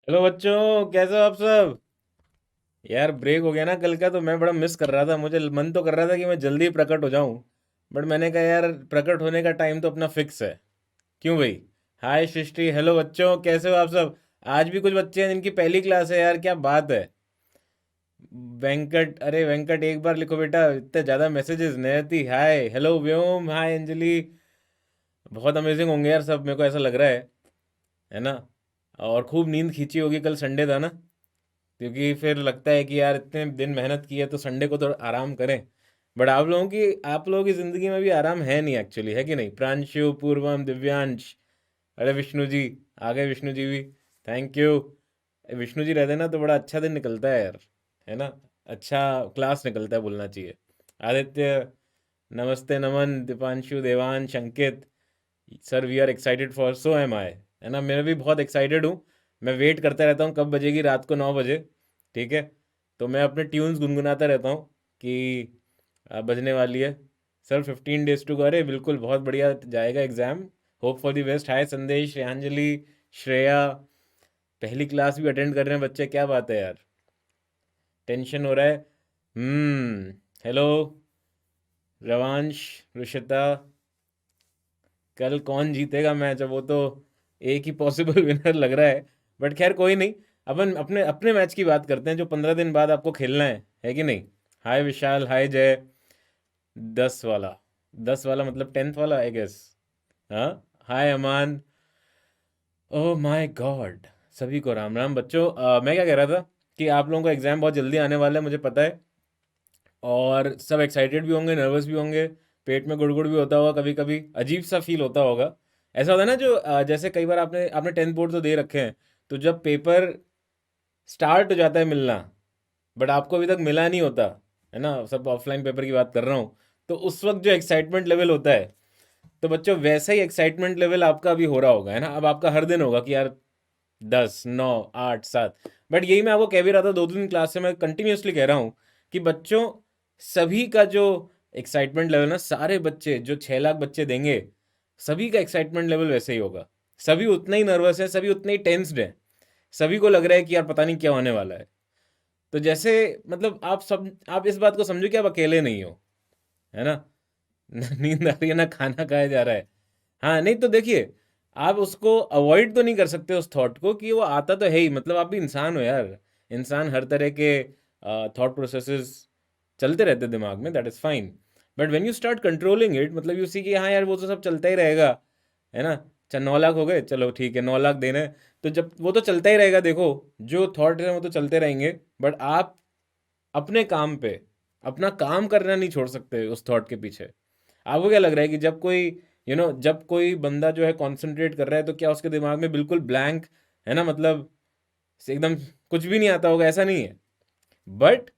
Hello बच्चों, कैसे हो आप सब? यार ब्रेक हो गया ना कल का, तो मैं बड़ा मिस कर रहा था। मुझे मन तो कर रहा था कि मैं जल्दी प्रकट हो जाऊं, बट मैंने कहा यार प्रकट होने का टाइम तो अपना फिक्स है। क्यों भाई? हाय सृष्टि, हेलो बच्चों, कैसे हो आप सब? आज भी कुछ बच्चे हैं जिनकी पहली क्लास है यार, क्या बात है। वेंकट, अरे वेंकट एक बार लिखो बेटा, इतने ज़्यादा मैसेजेस। नयति हाय, हेलो व्योम, हाय अंजलि। बहुत अमेजिंग होंगे यार सब, मेरे को ऐसा लग रहा है ना? और खूब नींद खींची होगी, कल संडे था ना, क्योंकि फिर लगता है कि यार इतने दिन मेहनत की है तो संडे को तो आराम करें। बट आप लोगों की ज़िंदगी में भी आराम है नहीं एक्चुअली, है कि नहीं? प्रांशु, पूर्वम, दिव्यांश। अरे विष्णु जी, आ गए विष्णु जी भी। Thank you. विष्णु जी रहते ना तो बड़ा अच्छा दिन निकलता है यार, है ना? अच्छा क्लास निकलता है बोलना चाहिए। आदित्य, नमस्ते, Naman, Deepanshu, Devansh, Ankit. Sir we are excited for, so am I, है ना? मैं भी बहुत एक्साइटेड हूँ। मैं वेट करता रहता हूँ कब बजेगी रात को 9 बजे। ठीक है, तो मैं अपने ट्यून्स गुनगुनाता रहता हूँ कि बजने वाली है। सर 15 डेज टू गो, अरे बिल्कुल, बहुत बढ़िया जाएगा exam. Hope for the best. Hi Sandesh, Shreyanjali, Shreya. पहली क्लास भी अटेंड कर रहे हैं बच्चे, क्या बात है यार। टेंशन हो रहा है। हेलो रवांश, रुषिता। कल कौन जीतेगा मैच, अब वो तो एक ही पॉसिबल विनर लग रहा है। बट खैर कोई नहीं, अपन अपने अपने मैच की बात करते हैं जो 15 दिन बाद आपको खेलना है कि नहीं? हाय विशाल, हाय जय। 10 वाला, 10 वाला मतलब 10th वाला आई गेस। हाँ। Hi Aman. Oh my God. सभी को राम राम बच्चों। मैं क्या कह रहा था कि आप लोगों का एग्ज़ाम बहुत जल्दी आने वाला है, मुझे पता है। और सब एक्साइटेड भी होंगे, नर्वस भी होंगे। पेट में गुड़गुड़ भी होता होगा, कभी कभी अजीब सा फील होता होगा। ऐसा होता है ना, जो जैसे कई बार आपने आपने 10th बोर्ड तो दे रखे हैं, तो जब पेपर स्टार्ट हो जाता है मिलना, बट आपको अभी तक मिला नहीं होता, है ना? सब ऑफलाइन पेपर की बात कर रहा हूँ। तो उस वक्त जो एक्साइटमेंट लेवल होता है, तो बच्चों वैसा ही एक्साइटमेंट लेवल आपका अभी हो रहा होगा, है ना? अब आपका हर दिन होगा कि यार 10, 9, 8, 7। बट यही मैं आपको कह भी रहा था, 2 दिन क्लास से मैं कंटिन्यूसली कह रहा हूँ कि बच्चों, सभी का जो एक्साइटमेंट लेवल ना, सारे बच्चे जो 6 लाख बच्चे देंगे, सभी का एक्साइटमेंट लेवल वैसे ही होगा। सभी उतना ही नर्वस है, सभी उतने ही टेंस्ड है। सभी को लग रहा है कि यार पता नहीं क्या होने वाला है। तो जैसे, मतलब आप इस बात को समझो कि आप अकेले नहीं हो, है ना? ना नींद आ रही है, ना खाना खाया जा रहा है। हाँ, नहीं तो देखिए, आप उसको अवॉइड तो नहीं कर सकते उस थॉट को, कि वो आता तो है ही, मतलब आप भी इंसान हो यार। इंसान हर तरह के थॉट प्रोसेसेस चलते रहते दिमाग में, that is fine. But when you start controlling it, मतलब यू सी कि हाँ यार वो तो सब चलता ही रहेगा, है ना? 9 लाख हो गए, चलो ठीक है, 9 लाख देने हैं, तो जब वो तो चलता ही रहेगा, देखो जो थॉट है वो तो चलते रहेंगे। बट आप अपने काम पे अपना काम करना नहीं छोड़ सकते उस थॉट के पीछे। आपको क्या लग रहा है कि जब कोई, जब कोई बंदा जो है कॉन्सेंट्रेट कर रहा है, तो क्या उसके दिमाग में बिल्कुल ब्लैंक, है ना? मतलब एकदम कुछ भी नहीं आता होगा, ऐसा नहीं है। बट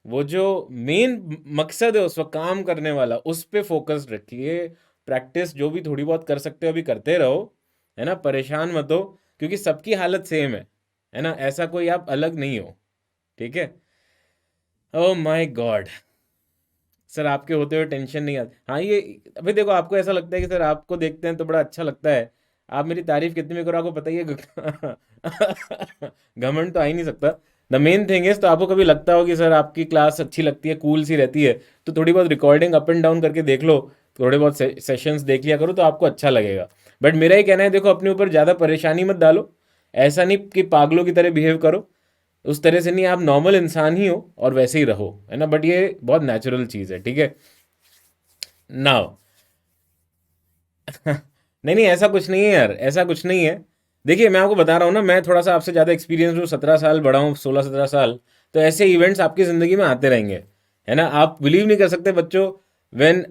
वो जो मेन मकसद है उस वक्त काम करने वाला, उस पे फोकस रखिए। प्रैक्टिस जो भी थोड़ी बहुत कर सकते हो अभी करते रहो, है ना? परेशान मत हो, क्योंकि सबकी हालत सेम है ना? ऐसा कोई आप अलग नहीं हो। ठीक है। ओह माय गॉड। सर आपके होते हुए टेंशन नहीं आती, हाँ ये, अभी देखो आपको ऐसा लगता है कि सर आपको देखते हैं तो बड़ा अच्छा लगता है। आप मेरी तारीफ कितनी भी करो, आपको पता ही है घमंड तो आ ही नहीं सकता। द मेन थिंग इज, तो आपको कभी लगता हो कि सर आपकी क्लास अच्छी लगती है, कूल सी रहती है, तो थोड़ी बहुत रिकॉर्डिंग अप एंड डाउन करके देख लो, थोड़े बहुत सेशंस देख लिया करो, तो आपको अच्छा लगेगा। बट मेरा ही कहना है, देखो अपने ऊपर ज़्यादा परेशानी मत डालो। ऐसा नहीं कि पागलों की तरह बिहेव करो, उस तरह से नहीं, आप नॉर्मल इंसान ही हो और वैसे ही रहो, है ना? बट ये बहुत नेचुरल चीज़ है, ठीक है? नाउ नहीं नहीं, ऐसा कुछ नहीं है यार, ऐसा कुछ नहीं है। देखिए मैं आपको बता रहा हूँ ना, मैं थोड़ा सा आपसे ज़्यादा एक्सपीरियंस हूँ, 17 साल बड़ा हूँ, 16 17 साल। तो ऐसे इवेंट्स आपकी ज़िंदगी में आते रहेंगे, है ना? आप बिलीव नहीं कर सकते बच्चों, व्हेन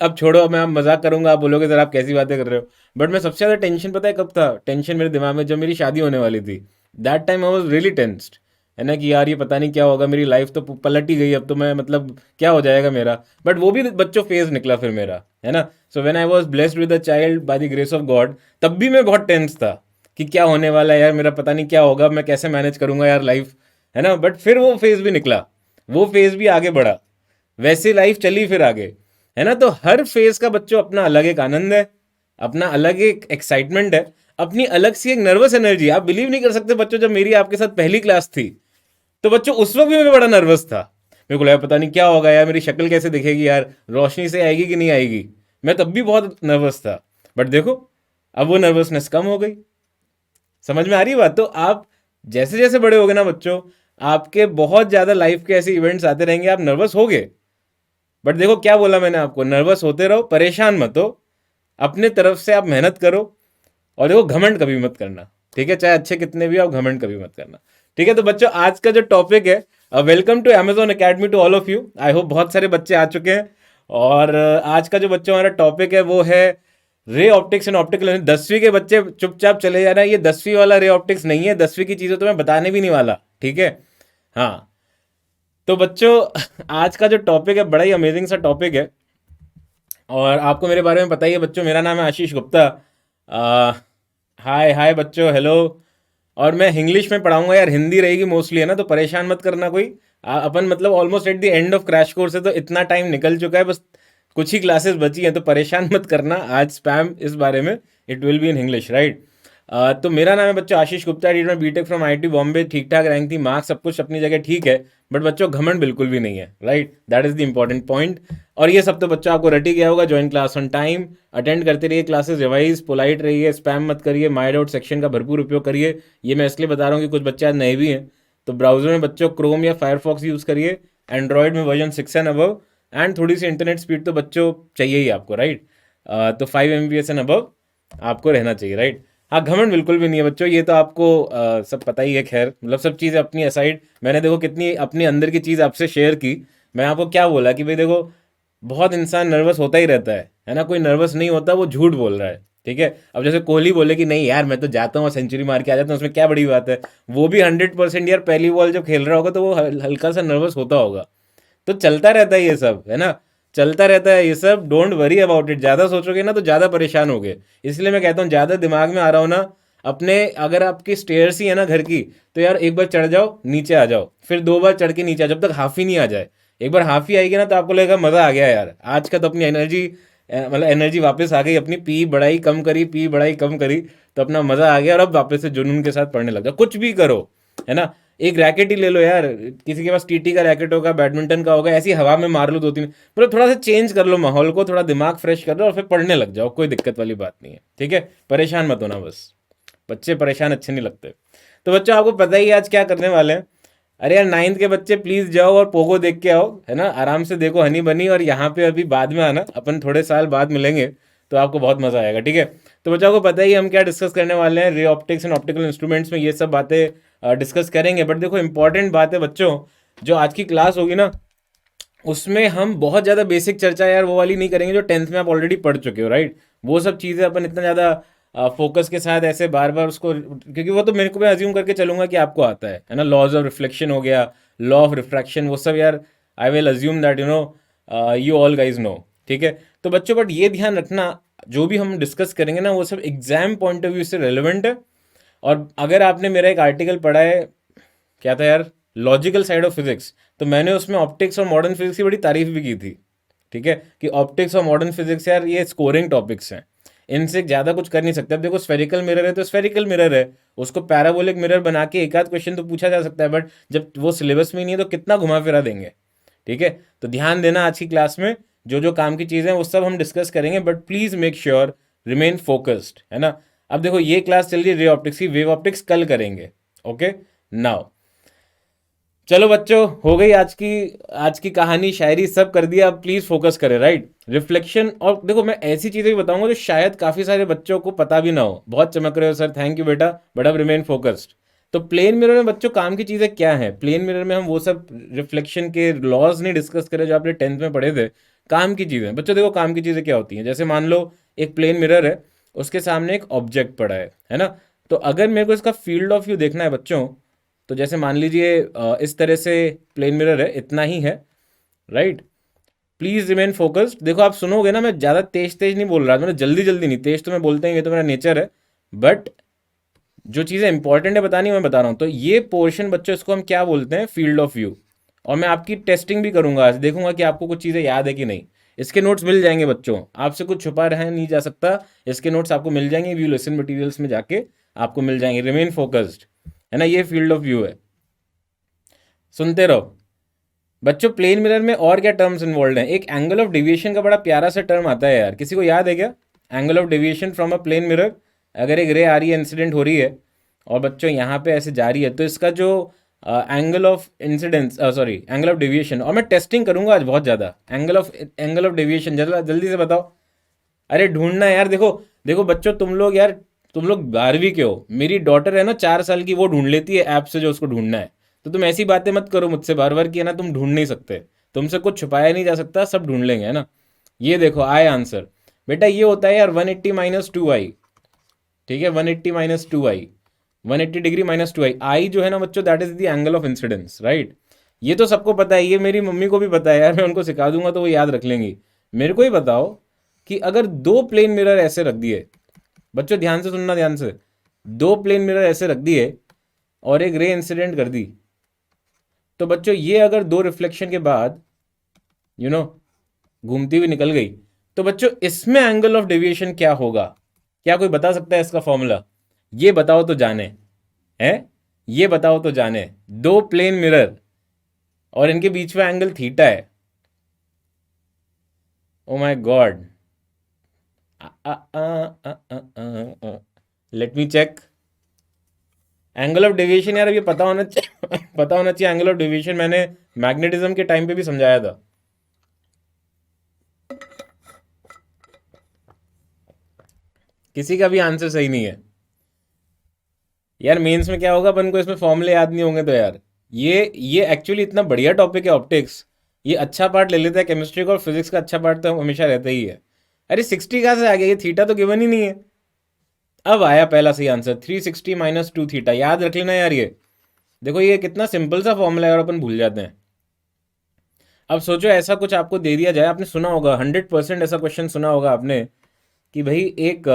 अब छोड़ो, मैं आप मजाक करूंगा, आप बोलोगे सर आप कैसी बातें कर रहे हो। बट मैं सबसे ज़्यादा टेंशन, पता है कब था टेंशन मेरे दिमाग में? जब मेरी शादी होने वाली थी। That time I was really tensed, है ना? कि यार ये पता नहीं क्या होगा, मेरी लाइफ तो पलट ही गई, अब तो मैं, मतलब क्या हो जाएगा मेरा। बट वो भी बच्चों फेज निकला फिर मेरा, है ना? So when I was blessed with a child by the grace of God, तब भी मैं बहुत टेंस था कि क्या होने वाला है यार मेरा, पता नहीं क्या होगा, मैं कैसे मैनेज करूंगा यार लाइफ, है ना? बट फिर वो फेज भी निकला, वो फेज भी आगे बढ़ा, वैसी लाइफ चली फिर आगे, है ना? तो हर फेज का बच्चों अपना अलग एक आनंद है, अपना अलग एक एक्साइटमेंट है। अपनी अलग सी एक नर्वस एनर्जी। आप बिलीव नहीं कर सकते बच्चों, जब मेरी आपके साथ पहली क्लास थी तो बच्चों उस वक्त भी मैं बड़ा नर्वस था। मेरे को लगा पता नहीं क्या होगा यार, मेरी शक्ल कैसे दिखेगी यार, रोशनी से आएगी कि नहीं आएगी। मैं तब भी बहुत नर्वस था। बट देखो अब वो नर्वसनेस कम हो गई। समझ में आ रही है बात? तो आप जैसे जैसे बड़े होगे ना बच्चों, आपके बहुत ज़्यादा लाइफ के ऐसे इवेंट्स आते रहेंगे, आप नर्वस होगे। बट देखो क्या बोला मैंने आपको, नर्वस होते रहो, परेशान मत हो, अपने तरफ से आप मेहनत करो। और देखो घमंड कभी मत करना, ठीक है? चाहे अच्छे कितने भी हो, आप घमंड कभी मत करना, ठीक है? तो बच्चों आज का जो टॉपिक है, welcome to Amazon Academy to all of you. I hope बहुत सारे बच्चे आ चुके हैं। और आज का जो बच्चों हमारा टॉपिक है वो है रे ऑप्टिक्स एंड ऑप्टिकल। 10वीं के बच्चे चुपचाप चले जाना, ये 10वीं वाला रे ऑप्टिक्स नहीं है, 10वीं की चीज़ें तो मैं बताने भी नहीं वाला, ठीक है? हाँ, तो बच्चों आज का जो टॉपिक है बड़ा ही अमेजिंग सा टॉपिक है। और आपको मेरे बारे में पता ही है बच्चों, मेरा नाम है आशीष गुप्ता। आ, हाय हाय बच्चों, हेलो। और मैं इंग्लिश में पढ़ाऊंगा यार, हिंदी रहेगी मोस्टली, है ना? तो परेशान मत करना कोई। अपन मतलब almost at the end of crash course है, तो इतना टाइम निकल चुका है, बस कुछ ही क्लासेस बची हैं, तो परेशान मत करना। आज स्पैम इस बारे में, it will be in English, right? तो मेरा नाम है बच्चों Ashish Gupta, did my BTech from IIT Bombay. ठीक ठाक रैंक थी, मार्क्स सब कुछ अपनी जगह ठीक है। बट बच्चों घमंड बिल्कुल भी नहीं है, right? That is the important point. और ये सब तो बच्चों आपको रट ही गया होगा। Join class on time, attend करते रहिए क्लासेस, रिवाइज, पोलाइट रहिए, स्पैम मत करिए, माई डाउट सेक्शन का भरपूर उपयोग करिए। ये मैं इसलिए बता रहा हूँ कि कुछ बच्चे आज नए भी हैं। तो ब्राउजर में बच्चों क्रोम या फायरफॉक्स यूज़ करिए, एंड्रॉयड में वर्जन 6 एंड अबव। एंड थोड़ी सी इंटरनेट स्पीड तो बच्चों चाहिए ही आपको, राइट? तो 5 MBPS एंड अबव आपको रहना चाहिए, राइट? हाँ, घमंड बिल्कुल भी नहीं है बच्चों, ये तो आपको सब पता ही है। खैर मतलब सब चीज़ें अपनी असाइड, मैंने देखो कितनी अपनी अंदर की चीज़ आपसे शेयर की। मैं आपको क्या बोला कि भाई देखो, बहुत इंसान नर्वस होता ही रहता है ना? कोई नर्वस नहीं होता, वो झूठ बोल रहा है, ठीक है? अब जैसे कोहली बोले कि नहीं यार मैं तो जाता हूँ सेंचुरी मार के आ जाता हूँ, उसमें क्या बड़ी बात है? वो भी 100% यार पहली बॉल जब खेल रहा होगा तो वो हल्का सा नर्वस होता होगा। तो चलता रहता है ये सब, है ना? चलता रहता है ये सब, डोंट वरी अबाउट इट। ज़्यादा सोचोगे ना तो ज़्यादा परेशान होगे। इसलिए मैं कहता हूँ ज़्यादा दिमाग में आ रहा हो ना अपने, अगर आपकी स्टेयर्स ही है ना घर की, तो यार एक बार चढ़ जाओ, नीचे आ जाओ, फिर 2 बार चढ़ के नीचे आ, जब तक हाफ ही नहीं आ जाए। एक बार हाफ ही आएगी ना तो आपको लगेगा मज़ा आ गया यार, आज का तो अपनी एनर्जी, मतलब एनर्जी वापस आ गई अपनी, पी बढ़ाई कम करी, पी बढ़ाई कम करी, तो अपना मज़ा आ गया। और अब वापस से जुनून के साथ पढ़ने लग जाओ, कुछ भी करो, है ना? एक रैकेट ही ले लो यार, किसी के पास टीटी का रैकेट होगा, बैडमिंटन का होगा, ऐसी हवा में मार लो 2-3, मतलब थोड़ा सा चेंज कर लो माहौल को, थोड़ा दिमाग फ्रेश कर लो और फिर पढ़ने लग जाओ, कोई दिक्कत वाली बात नहीं है, ठीक है? परेशान मत होना बस, बच्चे परेशान अच्छे नहीं लगते। तो बच्चों आपको पता ही है आज क्या करने वाले हैं। अरे यार 9th के बच्चे प्लीज़ जाओ और पोगो देख के आओ, है ना? आराम से देखो हनी बनी, और यहाँ पे अभी बाद में आना, अपन थोड़े साल बाद मिलेंगे तो आपको बहुत मज़ा आएगा, ठीक है? तो बच्चों को पता ही है हम क्या डिस्कस करने वाले हैं, ray optics and optical instruments में ये सब बातें डिस्कस करेंगे। बट देखो इंपॉर्टेंट बात है बच्चों, जो आज की क्लास होगी ना उसमें हम बहुत ज़्यादा बेसिक चर्चा यार वो वाली नहीं करेंगे जो 10th में आप ऑलरेडी पढ़ चुके हो, राइट? वो सब चीज़ें अपन इतना ज़्यादा फोकस के साथ ऐसे बार बार उसको, क्योंकि वो तो मेरे को मैं अज्यूम करके चलूंगा कि आपको आता है ना? लॉज ऑफ रिफ्लेक्शन हो गया, लॉ ऑफ रिफ्रैक्शन, वो सब यार I will assume that you all guys know, ठीक है? तो बच्चों बट ये ध्यान रखना, जो भी हम डिस्कस करेंगे ना वो सब एग्जाम पॉइंट ऑफ व्यू से रेलिवेंट है। और अगर आपने मेरा एक आर्टिकल पढ़ा है, क्या था यार, लॉजिकल साइड ऑफ फिजिक्स, तो मैंने उसमें ऑप्टिक्स और मॉडर्न फिजिक्स की बड़ी तारीफ भी की थी, ठीक है? कि ऑप्टिक्स और मॉडर्न फिजिक्स यार ये स्कोरिंग टॉपिक्स हैं, इनसे ज़्यादा कुछ कर नहीं सकते। अब देखो स्फेरिकल मिरर है तो स्फेरिकल मिरर है, उसको पैराबोलिक मिरर बना के एक आध क्वेश्चन तो पूछा जा सकता है, बट जब वो सिलेबस में ही नहीं है तो कितना घुमा फिरा देंगे, ठीक है? तो ध्यान देना आज की क्लास में जो जो काम की चीज़ें हैं वो सब हम डिस्कस करेंगे, but please make sure remain focused, है ना? अब देखो ये क्लास चल रही है रे ऑप्टिक्स की, वेव ऑप्टिक्स कल करेंगे, ओके? नाउ चलो बच्चों, हो गई आज की कहानी शायरी सब कर दिया, अब प्लीज फोकस करें, राइट? रिफ्लेक्शन। और देखो मैं ऐसी चीजें भी बताऊंगा जो शायद काफी सारे बच्चों को पता भी ना हो। बहुत चमक रहे हो सर, थैंक यू बेटा, बट अब रिमेन फोकस्ड। तो प्लेन मिरर में बच्चों काम की चीजें क्या है? प्लेन मिरर में हम वो सब रिफ्लेक्शन के लॉज नहीं डिस्कस करें जो आपने 10th में पढ़े थे। काम की चीजें बच्चों देखो, काम की चीजें क्या होती हैं, जैसे मान लो एक प्लेन मिरर है, उसके सामने एक ऑब्जेक्ट पड़ा है ना? तो अगर मेरे को इसका फील्ड ऑफ व्यू देखना है बच्चों, तो जैसे मान लीजिए इस तरह से प्लेन मिरर है, इतना ही है, राइट? Please remain focused. देखो आप सुनोगे ना, मैं ज़्यादा तेज तेज नहीं बोल रहा, मैंने जल्दी जल्दी नहीं, तेज तो मैं बोलता ही, ये तो मेरा नेचर है। बट जो चीज़ें इंपॉर्टेंट है बतानी मैं बता रहा हूँ। तो ये पोर्शन बच्चों, इसको हम क्या बोलते हैं, फील्ड ऑफ व्यू। और मैं आपकी टेस्टिंग भी करूंगा आज, देखूंगा कि आपको कुछ चीज़ें याद है कि नहीं। इसके नोट्स मिल जाएंगे बच्चों, आपसे कुछ छुपा रहा नहीं जा सकता, इसके नोट्स आपको मिल जाएंगे, व्यू लेसन मटेरियल्स में जाके आपको मिल जाएंगे। रिमेन फोकस्ड, है ना, ये फील्ड ऑफ व्यू है। सुनते रहो बच्चों। प्लेन मिरर में और क्या टर्म्स इन्वॉल्व हैं? एक एंगल ऑफ डेविएशन का बड़ा प्यारा सा टर्म आता है यार, किसी को याद है क्या? Angle of deviation from a plane mirror. अगर एक रे आ रही है, इंसिडेंट हो रही है, और बच्चों यहाँ पे ऐसे जा रही है, तो इसका जो angle of incidence, sorry angle of deviation, और मैं टेस्टिंग करूंगा आज बहुत ज़्यादा। एंगल ऑफ डेविएशन जल्दी से बताओ। अरे ढूंढना है यार। देखो देखो बच्चों, तुम लोग यार, तुम लोग 12वीं के हो। मेरी डॉटर है ना 4 साल की, वो ढूंढ लेती है ऐप से जो उसको ढूंढना है। तो तुम ऐसी बातें मत करो मुझसे बार बार कि है ना तुम ढूंढ नहीं सकते, तुमसे कुछ छुपाया नहीं जा सकता, सब ढूंढ लेंगे, है ना। ये देखो आए आंसर। बेटा ये होता है यार 180 माइनस 2i। ठीक है, 180 minus 2i, 180 degree minus 2i। आई जो है ना बच्चों, that is the angle of incidence, right. ये तो सबको पता है, ये मेरी मम्मी को भी पता है यार, मैं उनको सिखा दूंगा तो वो याद रख लेंगी। मेरे को ही बताओ कि अगर 2 प्लेन मिरर ऐसे रख दिए, बच्चों ध्यान से सुनना, ध्यान से, 2 प्लेन मिरर ऐसे रख दिए और एक रे इंसिडेंट कर दी, तो बच्चों ये अगर 2 रिफ्लेक्शन के बाद घूमती हुई निकल गई, तो बच्चों इसमें एंगल ऑफ डेविएशन क्या होगा? क्या कोई बता सकता है इसका फॉर्मूला? ये बताओ तो जाने, है, ये बताओ तो जाने। 2 प्लेन मिरर और इनके बीच में एंगल थीटा है। Oh my god, let me check. Angle of deviation यार, अभी पता होना चाहिए पता होना चाहिए एंगल ऑफ डेविएशन। मैंने मैग्नेटिज्म के टाइम पे भी समझाया था। किसी का भी आंसर सही नहीं है यार। मेंस में क्या होगा, अपन को इसमें फॉर्मूले याद नहीं होंगे तो यार। ये एक्चुअली इतना बढ़िया टॉपिक है ऑप्टिक्स, ये अच्छा पार्ट ले लेता है केमिस्ट्री का, और फिजिक्स का अच्छा पार्ट तो हमेशा रहता ही है। अरे 60 कहाँ से आ गया? ये थीटा तो गिवन ही नहीं है। अब आया पहला सही आंसर, 360 माइनस 2 थीटा। याद रख लेना यार। ये देखो ये कितना सिंपल सा फॉर्मूला है और अपन भूल जाते हैं। अब सोचो ऐसा कुछ आपको दे दिया जाए, आपने सुना होगा 100% ऐसा क्वेश्चन सुना होगा आपने कि भाई एक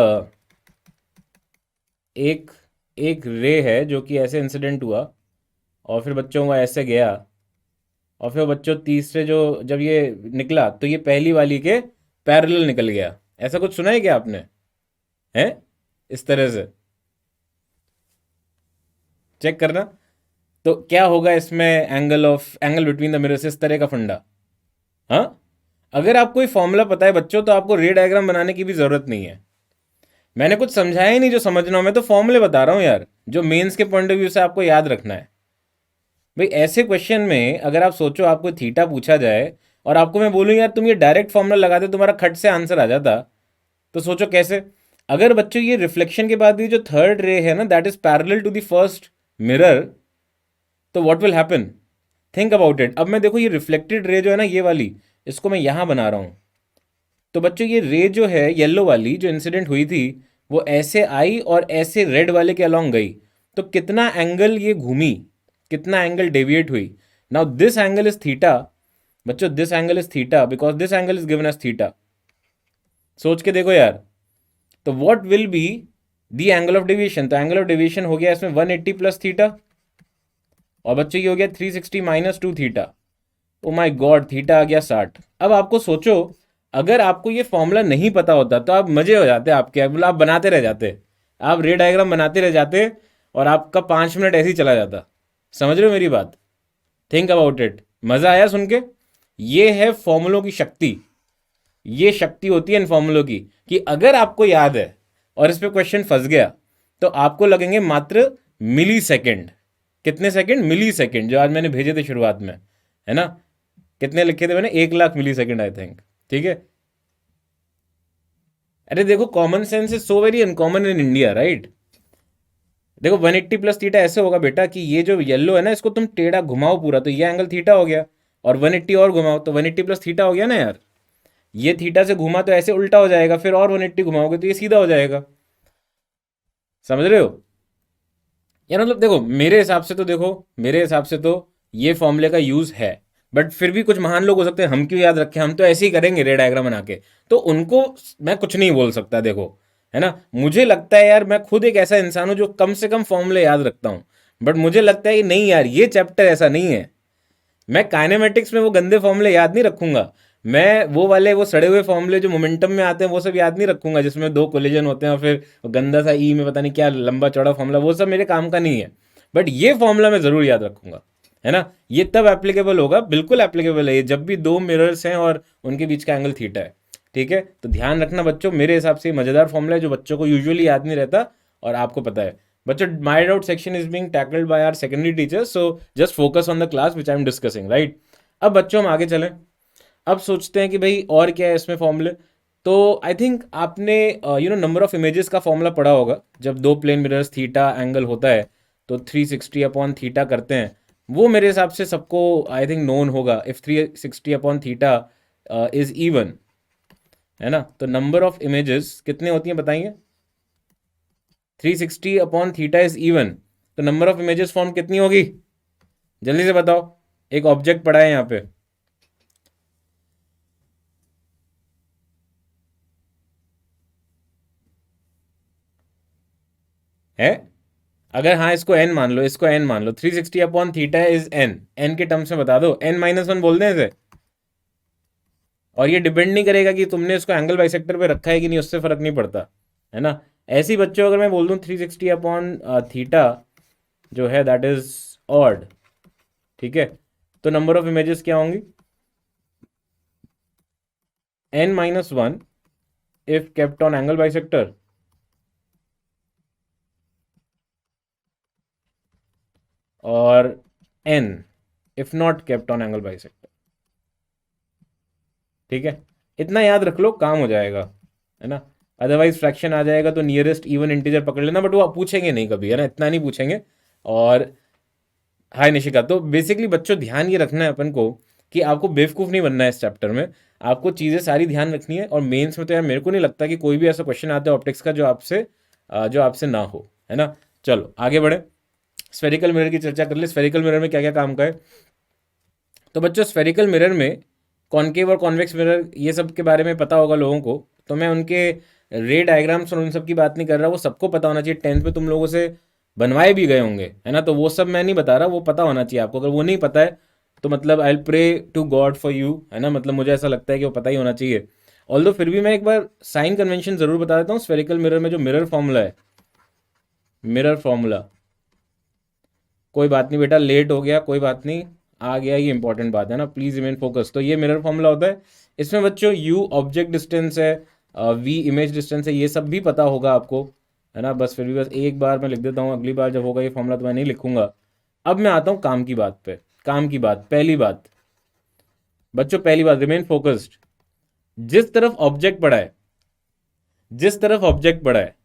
एक रे है जो कि ऐसे इंसिडेंट हुआ, और फिर बच्चों को ऐसे गया, और फिर बच्चों तीसरे जो जब ये निकला तो ये पहली वाली के पैरेलल निकल गया। ऐसा कुछ सुना है क्या आपने? हैं, इस तरह से चेक करना। तो क्या होगा इसमें? एंगल बिटवीन द मिरर्स, इस तरह का फंडा। हाँ, अगर आपको ये फॉर्मूला पता है बच्चों, तो आपको रे डायग्राम बनाने की भी जरूरत नहीं है। मैंने कुछ समझाया ही नहीं जो समझना हो, मैं तो फॉर्मूले बता रहा हूँ यार, जो मेंस के पॉइंट ऑफ व्यू से आपको याद रखना है। भाई ऐसे क्वेश्चन में अगर आप सोचो आपको थीटा पूछा जाए, और आपको मैं बोलूँ यार तुम ये डायरेक्ट फॉर्मूला लगाते तुम्हारा खट से आंसर आ जाता, तो सोचो कैसे। अगर बच्चों ये रिफ्लेक्शन के बाद भी जो थर्ड रे है ना, that is parallel to the first mirror, तो what will happen? Think about it. अब मैं देखो ये रिफ्लेक्टेड रे जो है ना, ये वाली, इसको मैं यहां बना रहा हूं। तो बच्चों ये रे जो है येलो वाली जो इंसिडेंट हुई थी, वो ऐसे आई और ऐसे रेड वाले के अलॉन्ग गई, तो कितना एंगल ये घूमी, कितना एंगल डेविएट हुई। Now this angle is theta बच्चों, this angle is theta because this angle is given as theta. सोच के देखो यार, तो what will be the angle of deviation? तो एंगल ऑफ डेविएशन हो गया इसमें 180 प्लस थीटा, और बच्चों ये हो गया 360 minus 2 theta. Oh my God, theta आ गया 60। अब आपको सोचो, अगर आपको ये फॉर्मूला नहीं पता होता तो आप मजे हो जाते, आपके मतलब आप बनाते रह जाते, आप रे डायग्राम बनाते रह जाते, और आपका 5 मिनट ऐसे ही चला जाता। समझ रहे हो मेरी बात? Think about it. मजा आया सुन के? ये है फॉर्मूलों की शक्ति। ये शक्ति होती है इन फॉर्मूलों की, कि अगर आपको याद है और इस पे क्वेश्चन फंस गया, तो आपको लगेंगे मात्र मिली सेकेंड। कितने सेकंड? मिली सेकेंड, जो आज मैंने भेजे थे शुरुआत में, है ना। कितने लिखे थे मैंने? 1,00,000 मिली सेकेंड आई थिंक। ठीक है। अरे देखो, common sense is so very uncommon in India, right. देखो 180 प्लस थीटा ऐसे होगा बेटा कि ये जो येलो है ना, इसको तुम टेढ़ा घुमाओ पूरा, तो ये एंगल थीटा हो गया, और 180 और घुमाओ तो 180 प्लस थीटा हो गया ना यार। ये थीटा से घुमा तो ऐसे उल्टा हो जाएगा, फिर और 180 घुमाओगे तो ये सीधा हो जाएगा। समझ रहे हो यार? मतलब देखो मेरे हिसाब से तो, देखो मेरे हिसाब से तो ये फॉर्मूले का यूज है, बट फिर भी कुछ महान लोग हो सकते हैं, हम क्यों याद रखें, हम तो ऐसे ही करेंगे रे डायग्राम बना के, तो उनको मैं कुछ नहीं बोल सकता। देखो, है ना, मुझे लगता है यार, मैं खुद एक ऐसा इंसान हूं जो कम से कम फॉर्मूले याद रखता हूं, बट मुझे लगता है कि नहीं यार, ये चैप्टर ऐसा नहीं है। मैं काइनेमेटिक्स में वो गंदे फॉर्मूले याद नहीं रखूंगा, मैं वो सड़े हुए फॉर्मूले जो मोमेंटम में आते हैं वो सब याद नहीं रखूंगा, जिसमें दो कोलिजन होते हैं और फिर गंदा सा ई में पता नहीं क्या लंबा चौड़ा फॉर्मूला, वो सब मेरे काम का नहीं है। बट ये फॉर्मूला मैं ज़रूर याद रखूंगा, है ना। ये तब एप्लीकेबल होगा, बिल्कुल एप्लीकेबल है ये, जब भी दो मिरर्स हैं और उनके बीच का एंगल थीटा है। ठीक है, तो ध्यान रखना बच्चों, मेरे हिसाब से मज़ेदार फॉर्मूला है जो बच्चों को यूजुअली याद नहीं रहता और आपको पता है। बच्चों, my doubt section is being tackled by our secondary teachers, so just focus on the class which I am discussing, right. अब बच्चों हम आगे चलें। अब सोचते हैं कि भाई और क्या है इसमें फॉर्मूले। तो आई थिंक आपने नंबर ऑफ इमेजेस का फॉर्मूला पढ़ा होगा। जब दो प्लेन मिरर्स थीटा एंगल होता है तो 360 अपॉन थीटा करते हैं। वो मेरे हिसाब से सबको आई थिंक नोन होगा, if 360 upon theta is even, है ना। तो नंबर ऑफ इमेजेस कितने होती हैं बताइए। 360 अपॉन थीटा इज इवन, तो नंबर ऑफ इमेजेस फॉर्म कितनी होगी, जल्दी से बताओ। एक ऑब्जेक्ट पड़ा है यहाँ पे, है। अगर हाँ इसको एन मान लो, इसको एन मान लो, 360 upon theta is N, N के टर्म्स में बता दो, n-1 बोल दें इसे। और ये डिपेंड नहीं करेगा कि तुमने इसको एंगल बाइसेक्टर पे रखा है कि नहीं, उससे फर्क नहीं पड़ता, है ना। ऐसी बच्चों अगर मैं बोल दूं 360 अपॉन थीटा जो है दैट इज ऑड, ठीक है, तो नंबर ऑफ इमेजेस क्या होंगी, n-1 if kept on angle bisector, और n if not kept on angle bisector. ठीक है, इतना याद रख लो, काम हो जाएगा, है ना। अदरवाइज फ्रैक्शन आ जाएगा तो नियरेस्ट इवन इंटीजर पकड़ लेना, बट वो पूछेंगे नहीं कभी, है ना, इतना नहीं पूछेंगे। और हाय निशिका, तो बेसिकली बच्चों ध्यान ये रखना है अपन को कि आपको बेवकूफ़ नहीं बनना है इस चैप्टर में। आपको चीज़ें सारी ध्यान रखनी है, और मेंस में तो यार मेरे को नहीं लगता कि कोई भी ऐसा क्वेश्चन आता है ऑप्टिक्स का जो आपसे ना हो, है ना। चलो आगे बढ़े, स्फेरिकल मिरर की चर्चा कर ले। स्फेरिकल मिरर में क्या क्या काम का है। तो बच्चों स्फेरिकल मिरर में कॉनकेव और कॉन्वेक्स मिरर ये सब के बारे में पता होगा लोगों को, तो मैं उनके रे डायग्राम्स और उन सब की बात नहीं कर रहा, वो सबको पता होना चाहिए, 10th में तुम लोगों से बनवाए भी गए होंगे, है ना। तो वो सब मैं नहीं बता रहा, वो पता होना चाहिए आपको। अगर वो नहीं पता है तो मतलब I will pray to god for you, है ना, मतलब मुझे ऐसा लगता है कि वो पता ही होना चाहिए। ऑल्दो फिर भी मैं एक बार साइन कन्वेंशन ज़रूर बता देता हूँ। स्फेरिकल मिरर में जो मिरर फॉर्मूला है, मिरर फॉर्मूला, कोई बात नहीं बेटा, लेट हो गया, कोई बात नहीं, आ गया, ये इंपॉर्टेंट बात है ना, प्लीज रिमेन फोकस। तो ये मिरर फॉर्मूला होता है। इसमें बच्चों यू ऑब्जेक्ट डिस्टेंस है, वी इमेज डिस्टेंस है, ये सब भी पता होगा आपको, है ना। बस फिर भी बस एक बार मैं लिख देता हूँ, अगली बार जब होगा ये फॉर्मूला तो मैं नहीं लिखूंगा। अब मैं आता हूँ काम की बात पे। काम की बात, पहली बात बच्चों, पहली बात, रिमेन फोकस्ड। जिस तरफ ऑब्जेक्ट पड़ा है, जिस तरफ ऑब्जेक्ट पड़ा है,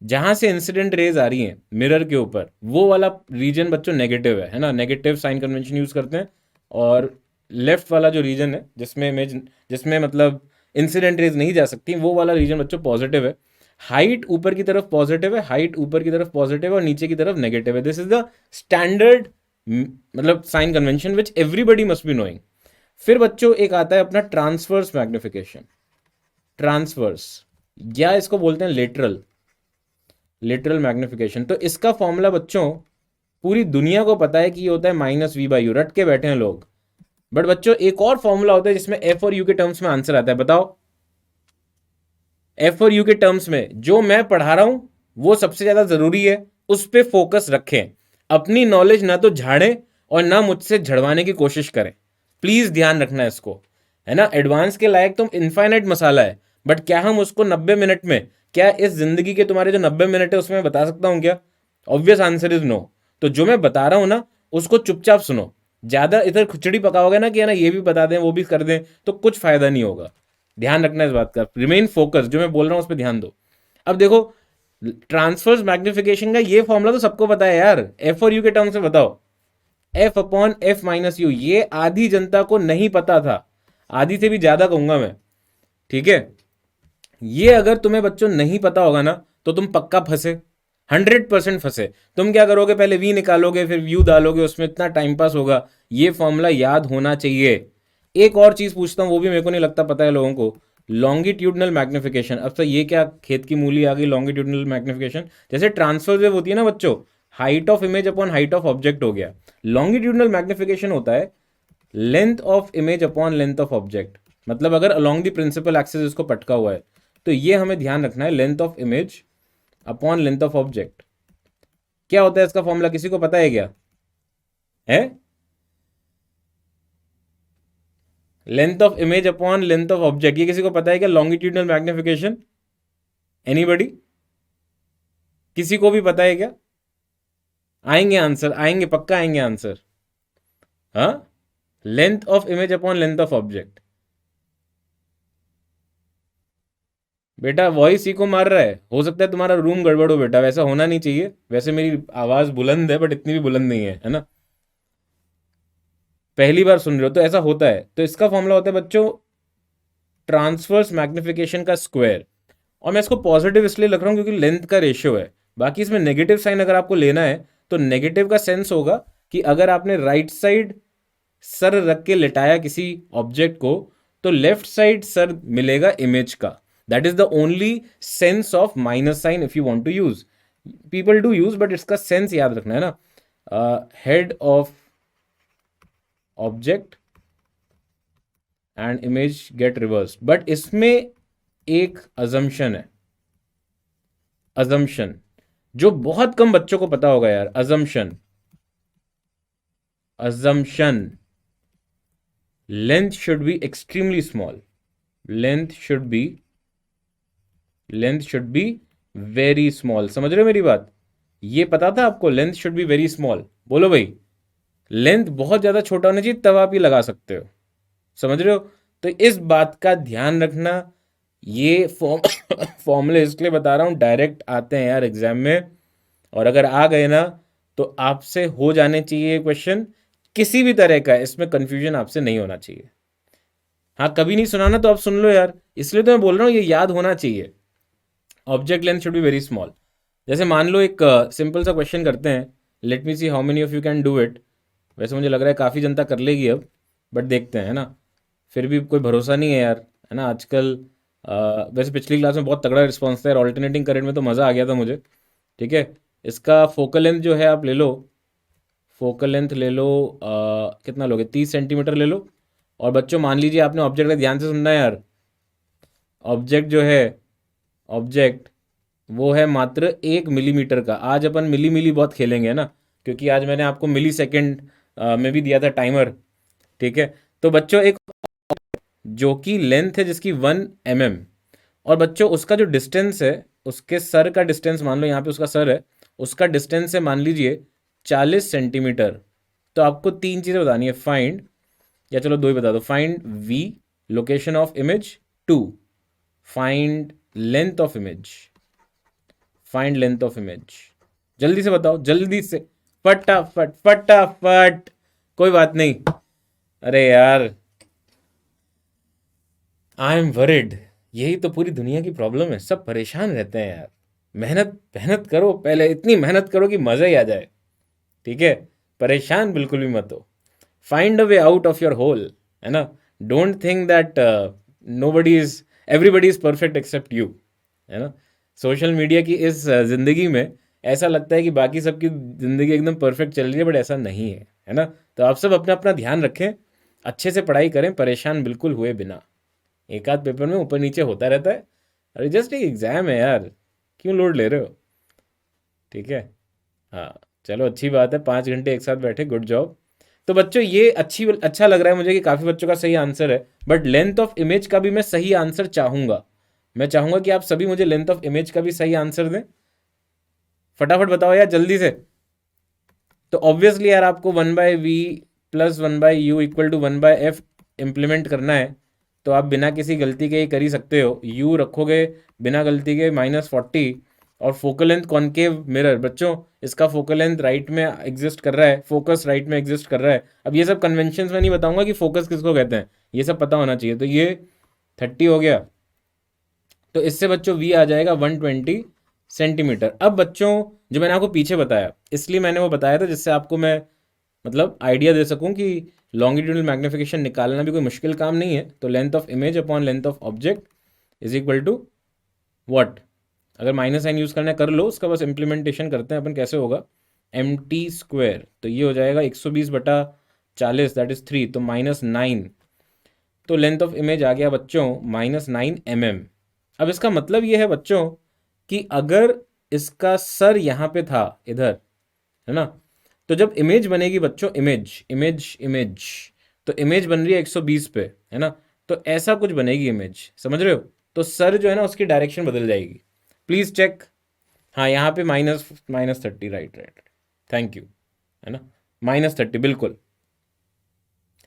जहां से इंसिडेंट रेज आ रही हैं मिरर के ऊपर, वो वाला रीजन बच्चों नेगेटिव है ना, नेगेटिव साइन कन्वेंशन यूज करते हैं। और लेफ्ट वाला जो रीजन है जिसमें इमेज, जिसमें मतलब इंसिडेंट रेज नहीं जा सकती, वो वाला रीजन बच्चों पॉजिटिव है। हाइट ऊपर की तरफ पॉजिटिव है, हाइट ऊपर की तरफ पॉजिटिव है और नीचे की तरफ नेगेटिव है। दिस इज द स्टैंडर्ड मतलब sign convention which everybody must be knowing. फिर बच्चों एक आता है अपना ट्रांसवर्स मैग्निफिकेशन, ट्रांसवर्स, या इसको बोलते हैं लेटरल, लिटरल मैग्निफिकेशन। तो इसका फॉर्मूला बच्चों पूरी दुनिया को पता है कि ये होता है -v/u, रट के बैठे हैं लोग। बट बच्चों एक और फॉर्मूला होता है जिसमें एफ और यू के टर्म्स में आंसर आता है, बताओ। एफ और यू के टर्म्स में जो मैं पढ़ा रहा हूं वो सबसे ज्यादा जरूरी है, उस पर फोकस रखें। अपनी नॉलेज ना तो झाड़ें और ना मुझसे झड़वाने की कोशिश करें, प्लीज ध्यान रखना इसको, है ना। एडवांस के लायक तुम इनफाइनाइट मसाला है, बट क्या हम उसको 90 मिनट में, क्या इस जिंदगी के तुम्हारे जो 90 मिनट है उसमें मैं बता सकता हूं क्या? Obvious answer is no. तो जो मैं बता रहा हूं ना उसको चुपचाप सुनो। ज्यादा इधर खिचड़ी पकाओगे ना कि है ना ये भी बता दें वो भी कर दें, तो कुछ फायदा नहीं होगा। ध्यान रखना इस बात का, रिमेन फोकस, जो मैं बोल रहा हूं उस पर ध्यान दो। अब देखो, ट्रांसफर्स मैग्निफिकेशन का ये फॉर्मूला तो सबको पता है यार, एफ और यू के टर्म से बताओ। F upon F minus you, ये आधी जनता को नहीं पता था, आधी से भी ज्यादा कहूंगा मैं, ठीक है। ये अगर तुम्हें बच्चों नहीं पता होगा ना तो तुम पक्का फंसे, 100% फंसे। तुम क्या करोगे, पहले वी निकालोगे फिर व्यू डालोगे, उसमें इतना टाइम पास होगा। ये फॉर्मूला याद होना चाहिए। एक और चीज पूछता हूं, वो भी मेरे को नहीं लगता पता है लोगों को, लॉन्गिट्यूडनल मैग्निफिकेशन। अब तो ये क्या खेत की मूली आ गई, लॉन्गिट्यूडनल मैग्निफिकेशन। जैसे ट्रांसफर वेव होती है ना बच्चों, height of image upon height of object हो गया। लॉन्गिट्यूडनल मैग्निफिकेशन होता है length of image upon length of object. मतलब अगर अलोंग द प्रिंसिपल एक्सिस इसको पटका हुआ है, तो ये हमें ध्यान रखना है, length of image upon length of object. क्या होता है इसका फॉर्मूला, किसी को पता है क्या? है length of image upon length of object, ये किसी को पता है क्या? Longitudinal magnification, anybody? किसी को भी पता है क्या? आएंगे आंसर, आएंगे, पक्का आएंगे आंसर। हाँ, length of image upon length of object. बेटा वॉइस ही को मार रहा है, हो सकता है तुम्हारा रूम गड़बड़ हो बेटा, वैसा होना नहीं चाहिए। वैसे मेरी आवाज बुलंद है, बट इतनी भी बुलंद नहीं है ना। पहली बार सुन रहे हो तो ऐसा होता है। तो इसका फॉर्मूला होता है बच्चों, ट्रांसवर्स मैग्निफिकेशन का स्क्वायर। और मैं इसको पॉजिटिव इसलिए लिख रहा हूं क्योंकि लेंथ का रेशियो है। बाकी इसमें नेगेटिव साइन अगर आपको लेना है तो नेगेटिव का सेंस होगा कि अगर आपने राइट साइड सर रख के लिटाया किसी ऑब्जेक्ट को, तो लेफ्ट साइड सर मिलेगा इमेज का। That is the only sense of minus sign if you want to use. People do use, but इसका सेंस याद रखना है ना। Head of object and image get reversed. But इसमें एक अजम्पशन है, अजम्पशन जो बहुत कम बच्चों को पता होगा यार। Assumption, assumption, length should be extremely small, length should be, length should be very small. समझ रहे हो मेरी बात? ये पता था आपको, length should be very small? बोलो भाई, लेंथ बहुत ज्यादा छोटा होना चाहिए तब आप ये लगा सकते हो। समझ रहे हो? तो इस बात का ध्यान रखना। ये फॉर्मूले इसलिए बता रहा हूं, डायरेक्ट आते हैं यार एग्जाम में, और अगर आ गए ना तो आपसे हो जाने चाहिए क्वेश्चन किसी भी तरह का, इसमें कंफ्यूजन आपसे नहीं होना चाहिए। हाँ, कभी नहीं सुना ना तो आप सुन लो यार, इसलिए तो मैं बोल रहा हूँ ये याद होना चाहिए। Object length should be very small. जैसे मान लो एक सिंपल सा क्वेश्चन करते हैं, late me see how many of you can do it. वैसे मुझे लग रहा है काफ़ी जनता कर लेगी अब, बट देखते हैं, है ना। फिर भी कोई भरोसा नहीं है यार, है ना आजकल। वैसे पिछली क्लास में बहुत तगड़ा रिस्पॉन्स था यार, ऑल्टरनेटिंग करंट में तो मज़ा आ गया था मुझे। ठीक है, इसका फोकल लेंथ जो है आप ले लो, फोकल लेंथ ले लो, कितना लोगे, 30 सेंटीमीटर ले लो। और बच्चों मान लीजिए आपने ऑब्जेक्ट का ध्यान से सुनना है यार, ऑब्जेक्ट जो है, ऑब्जेक्ट वो है मात्र 1 मिलीमीटर का। आज अपन मिली मिली बहुत खेलेंगे ना, क्योंकि आज मैंने आपको मिली सेकेंड में भी दिया था टाइमर। ठीक है, तो बच्चों एक जो कि लेंथ है जिसकी 1 mm, और बच्चों उसका जो डिस्टेंस है, उसके सर का डिस्टेंस मान लो, यहाँ पे उसका सर है, उसका डिस्टेंस है मान लीजिए 40 सेंटीमीटर। तो आपको तीन चीज़ें बतानी है, फाइंड, या चलो दो ही बता दो, find V, location of image, to find length of image, find length of image. जल्दी से बताओ, जल्दी से, फटाफट फटाफट। कोई बात नहीं, अरे यार आई एम वरिड, यही तो पूरी दुनिया की प्रॉब्लम है, सब परेशान रहते हैं यार। मेहनत मेहनत करो, पहले इतनी मेहनत करो कि मज़ा ही आ जाए। ठीक है, परेशान बिल्कुल भी मत हो। Find a way out of your hole, है ना। Don't think that nobody is, everybody is perfect except you, है ना। सोशल मीडिया की इस ज़िंदगी में ऐसा लगता है कि बाकी सबकी ज़िंदगी एकदम परफेक्ट चल रही है, बट ऐसा नहीं है ना। तो आप सब अपना अपना ध्यान रखें, अच्छे से पढ़ाई करें, परेशान बिल्कुल हुए बिना। एक आध पेपर में ऊपर नीचे होता रहता है, अरे जस्ट एक एग्ज़ाम है यार, क्यों लोड ले रहे हो? ठीक है, हाँ चलो अच्छी बात है, 5 घंटे एक साथ बैठे, गुड जॉब। तो बच्चों ये अच्छा लग रहा है मुझे कि काफ़ी बच्चों का सही आंसर है, बट लेंथ ऑफ इमेज का भी मैं सही आंसर चाहूँगा। मैं चाहूँगा कि आप सभी मुझे लेंथ ऑफ इमेज का भी सही आंसर दें। फटाफट बताओ यार जल्दी से। तो ऑब्वियसली यार आपको 1/v plus 1/u equal to 1/f implement करना है। तो आप बिना किसी गलती के ही कर ही सकते हो। u रखोगे बिना गलती के -40, और फोकल लेंथ कॉनकेव मिरर, बच्चों इसका फोकल लेंथ राइट में एग्जिस्ट कर रहा है, फोकस राइट में एग्जिस्ट कर रहा है। अब ये सब कन्वेंशन में नहीं बताऊंगा कि फोकस किसको कहते हैं, ये सब पता होना चाहिए। तो ये 30 हो गया, तो इससे बच्चों v आ जाएगा 120 सेंटीमीटर। अब बच्चों जो मैंने आपको पीछे बताया, इसलिए मैंने वो बताया था जिससे आपको मैं मतलब आइडिया दे सकूं कि लॉन्गिट्यूडनल मैग्निफिकेशन निकालना भी कोई मुश्किल काम नहीं है। तो length of image upon length of object is equal to what. अगर माइनस साइन यूज़ करना है कर लो, उसका बस इम्प्लीमेंटेशन करते हैं अपन कैसे होगा। mt², तो ये हो जाएगा 120/40, दैट इज 3, तो -9। तो लेंथ ऑफ इमेज आ गया बच्चों -9 mm। अब इसका मतलब ये है बच्चों कि अगर इसका सर यहाँ पे था इधर, है ना, तो जब इमेज बनेगी बच्चों, इमेज इमेज इमेज, तो इमेज बन रही है 120 पे, है ना, तो ऐसा कुछ बनेगी इमेज, समझ रहे हो? तो सर जो है ना उसकी डायरेक्शन बदल जाएगी। Please check. हाँ, यहाँ पे -30, राइट राइट, थैंक यू, है ना, -30 बिल्कुल।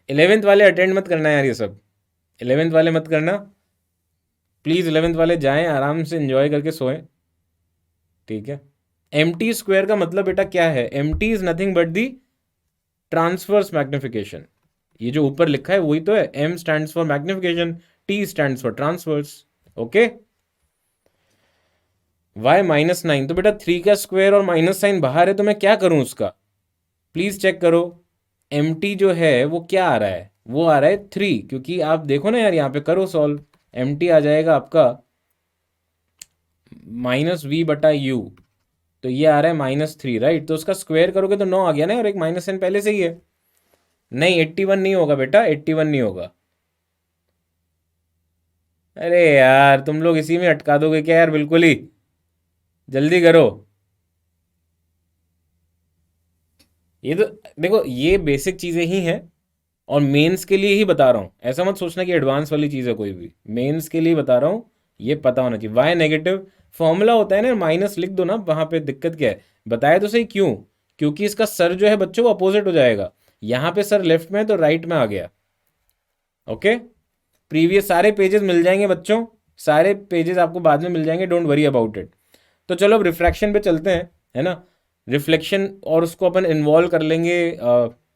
11th वाले अटेंड मत करना यार, ये सब 11th वाले मत करना प्लीज। 11th वाले जाएं आराम से एंजॉय करके सोएं, ठीक है। एम टी स्क्वायर का मतलब बेटा क्या है? M T is nothing but the transverse magnification. ये जो ऊपर लिखा है वही तो है, M stands for magnification, T stands for transverse. Okay, y -9, तो बेटा 3 का स्क्वायर और माइनस साइन बाहर है, तो मैं क्या करूं उसका? प्लीज चेक करो। एम टी जो है वो क्या आ रहा है? वो आ रहा है 3, क्योंकि आप देखो ना यार, यहाँ पे करो सॉल्व, एम टी आ जाएगा आपका -v/u, तो ये आ रहा है -3, राइट। तो उसका स्क्वायर करोगे तो 9 आ गया ना, और एक माइनस साइन पहले से ही है। नहीं, 81 नहीं होगा बेटा, 81 नहीं होगा। अरे यार तुम लोग इसी में अटका दोगे क्या यार, बिल्कुल ही, जल्दी करो। ये तो देखो, ये बेसिक चीज़ें ही हैं, और मेंस के लिए ही बता रहा हूँ, ऐसा मत सोचना कि एडवांस वाली चीज़ है कोई भी, मेंस के लिए बता रहा हूँ। ये पता होना चाहिए। वाई नेगेटिव फॉर्मूला होता है ना, माइनस लिख दो ना, वहाँ पे दिक्कत क्या है? बताया तो सही क्यों। क्योंकि इसका सर जो है बच्चों वो अपोजिट हो जाएगा, यहाँ पे सर लेफ्ट में है तो राइट में आ गया। ओके, प्रीवियस सारे पेजेस मिल जाएंगे बच्चों, सारे पेजेस आपको बाद में मिल जाएंगे, डोंट वरी अबाउट इट। तो चलो अब रिफ्रैक्शन पे चलते हैं, है ना, रिफ्लेक्शन, और उसको अपन इन्वॉल्व कर लेंगे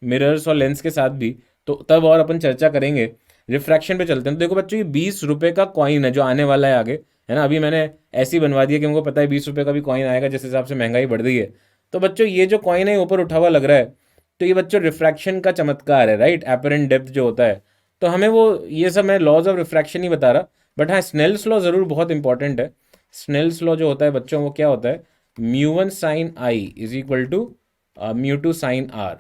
मिरर्स और लेंस के साथ भी, तो तब और अपन चर्चा करेंगे। रिफ्रैक्शन पे चलते हैं। तो देखो बच्चों, ये 20 रुपये का कॉइन है जो आने वाला है आगे, है ना। अभी मैंने ऐसे ही बनवा दिया कि हमको पता है 20 रुपये का भी कॉइन आएगा, जिस हिसाब से महंगाई बढ़ रही है। तो बच्चों ये जो कॉइन है ऊपर उठा हुआ लग रहा है, तो ये बच्चों रिफ्रैक्शन का चमत्कार है, राइट, एपरेंट डेप्थ जो होता है। तो हमें वो, ये सब मैं लॉज ऑफ रिफ्रैक्शन ही बता रहा, बट हाँ स्नेल्स लॉ ज़रूर बहुत इंपॉर्टेंट है। स्नेल्स लॉ जो होता है बच्चों वो क्या होता है? μ1 sin I is equal to μ2 sin R,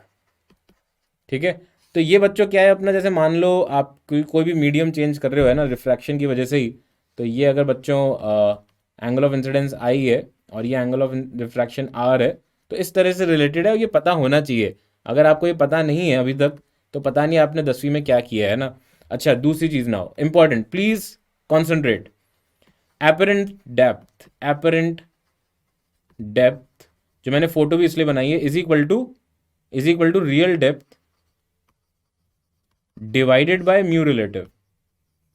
ठीक है। तो ये बच्चों क्या है अपना, जैसे मान लो आप कोई भी मीडियम चेंज कर रहे हो, है ना, रिफ्रैक्शन की वजह से ही, तो ये अगर बच्चों एंगल ऑफ इंसिडेंस आई है और ये एंगल ऑफ रिफ्रैक्शन आर है, तो इस तरह से रिलेटेड है, और ये पता होना चाहिए। अगर आपको ये पता नहीं है अभी तक, तो पता नहीं आपने 10वीं में क्या किया है ना। अच्छा, दूसरी चीज़ ना हो important, please concentrate. Apparent depth, apparent depth जो मैंने फोटो भी इसलिए बनाई है, is equal to real depth divided by mu relative,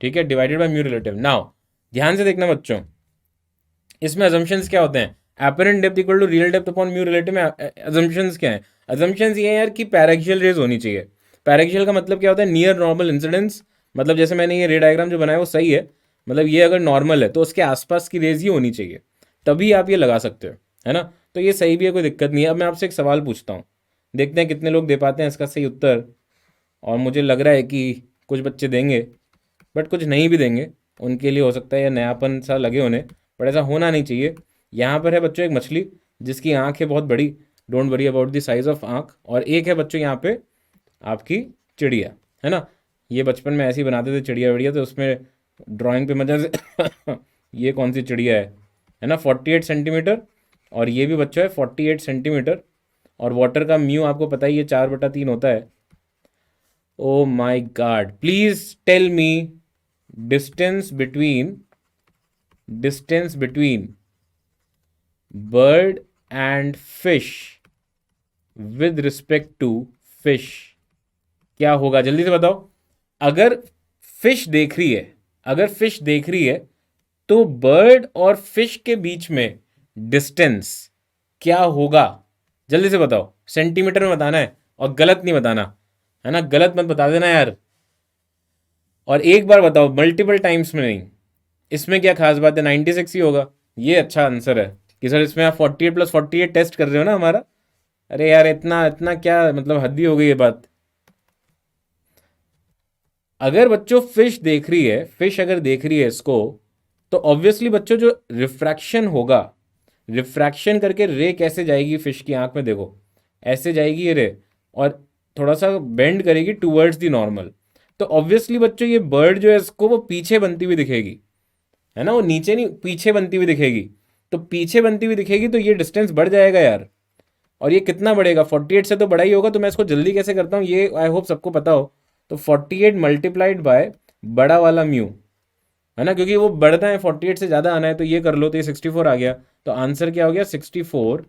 ठीक है, divided by mu relative. Now ध्यान से देखना बच्चों, इसमें अजम्पशंस क्या होते हैं? Apparent depth equal to real depth upon mu relative में अजम्पशंस क्या है? अजम्पशंस ये है यार कि पैरेक्सियल रेज होनी चाहिए। पैरेक्सियल का मतलब क्या होता है? नियर नॉर्मल इंसिडेंस, मतलब जैसे मैंने ये रे डायग्राम जो बनाया वो सही है, मतलब ये अगर नॉर्मल है तो उसके आसपास की रेज ही होनी चाहिए, तभी आप ये लगा सकते हो, है ना। तो ये सही भी है, कोई दिक्कत नहीं है। अब मैं आपसे एक सवाल पूछता हूँ, देखते हैं कितने लोग दे पाते हैं इसका सही उत्तर। और मुझे लग रहा है कि कुछ बच्चे देंगे, बट कुछ नहीं भी देंगे, उनके लिए हो सकता है या नयापन सा लगे उन्हें, बट ऐसा होना नहीं चाहिए। यहाँ पर है बच्चों एक मछली जिसकी आँख है बहुत बड़ी, don't worry about the size of आँख, और एक है बच्चों यहाँ पे आपकी चिड़िया, है ना। ये बचपन में ऐसे ही बनाते थे चिड़िया विड़िया, तो उसमें ड्राइंग पे मजा से ये कौन सी चिड़िया है ना, 48 सेंटीमीटर, और ये भी बच्चों है 48 सेंटीमीटर, और वाटर का म्यू आपको पता ही है 4/3 होता है। Oh my God, please tell me distance between bird and fish with respect to fish क्या होगा, जल्दी से बताओ। अगर फिश देख रही है, तो बर्ड और फिश के बीच में डिस्टेंस क्या होगा? जल्दी से बताओ, सेंटीमीटर में बताना है, और गलत नहीं बताना, है ना, गलत मत बता देना यार। और एक बार बताओ, मल्टीपल टाइम्स में नहीं। इसमें क्या खास बात है, 96 ही होगा। ये अच्छा आंसर है कि सर इसमें आप 48 + 48 टेस्ट कर रहे हो ना हमारा। अरे यार इतना इतना क्या, मतलब हद ही हो गई ये बात। अगर बच्चों फिश अगर देख रही है इसको, तो ऑब्वियसली बच्चों जो रिफ्रैक्शन होगा, रिफ्रैक्शन करके रे कैसे जाएगी फिश की आंख में, देखो ऐसे जाएगी ये रे, और थोड़ा सा बेंड करेगी टूवर्ड्स दी नॉर्मल। तो ऑब्वियसली बच्चों ये बर्ड जो है इसको वो पीछे बनती हुई दिखेगी, है ना, वो नीचे नहीं पीछे बनती हुई दिखेगी। तो पीछे बनती हुई दिखेगी तो ये डिस्टेंस बढ़ जाएगा यार। और ये कितना बढ़ेगा, 48 से तो बड़ा ही होगा। तो मैं इसको जल्दी कैसे करता हूँ ये आई होप सबको पता हो। तो 48 मल्टीप्लाइड बाय बड़ा वाला म्यू, है ना, क्योंकि वो बढ़ना है 48 से ज़्यादा आना है। तो ये कर लो, तो ये 64 आ गया। तो आंसर क्या हो गया, 64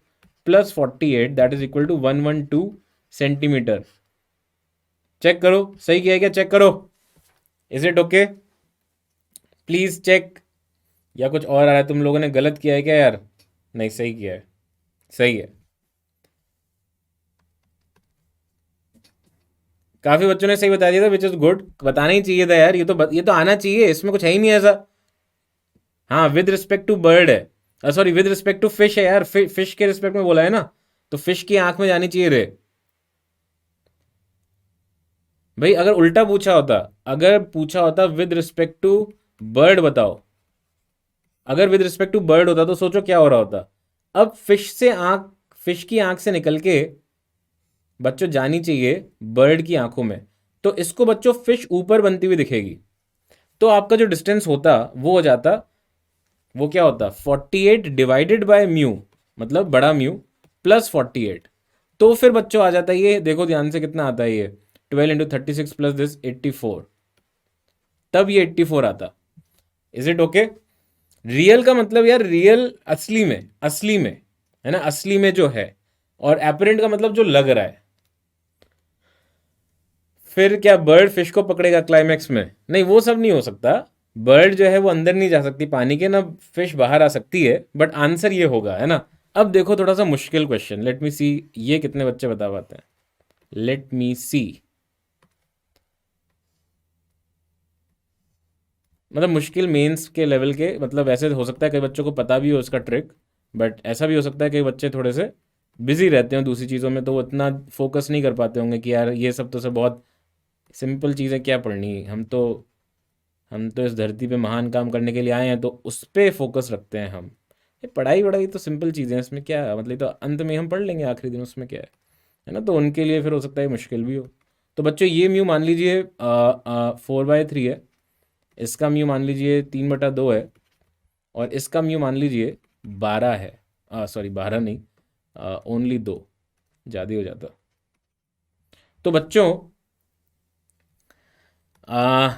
plus 48 that is equal to 112 centimetre. Check करो सही किया है क्या, चेक करो। Is it okay, please check. या कुछ और आ रहा है, तुम लोगों ने गलत किया है क्या यार? नहीं सही किया है, सही है। काफी बच्चों ने सही बता दिया था, विच इज गुड। बताना ही चाहिए था यार, ये तो आना चाहिए, इसमें कुछ है ही नहीं ऐसा। हाँ विद रिस्पेक्ट टू बर्ड है, sorry with respect to fish है यार, फिश के रिस्पेक्ट में बोला है ना, तो फिश की आंख में जानी चाहिए रे। भाई अगर उल्टा पूछा होता, अगर पूछा होता विद रिस्पेक्ट टू बर्ड बताओ, अगर विद रिस्पेक्ट टू बर्ड होता तो सोचो क्या हो रहा होता। अब फिश की आंख से निकल के बच्चों जानी चाहिए बर्ड की आंखों में। तो इसको बच्चों फिश ऊपर बनती हुई दिखेगी। तो आपका जो डिस्टेंस होता वो हो जाता, वो क्या होता, 48 डिवाइडेड बाय म्यू, मतलब बड़ा म्यू, प्लस 48। तो फिर बच्चों आ जाता है ये, देखो ध्यान से कितना आता है ये, 12 × 36 प्लस दिस 84। तब ये 84 आता। Is it okay? रियल का मतलब यार रियल असली में, है ना, असली में जो है। और एपरेंट का मतलब जो लग रहा है। फिर क्या बर्ड फिश को पकड़ेगा क्लाइमैक्स में? नहीं वो सब नहीं हो सकता। बर्ड जो है वो अंदर नहीं जा सकती पानी के ना, फिश बाहर आ सकती है, बट आंसर ये होगा, है ना। अब देखो थोड़ा सा मुश्किल क्वेश्चन, लेट मी सी ये कितने बच्चे बता पाते हैं। लेट मी सी, मतलब मुश्किल मेंस के लेवल के, मतलब ऐसे हो सकता है कई बच्चों को पता भी हो इसका ट्रिक, बट ऐसा भी हो सकता है कई बच्चे थोड़े से बिजी रहते हैं दूसरी चीज़ों में, तो वो इतना फोकस नहीं कर पाते होंगे कि यार ये सब तो सब बहुत सिंपल चीज़ें क्या पढ़नी, हम तो इस धरती पे महान काम करने के लिए आए हैं, तो उस पे फोकस रखते हैं हम। ये पढ़ाई वढ़ाई तो सिंपल चीज़ें हैं, इसमें क्या है, मतलब ये तो अंत में हम पढ़ लेंगे आखिरी दिन, उसमें क्या है ना। तो उनके लिए फिर हो सकता है मुश्किल भी हो। तो बच्चों ये म्यू मान लीजिए 4/3 है, इसका म्यू मान लीजिए 3/2 है, और इसका म्यू मान लीजिए 12 है, सॉरी 12 नहीं, ओनली 2, ज़्यादा ही हो जाता। तो बच्चों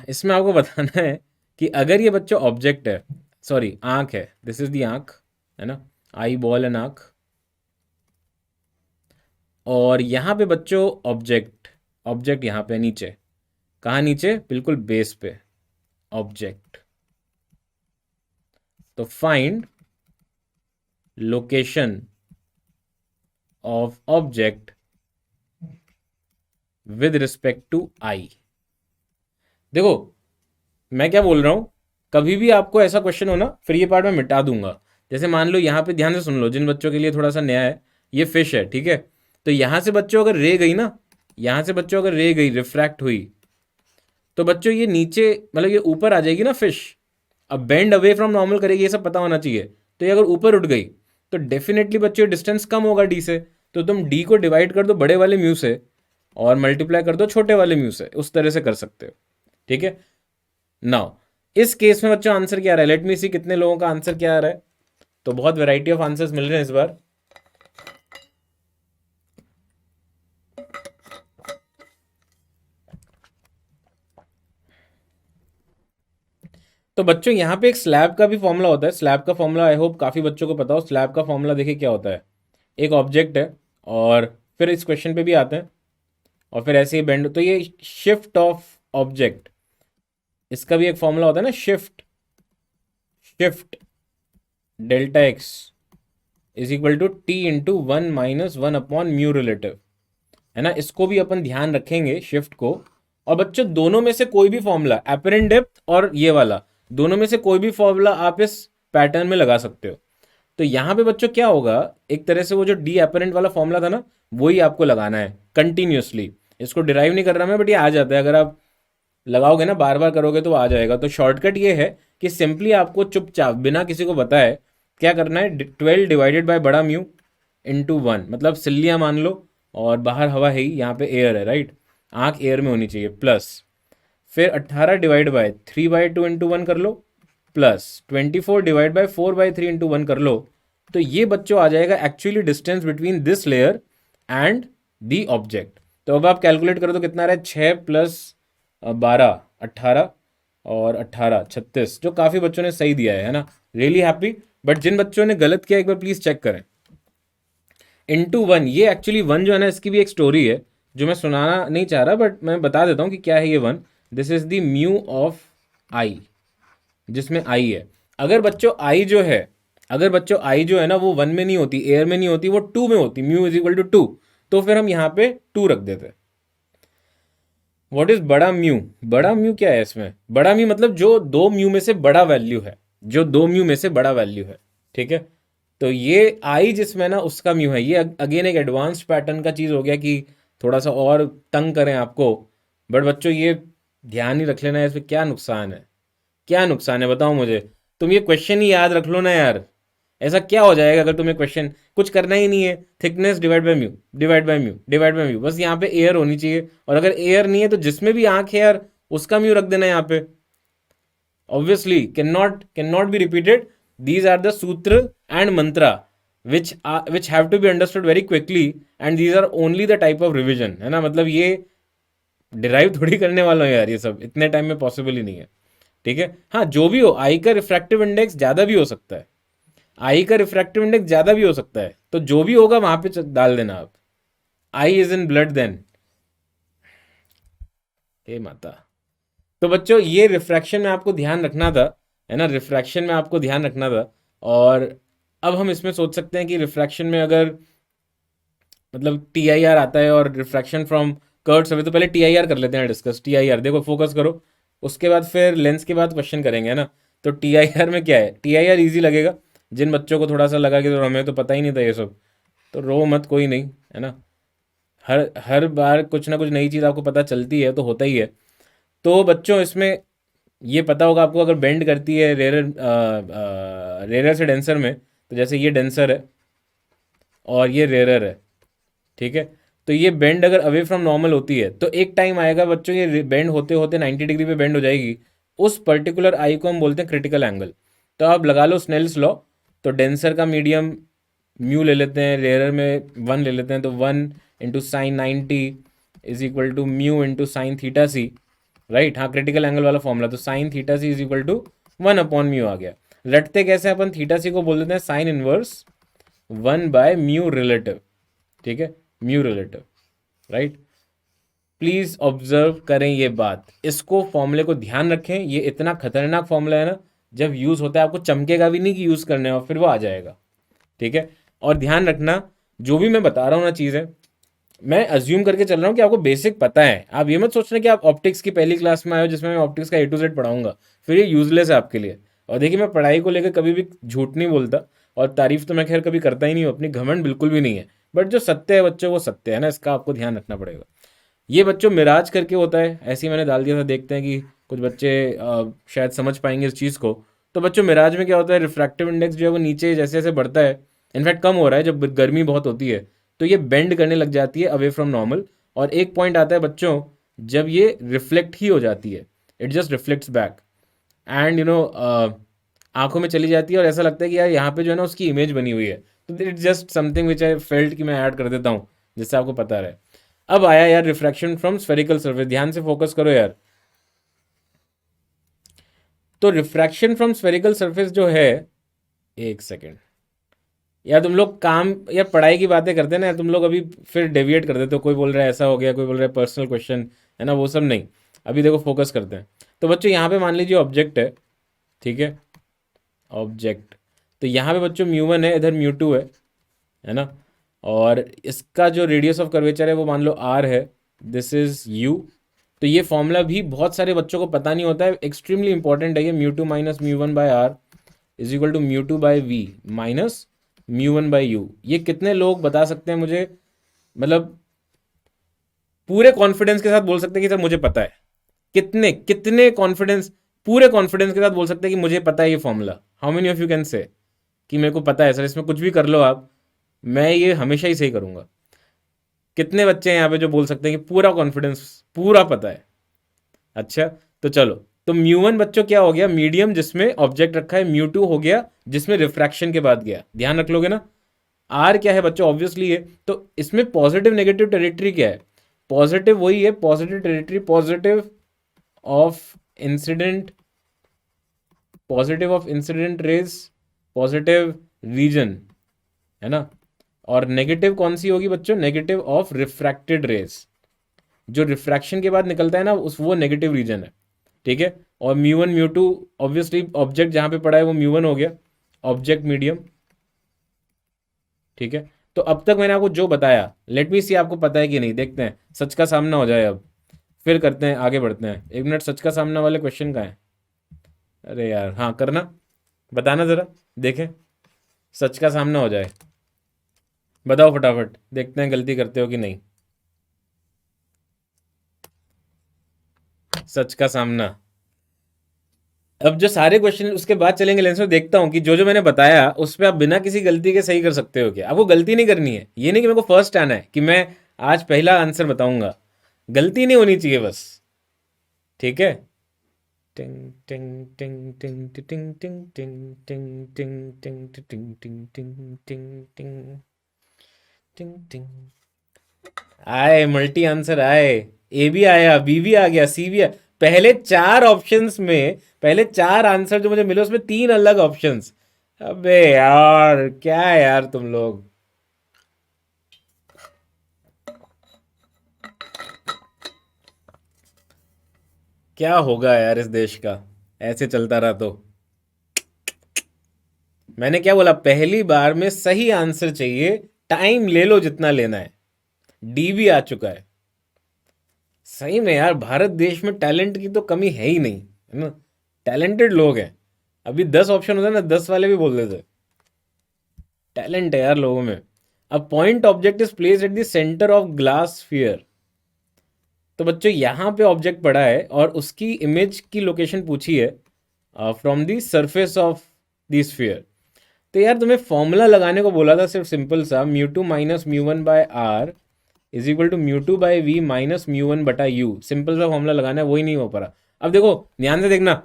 इसमें आपको बताना है कि अगर ये बच्चों ऑब्जेक्ट है, सॉरी आंख है, दिस इज दी आंख, है ना, आई बॉल एंड आंख, और यहाँ पे बच्चों ऑब्जेक्ट, ऑब्जेक्ट यहाँ पे नीचे, कहाँ नीचे, बिल्कुल बेस पे ऑब्जेक्ट। तो find location of object with respect to eye. देखो मैं क्या बोल रहा हूँ, कभी भी आपको ऐसा क्वेश्चन हो ना, फिर ये पार्ट मैं मिटा दूंगा। जैसे मान लो यहाँ पे ध्यान से सुन लो, जिन बच्चों के लिए थोड़ा सा नया है, ये फिश है, ठीक है। तो यहाँ से बच्चों अगर रे गई ना, यहाँ से बच्चों अगर रे गई, रिफ्रैक्ट हुई, तो बच्चों ये नीचे, मतलब ये ऊपर आ जाएगी ना फिश। अब बेंड अवे फ्रॉम नॉर्मल करेगी, ये सब पता होना चाहिए। तो ये अगर ऊपर उठ गई तो डेफिनेटली बच्चों डिस्टेंस कम होगा डी से। तो तुम डी को डिवाइड कर दो बड़े वाले म्यू से, और मल्टीप्लाई कर दो छोटे वाले म्यू से, उस तरह से कर सकते हो, ठीक है। नाउ इस केस में बच्चों आंसर क्या आ रहा है, लेट मी सी कितने लोगों का आंसर क्या आ रहा है। तो बहुत वैरायटी ऑफ आंसर्स मिल रहे हैं इस बार। तो बच्चों यहाँ पे एक स्लैब का भी फॉर्मूला होता है। स्लैब का फॉर्मूला आई होप काफ़ी बच्चों को पता हो। स्लैब का फॉर्मूला देखिए क्या होता है, एक ऑब्जेक्ट है, और फिर इस क्वेश्चन पे भी आते हैं, और फिर ऐसे ही बेंड, तो ये शिफ्ट ऑफ ऑब्जेक्ट, इसका भी एक फॉर्मूला होता है ना, shift, shift delta X is equal to T into 1 - mu relative, है ना। इसको भी अपन ध्यान रखेंगे शिफ्ट को। और बच्चों दोनों में से कोई भी फॉर्मूला, एपरेंट डेप्थ और ये वाला, दोनों में से कोई भी फॉर्मूला आप इस पैटर्न में लगा सकते हो। तो यहाँ पे बच्चों क्या होगा, एक तरह से वो जो डी एपरेंट वाला फॉर्मूला था ना, वही आपको लगाना है कंटिन्यूसली। इसको डिराइव नहीं कर रहा मैं, बट ये आ जाता है, अगर आप लगाओगे ना, बार बार करोगे तो आ जाएगा। तो शॉर्टकट ये है कि सिंपली आपको चुपचाप बिना किसी को बताए क्या करना है, 12 डिवाइडेड बाय बड़ा म्यू इंटू 1, मतलब सिल्लियाँ मान लो, और बाहर हवा है ही, यहाँ पे एयर है, राइट, आंख एयर में होनी चाहिए, प्लस फिर 18 डिवाइड बाय 3/2 × 1 कर लो, प्लस 24 डिवाइड बाय 4/3 × 1 कर लो। तो ये बच्चों आ जाएगा actually distance between this layer and the object. तो अब आप कैलकुलेट करो तो कितना आ रहा है, 6 + 12 18 और 18 36, जो काफ़ी बच्चों ने सही दिया है ना, रियली हैप्पी। बट जिन बच्चों ने गलत किया एक बार प्लीज़ चेक करें। इंटू 1, ये एक्चुअली 1 जो है ना, इसकी भी एक स्टोरी है जो मैं सुनाना नहीं चाह रहा, बट मैं बता देता हूँ कि क्या है ये 1। This is the mu of eye, जिसमें आई है। अगर बच्चों आई जो है, अगर बच्चों आई जो है ना वो 1 में नहीं होती, एयर में नहीं होती, वो 2 में होती, म्यू इज इक्वल टू 2, तो फिर हम यहाँ पे 2 रख देते। व्हाट इज बड़ा म्यू? बड़ा म्यू क्या है इसमें? बड़ा म्यू मतलब जो 2 म्यू में से बड़ा वैल्यू है, जो 2 म्यू में से बड़ा वैल्यू है, ठीक है। तो ये आई जिसमें ना उसका म्यू है। ये अगेन एक एडवांस्ड पैटर्न का चीज़ हो गया कि थोड़ा सा और तंग करें आपको। बट बच्चों ये ध्यान ही रख लेना है, इसमें क्या नुकसान है, क्या नुकसान है बताओ मुझे। तुम ये क्वेश्चन ही याद रख लो ना यार। ऐसा क्या हो जाएगा अगर तुम्हें क्वेश्चन कुछ करना ही नहीं है, thickness divide by mu, divide by mu, divide by mu, बस यहाँ पे एयर होनी चाहिए। और अगर एयर नहीं है तो जिसमें भी आंख है यार उसका म्यू रख देना यहाँ पे। obviously cannot be repeated. These are the sutra and mantra which have to be understood very quickly, and these are only the type of revision, है ना। मतलब ये डिराइव थोड़ी करने वाला है यार, ये सब इतने टाइम में पॉसिबल ही नहीं है, ठीक है। हाँ जो भी हो, आई का रिफ्रैक्टिव इंडेक्स ज़्यादा भी हो सकता है, आई का रिफ्रैक्टिव इंडेक्स ज़्यादा भी हो सकता है, तो जो भी होगा वहाँ पे डाल देना आप। I is in blood then, हे माता। तो बच्चों ये रिफ्रैक्शन में आपको ध्यान रखना था, है ना, रिफ्रैक्शन में आपको ध्यान रखना था। और अब हम इसमें सोच सकते हैं कि रिफ्रैक्शन में अगर मतलब टी आई आर आता है और रिफ्रैक्शन फ्रॉम कर्व्ड सर्फेस, तो पहले टी आई आर कर लेते हैं डिस्कस। टी आई आर देखो, फोकस करो, उसके बाद फिर लेंस के बाद क्वेश्चन करेंगे, है ना। तो टी आई आर में क्या है, टी आई आर ईजी लगेगा। जिन बच्चों को थोड़ा सा लगा कि तो हमें तो पता ही नहीं था ये सब, तो रो मत, कोई नहीं, है ना। हर हर बार कुछ ना कुछ नई चीज़ आपको पता चलती है तो होता ही है। तो बच्चों इसमें ये पता होगा आपको, अगर बेंड करती है रेरर से डेंसर में, तो जैसे ये डेंसर है और ये रेरर है, ठीक है। तो ये बेंड अगर अवे फ्रॉम नॉर्मल होती है तो एक टाइम आएगा बच्चों ये बेंड होते होते 90 डिग्री पे बेंड हो जाएगी। उस पर्टिकुलर आई को हम बोलते हैं क्रिटिकल एंगल। तो आप लगा लो स्नेल्स लॉ। तो डेंसर का मीडियम म्यू ले लेते हैं, रेरर में 1 ले लेते हैं, तो 1 × sin90 is equal to mu × sin θc, right. हाँ क्रिटिकल एंगल वाला फॉर्मूला, तो sin θc is equal to 1/μ आ गया। रटते कैसे अपन θc को बोल देते हैं साइन इनवर्स 1/μ रिलेटिव, ठीक है, mu relative, right. Please observe करें ये बात, इसको फॉर्मूले को ध्यान रखें। ये इतना खतरनाक फॉर्मूला है ना, जब यूज होता है आपको चमकेगा भी नहीं कि यूज करने और फिर वो आ जाएगा, ठीक है। और ध्यान रखना जो भी मैं बता रहा हूँ ना चीज़ें, मैं अज्यूम करके चल रहा हूँ कि आपको बेसिक पता है। आप ये मत सोचना कि आप ऑप्टिक्स की पहली क्लास में आए हो जिसमें मैं ऑप्टिक्स का A to Z पढ़ाऊंगा, फिर ये यूजलेस है आपके लिए। और देखिए मैं पढ़ाई को लेकर कभी भी झूठ नहीं बोलता, और तारीफ तो मैं खैर कभी करता ही नहीं हूँ, अपनी घमंड बिल्कुल भी नहीं है। बट जो सत्य है बच्चों वो सत्य है ना, इसका आपको ध्यान रखना पड़ेगा। ये बच्चों मिराज करके होता है, ऐसे ही मैंने डाल दिया था, देखते हैं कि कुछ बच्चे शायद समझ पाएंगे इस चीज़ को। तो बच्चों मिराज में क्या होता है, रिफ्रैक्टिव इंडेक्स जो है वो नीचे जैसे जैसे बढ़ता है, इनफैक्ट कम हो रहा है जब गर्मी बहुत होती है, तो ये बेंड करने लग जाती है अवे फ्रॉम नॉर्मल। और एक पॉइंट आता है बच्चों जब ये रिफ्लेक्ट ही हो जाती है, it just reflects back and आंखों में चली जाती है, और ऐसा लगता है कि यार यहाँ पे जो है ना उसकी इमेज बनी हुई है। तो it's just something which I felt कि मैं ऐड कर देता हूँ जिससे आपको पता रहे। अब आया यार रिफ्रैक्शन फ्रॉम स्फेरिकल सरफेस, ध्यान से फोकस करो यार। तो रिफ्रैक्शन फ्रॉम स्फेरिकल सरफेस जो है, एक सेकेंड यार, तुम लोग काम यार पढ़ाई की बातें करते हैं ना यार, तुम लोग अभी फिर डेविएट कर देते हो, कोई बोल रहा है ऐसा हो गया, कोई बोल रहा है पर्सनल क्वेश्चन, है ना, वो सब नहीं। अभी देखो फोकस करते हैं। तो बच्चों यहाँ पे मान लीजिए ऑब्जेक्ट है, ठीक है, ऑब्जेक्ट। तो यहाँ पे बच्चों म्यू1 है, इधर म्यू2 है ना। और इसका जो रेडियस ऑफ कर्वेचर है वो मान लो r है, दिस इज u। तो ये फॉर्मूला भी बहुत सारे बच्चों को पता नहीं होता है, एक्सट्रीमली इंपॉर्टेंट है ये। Mu minus mu by r is equal to mu by v minus mu by u। ये कितने लोग बता सकते हैं मुझे, मतलब पूरे कॉन्फिडेंस के साथ बोल सकते हैं कि सर मुझे पता है? कितने कितने कॉन्फिडेंस, पूरे कॉन्फिडेंस के साथ बोल सकते हैं कि मुझे पता है ये formula? How many of you can say कि मेरे को पता है सर, इसमें कुछ भी कर लो आप, मैं ये हमेशा ही सही करूंगा? कितने बच्चे हैं यहाँ पे जो बोल सकते हैं कि पूरा कॉन्फिडेंस, पूरा पता है? अच्छा, तो चलो, तो म्यू वन बच्चों क्या हो गया, मीडियम जिसमें ऑब्जेक्ट रखा है, म्यू टू हो गया जिसमें रिफ्रैक्शन के बाद गया, ध्यान रख लोगे ना। आर क्या है बच्चों, ऑब्वियसली है, तो इसमें पॉजिटिव नेगेटिव टेरिटरी क्या है, पॉजिटिव वही है, positive territory, of incident positive of incident rays, positive region, है ना। और नेगेटिव कौन सी होगी बच्चों, नेगेटिव ऑफ रिफ्रैक्टेड रेज, जो रिफ्रैक्शन के बाद निकलता है ना उस वो नेगेटिव रीजन है, ठीक है। और mu one mu two, obviously object जहां पे पड़ा है वो म्यू वन हो गया, ऑब्जेक्ट मीडियम, ठीक है। तो अब तक मैंने आपको जो बताया, लेट मी सी आपको पता है कि नहीं, देखते हैं, सच का सामना हो जाए अब, फिर करते हैं, आगे बढ़ते हैं। एक मिनट, सच का सामना वाले क्वेश्चन का है, अरे यार हाँ करना, बताना ज़रा, देखें सच का सामना हो जाए, बताओ फटाफट, देखते हैं गलती करते हो कि नहीं। सच का सामना, अब जो सारे क्वेश्चन उसके बाद चलेंगे लेंस में, देखता हूँ कि जो जो मैंने बताया उस पर आप बिना किसी गलती के सही कर सकते हो क्या। आपको गलती नहीं करनी है, ये नहीं कि मेरे को फर्स्ट आना है कि मैं आज पहला आंसर बताऊंगा, गलती नहीं होनी चाहिए बस, ठीक है। टिंग टिंग टिंग टिंग टिंग टिंग टिंग टिंग टिंग टिंग टिंग टिंग टिंग टिंग टिंग टिंग टिंग, आए मल्टी आंसर आए, ए भी आया, बी भी आ गया, सी भी आया। पहले चार ऑप्शंस में, पहले चार आंसर जो मुझे मिले उसमें तीन अलग ऑप्शंस। अबे यार क्या है यार तुम लोग, क्या होगा यार इस देश का, ऐसे चलता रहा तो। मैंने क्या बोला, पहली बार में सही आंसर चाहिए, टाइम ले लो जितना लेना है। डी भी आ चुका है, सही में यार भारत देश में टैलेंट की तो कमी है ही नहीं, है ना, टैलेंटेड लोग हैं। अभी 10 ऑप्शन होता ना, 10 वाले भी बोल देते, टैलेंट है यार लोगों में। अब point object is placed at the centre of glass sphere, तो बच्चों यहाँ पे ऑब्जेक्ट पड़ा है और उसकी इमेज की लोकेशन पूछी है from the surface of the sphere. तो यार तुम्हें फॉर्मूला लगाने को बोला था सिर्फ सिंपल सा, mu two minus mu one by R is equal to mu two by V minus mu one बटा यू, सिंपल सा फॉर्मूला लगाना है, वही नहीं हो पा रहा। अब देखो ध्यान से देखना,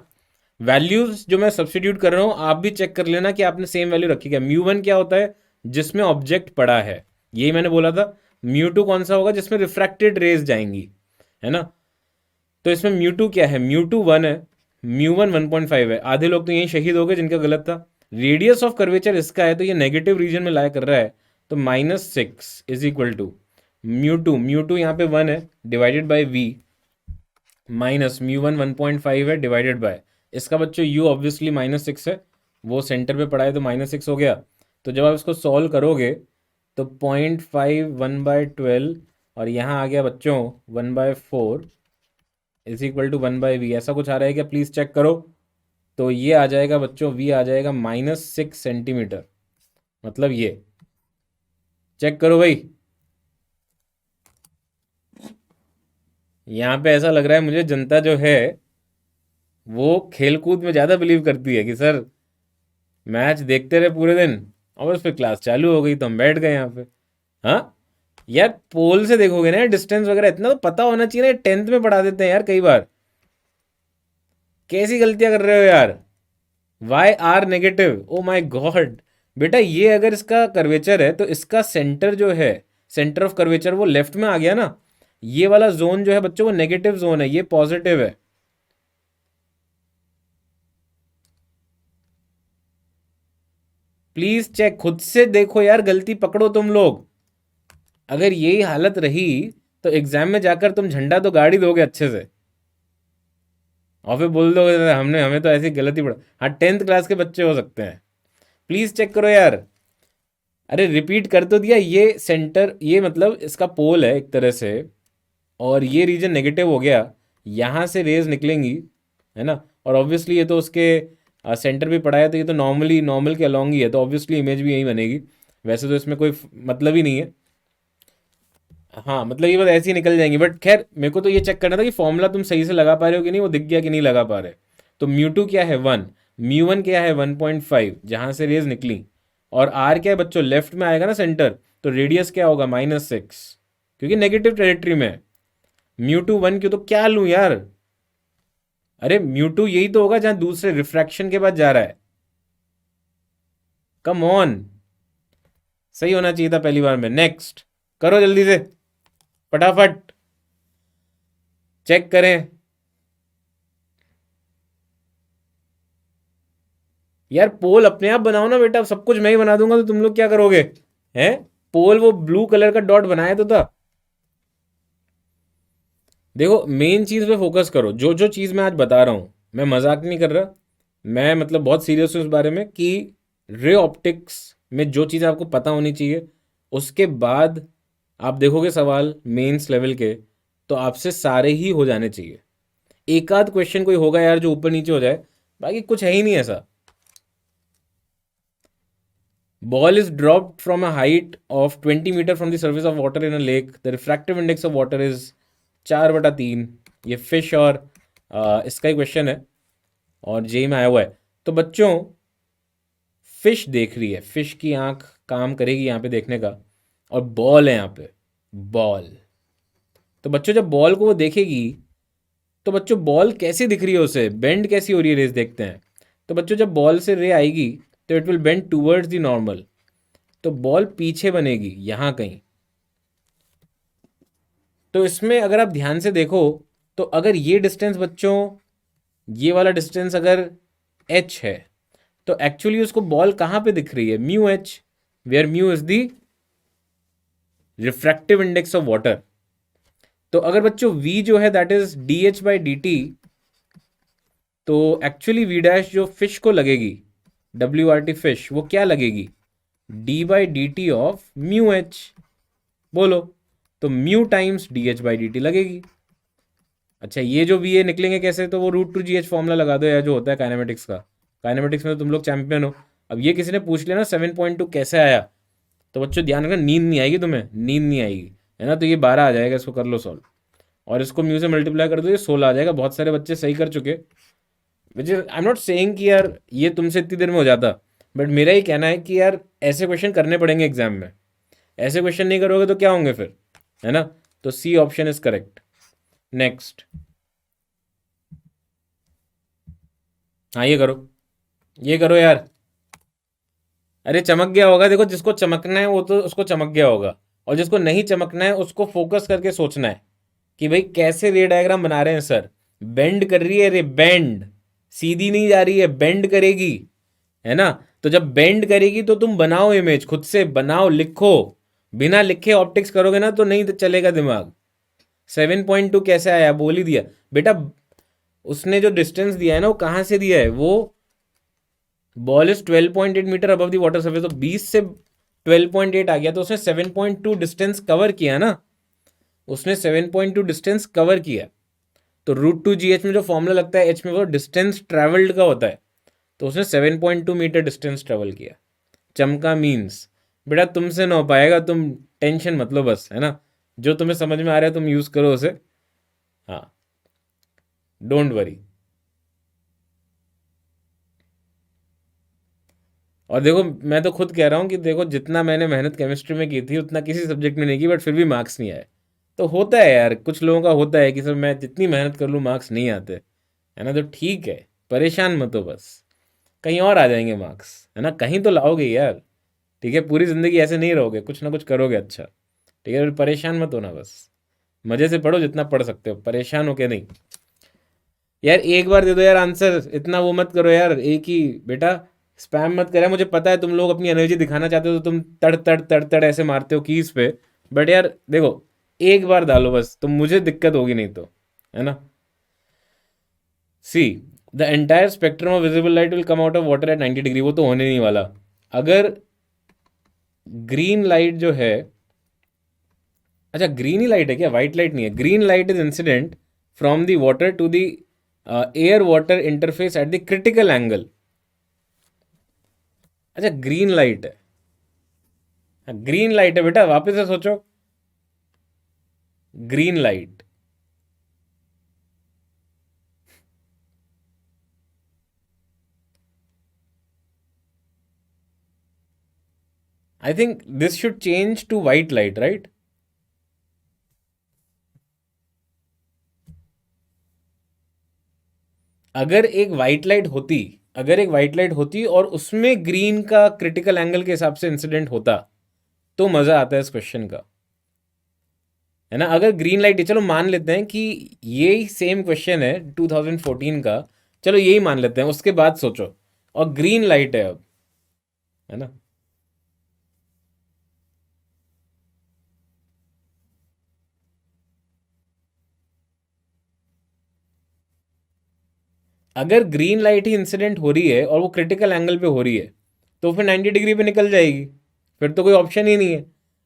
वैल्यूज जो मैं सब्सटीट्यूट कर रहा हूँ आप भी चेक कर लेना कि आपने सेम वैल्यू रखी क्या। म्यू वन क्या होता है, जिसमें ऑब्जेक्ट पड़ा है, यही मैंने बोला था। म्यू टू कौन सा होगा, जिसमें रिफ्रैक्टेड रेज जाएंगी, है ना। तो इसमें म्यू टू क्या है, म्यू टू वन है, म्यू वन 1.5 है। आधे लोग तो यही शहीद हो गए जिनका गलत था। रेडियस ऑफ कर्वेचर इसका है, तो ये नेगेटिव रीजन में लाया कर रहा है, तो -6 is equal to mu two यहाँ पे 1 है divided by V minus mu one 1.5 है डिवाइडेड बाय इसका बच्चों यू ऑब्वियसली -6 है, वो सेंटर पे पड़ा है तो -6 हो गया। तो जब आप इसको सॉल्व करोगे तो 0.5 1/12 और यहाँ आ गया बच्चों 1/4 इज इक्वल टू 1/v, ऐसा कुछ आ रहा है क्या, प्लीज़ चेक करो। तो ये आ जाएगा बच्चों, v आ जाएगा -6 सेंटीमीटर, मतलब ये, चेक करो भाई। यहाँ पे ऐसा लग रहा है मुझे जनता जो है वो खेलकूद में ज़्यादा बिलीव करती है कि सर मैच देखते रहे पूरे दिन और उस पर क्लास चालू हो गई तो हम बैठ गए यहाँ पे। हाँ यार पोल से देखोगे ना डिस्टेंस वगैरह इतना तो पता होना चाहिए ना, 10th में पढ़ा देते हैं यार कई बार, कैसी गलतियां कर रहे हो यार। Why are negative, oh my god बेटा, ये अगर इसका कर्वेचर है तो इसका सेंटर जो है, सेंटर ऑफ कर्वेचर वो लेफ्ट में आ गया ना, ये वाला जोन जो है बच्चों वो नेगेटिव जोन है, ये पॉजिटिव है। प्लीज चेक, खुद से देखो यार, गलती पकड़ो तुम लोग। अगर यही हालत रही तो एग्जाम में जाकर तुम झंडा तो गाड़ी दोगे अच्छे से, और फिर बोल दोगे हमने, हमें तो ऐसी गलती पड़ा। हाँ 10th क्लास के बच्चे हो सकते हैं, प्लीज चेक करो यार। अरे रिपीट कर तो दिया, ये सेंटर, ये मतलब इसका पोल है एक तरह से, और ये रीजन नेगेटिव हो गया, यहाँ से रेज निकलेंगी, है ना। और ऑब्वियसली ये तो उसके सेंटर पे पड़ा है, तो ये तो नॉर्मली नॉर्मल के अलॉन्ग ही है, तो ऑब्वियसली इमेज भी यही बनेगी। वैसे तो इसमें कोई मतलब ही नहीं है, हाँ मतलब ये बात ऐसी ही निकल जाएंगी, बट खैर मेरे को तो ये चेक करना था कि फॉर्मूला तुम सही से लगा पा रहे हो कि नहीं, वो दिख गया कि नहीं लगा पा रहे। तो म्यू टू क्या है 1, म्यू वन क्या है 1.5 जहाँ से रेज निकली, और आर क्या है बच्चों, लेफ्ट में आएगा ना सेंटर, तो रेडियस क्या होगा -6, क्योंकि नेगेटिव टेरिटरी में है। म्यू टू 1 क्यों, तो क्या लूँ यार, अरे म्यू2 यही तो होगा जहां दूसरे रिफ्रैक्शन के बाद जा रहा है। कम ऑन, सही होना चाहिए था पहली बार में। नेक्स्ट करो जल्दी से, फटाफट चेक करें। यार पोल अपने आप बनाओ ना बेटा, सब कुछ मैं ही बना दूंगा तो तुम लोग क्या करोगे? हैं? पोल वो ब्लू कलर का डॉट बनाया तो था। देखो मेन चीज पे फोकस करो, जो जो चीज मैं आज बता रहा हूँ, मैं मजाक नहीं कर रहा। मैं मतलब बहुत सीरियस हूँ इस बारे में कि रे ऑप्टिक्स में जो चीज़ आपको पता होनी चाहिए, उसके बाद आप देखोगे सवाल मेंस लेवल के, तो आपसे सारे ही हो जाने चाहिए। एक आध क्वेश्चन कोई होगा यार जो ऊपर नीचे हो जाए, बाकी कुछ है ही नहीं ऐसा। Ball is dropped from a height of 20 metre from the surface of water in a lake, the refractive index of water is 4/3। ये फिश और इसका ही क्वेश्चन है और जेई में आया हुआ है। तो बच्चों, फिश देख रही है, फिश की आंख काम करेगी यहाँ पे देखने का, और बॉल है यहाँ पे, बॉल। तो बच्चों जब बॉल को वो देखेगी, तो बच्चों बॉल कैसी दिख रही है उसे, बेंड कैसी हो रही है, रेस देखते हैं। तो बच्चों जब बॉल से रे आएगी तो it will bend towards the normal, तो बॉल पीछे बनेगी यहाँ कहीं। तो इसमें अगर आप ध्यान से देखो, तो अगर ये डिस्टेंस बच्चों, ये वाला डिस्टेंस अगर एच है, तो एक्चुअली उसको बॉल कहाँ पे दिख रही है? Mu H, where mu is the refractive index of water. तो अगर बच्चों v जो है दैट इज dh/dt, तो एक्चुअली v डैश जो फिश को लगेगी, WRT फिश, वो क्या लगेगी? d/dt of mu H. बोलो, तो म्यू टाइम्स dh/dt लगेगी। अच्छा ये जो वी ए निकलेंगे कैसे? तो वो √2gh फॉर्मूला लगा दो यार, जो होता है काइनेमेटिक्स का। काइनेमेटिक्स में तो तुम लोग चैंपियन हो। अब ये किसी ने पूछ लिया ना 7.2 कैसे आया, तो बच्चों ध्यान रखना, नींद नहीं आएगी तुम्हें, नींद नहीं आएगी, है ना? तो ये 12 आ जाएगा, इसको कर लो सॉल्व, और इसको म्यू से मल्टीप्लाई कर दो, ये 16 आ जाएगा। बहुत सारे बच्चे सही कर चुके, which is I am not saying कि यार ये तुमसे इतनी देर में हो जाता, बट मेरा ही कहना है कि यार ऐसे क्वेश्चन करने पड़ेंगे एग्जाम में। ऐसे क्वेश्चन नहीं करोगे तो क्या होंगे फिर, है ना? तो C option is correct. Next, हाँ ये करो, ये करो यार। अरे चमक गया होगा, देखो जिसको चमकना है वो तो उसको चमक गया होगा, और जिसको नहीं चमकना है उसको फोकस करके सोचना है कि भाई कैसे रे डायग्राम बना रहे हैं सर। बेंड कर रही है रे, बेंड, सीधी नहीं जा रही है, बेंड करेगी, है ना? तो जब बेंड करेगी तो तुम बनाओ इमेज, खुद से बनाओ, लिखो। बिना लिखे ऑप्टिक्स करोगे ना तो नहीं चलेगा दिमाग। 7.2 कैसे आया? बोल ही दिया बेटा। उसने जो डिस्टेंस दिया है ना, वो कहाँ से दिया है? वो ball is 12.8 metre above the water surface, तो 20 से 12.8 आ गया, तो उसने 7.2 डिस्टेंस कवर किया ना, उसने 7.2 डिस्टेंस कवर किया। तो √2gh में जो फॉर्मूला लगता है एच में, वो डिस्टेंस ट्रेवल्ड का होता है, तो उसने 7.2 मीटर डिस्टेंस ट्रेवल किया। चमका मीन्स बेटा तुमसे ना हो पाएगा, तुम टेंशन मत लो बस, है ना? जो तुम्हें समझ में आ रहा है तुम यूज करो उसे, हाँ, डोंट वरी। और देखो मैं तो खुद कह रहा हूँ कि देखो जितना मैंने मेहनत केमिस्ट्री में की थी उतना किसी सब्जेक्ट में नहीं की, बट फिर भी मार्क्स नहीं आए। तो होता है यार, कुछ लोगों का होता है कि सर मैं जितनी मेहनत कर लूँ मार्क्स नहीं आते, है ना? तो ठीक है, परेशान मत हो बस, कहीं और आ जाएंगे मार्क्स, है ना? कहीं तो लाओगे यार, ठीक है? पूरी ज़िंदगी ऐसे नहीं रहोगे, कुछ ना कुछ करोगे अच्छा, ठीक है? फिर परेशान मत होना बस, मज़े से पढ़ो जितना पढ़ सकते हो, परेशान हो के नहीं। यार एक बार दे दो यार आंसर, इतना वो मत करो यार, एक ही बेटा, स्पैम मत करे। मुझे पता है तुम लोग अपनी एनर्जी दिखाना चाहते हो, तो तुम तड़ तड़ तड़ तड़ ऐसे मारते हो कीज पे, बट यार देखो एक बार डालो बस, तो मुझे दिक्कत होगी नहीं तो, है ना? See, the entire spectrum of visible light will come out of water at 90 degree, वो तो होने नहीं वाला। अगर ग्रीन लाइट जो है, अच्छा ग्रीन ही लाइट है क्या, वाइट लाइट नहीं है? Green light is incident from the water to the air water interface at the critical angle. अच्छा ग्रीन लाइट है, ग्रीन लाइट है बेटा, वापस से सोचो, green light. I think this should change to white light, right? अगर एक white light होती, अगर एक वाइट लाइट होती और उसमें ग्रीन का क्रिटिकल एंगल के हिसाब से इंसिडेंट होता, तो मजा आता है इस क्वेश्चन का, है ना। अगर ग्रीन लाइट है, चलो मान लेते हैं कि यही सेम क्वेश्चन है 2014 का, चलो यही मान लेते हैं, उसके बाद सोचो, और ग्रीन लाइट है अब, है ना। अगर ग्रीन लाइट ही इंसिडेंट हो रही है और वो क्रिटिकल एंगल पे हो रही है, तो फिर 90 डिग्री पे निकल जाएगी, फिर तो कोई ऑप्शन ही नहीं है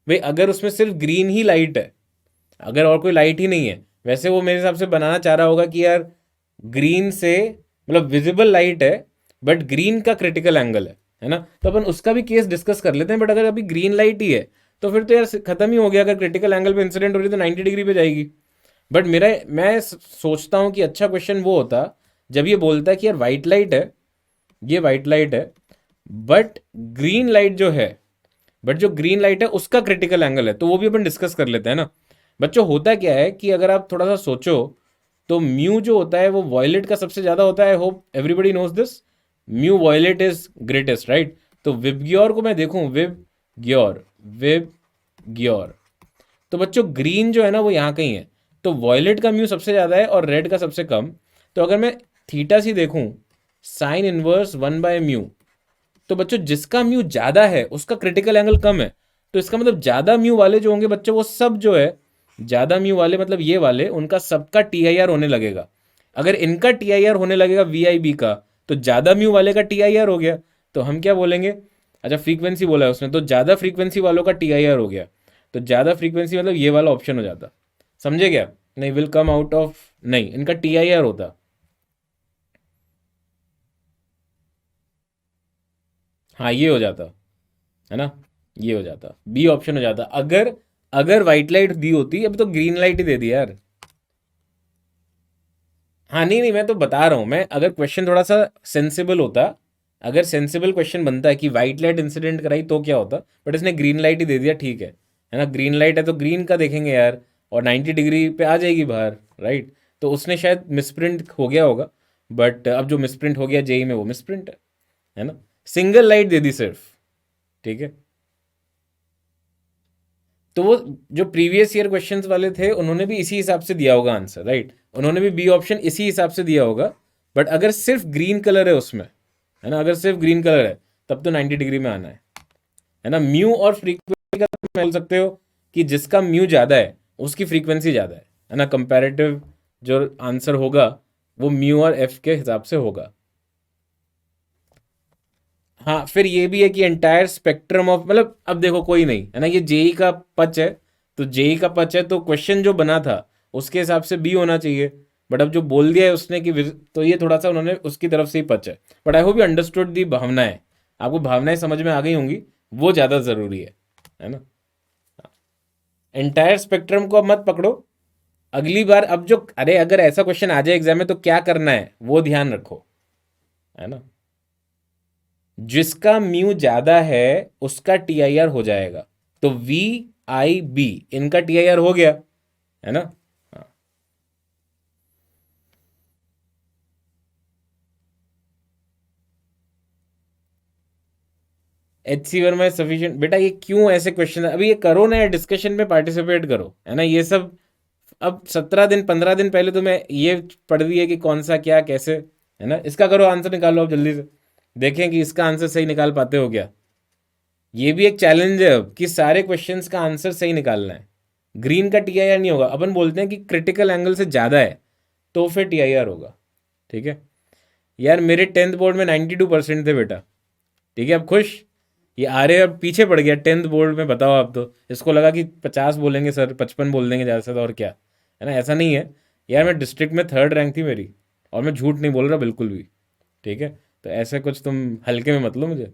भाई। अगर उसमें सिर्फ ग्रीन ही लाइट है, अगर और कोई लाइट ही नहीं है, वैसे वो मेरे हिसाब से बनाना चाह रहा होगा कि यार ग्रीन से मतलब विजिबल लाइट है बट ग्रीन का क्रिटिकल एंगल है ना। तो अपन उसका भी केस डिस्कस कर लेते हैं। बट अगर अभी ग्रीन लाइट ही है तो फिर तो यार खत्म ही हो गया। अगर क्रिटिकल एंगल पे इंसिडेंट हो रही है तो 90 डिग्री पे जाएगी। बट मेरा मैं सोचता हूँ कि अच्छा क्वेश्चन वो होता जब ये बोलता है कि यार वाइट लाइट है, ये वाइट लाइट है, बट ग्रीन लाइट जो है, बट जो ग्रीन लाइट है उसका क्रिटिकल एंगल है, तो वो भी अपन डिस्कस कर लेते हैं ना। बच्चों होता क्या है कि अगर आप थोड़ा सा सोचो तो म्यू जो होता है वो वॉयलेट का सबसे ज़्यादा होता है। I hope everybody knows this. Mu violet is greatest, right. तो विबग्योर को मैं देखूं, विबग्योर, विबग्योर, तो बच्चों ग्रीन जो है ना वो यहाँ कहीं है, तो वॉयलेट का म्यू सबसे ज़्यादा है और रेड का सबसे कम। तो अगर मैं थीटा सी देखूं, साइन इनवर्स 1/म्यू, तो बच्चों जिसका म्यू ज़्यादा है उसका क्रिटिकल एंगल कम है। तो इसका मतलब ज़्यादा म्यू वाले जो होंगे बच्चों, वो सब जो है ज़्यादा म्यू वाले मतलब ये वाले, उनका सबका टी आई आर होने लगेगा। अगर इनका टी आई आर होने लगेगा वी आई बी का, तो ज़्यादा म्यू वाले का टी आई आर हो गया। तो हम क्या बोलेंगे, अच्छा फ्रीक्वेंसी बोला है उसने, तो ज़्यादा फ्रीक्वेंसी वालों का टी आई आर हो गया। तो ज़्यादा फ्रीक्वेंसी मतलब ये वाला ऑप्शन हो जाता। समझे क्या? नहीं, विल कम आउट ऑफ, नहीं इनका टी आई आर होता। हाँ ये हो जाता, है ना, ये हो जाता, बी ऑप्शन हो जाता। अगर अगर व्हाइट लाइट दी होती, अब तो ग्रीन लाइट ही दे दी यार। हाँ नहीं नहीं, मैं तो बता रहा हूँ, मैं अगर क्वेश्चन थोड़ा सा सेंसिबल होता, अगर सेंसिबल क्वेश्चन बनता है कि व्हाइट लाइट इंसिडेंट कराई तो क्या होता, बट इसने ग्रीन लाइट ही दे दिया, ठीक है ना। ग्रीन लाइट है तो ग्रीन का देखेंगे यार, और 90 डिग्री पे आ जाएगी बाहर, राइट। तो उसने शायद मिसप्रिंट हो गया होगा, बट अब जो मिसप्रिंट हो गया जेई में वो मिसप्रिंट है ना। सिंगल लाइट दे दी सिर्फ, ठीक है। तो वो जो प्रीवियस ईयर क्वेश्चंस वाले थे उन्होंने भी इसी हिसाब से दिया होगा आंसर, राइट। उन्होंने भी बी ऑप्शन इसी हिसाब से दिया होगा। बट अगर सिर्फ ग्रीन कलर है उसमें, है ना, अगर सिर्फ ग्रीन कलर है, तब तो 90 डिग्री में आना है ना। म्यू और फ्रीक्वेंसी का तुम बोल सकते हो कि जिसका म्यू ज़्यादा है उसकी फ्रीक्वेंसी ज़्यादा है ना। कंपैरेटिव जो आंसर होगा वो म्यू और एफ के हिसाब से होगा। हाँ फिर ये भी है कि एंटायर स्पेक्ट्रम ऑफ, मतलब अब देखो कोई नहीं है ना, ये जेई का पच है, तो जेई का पच है तो क्वेश्चन जो बना था उसके हिसाब से बी होना चाहिए। बट अब जो बोल दिया है उसने कि तो ये थोड़ा सा उन्होंने उसकी तरफ से ही पच है। But I hope you understood the भावनाएं, आपको भावनाएं समझ में आ गई होंगी, वो ज़्यादा ज़रूरी है ना। एंटायर स्पेक्ट्रम को अब मत पकड़ो, अगली बार अब जो, अरे अगर ऐसा क्वेश्चन आ जाए एग्जाम में तो क्या करना है वो ध्यान रखो, है ना। जिसका म्यू ज्यादा है उसका टी आई आर हो जाएगा। तो वी आई बी, इनका टी आई आर हो गया, है ना। H C Verma is sufficient, बेटा ये क्यों ऐसे क्वेश्चन, अभी ये करो ना, डिस्कशन में पार्टिसिपेट करो, है ना, ये सब। अब 17 दिन 15 दिन पहले तो मैं ये पढ़ दी है कि कौन सा क्या कैसे, है ना। इसका करो, आंसर निकालो अब जल्दी से, देखें कि इसका आंसर सही निकाल पाते हो क्या। ये भी एक चैलेंज है अब कि सारे क्वेश्चंस का आंसर सही निकालना है। ग्रीन का टी आई आर नहीं होगा, अपन बोलते हैं कि क्रिटिकल एंगल से ज़्यादा है तो फिर टी आई आर होगा, ठीक है। यार मेरे 10th बोर्ड में 92% थे बेटा, ठीक है। अब खुश, ये आ रहे अब पीछे पड़ गया 10th बोर्ड में, बताओ। अब तो इसको लगा कि 50 बोलेंगे सर, 55 बोल देंगे ज़्यादा से ज़्यादा, और क्या, है ना। ऐसा नहीं है यार, मैं डिस्ट्रिक्ट में 3rd रैंक थी मेरी, और मैं झूठ नहीं बोल रहा बिल्कुल भी, ठीक है। तो ऐसे कुछ तुम हल्के में मत लो मुझे,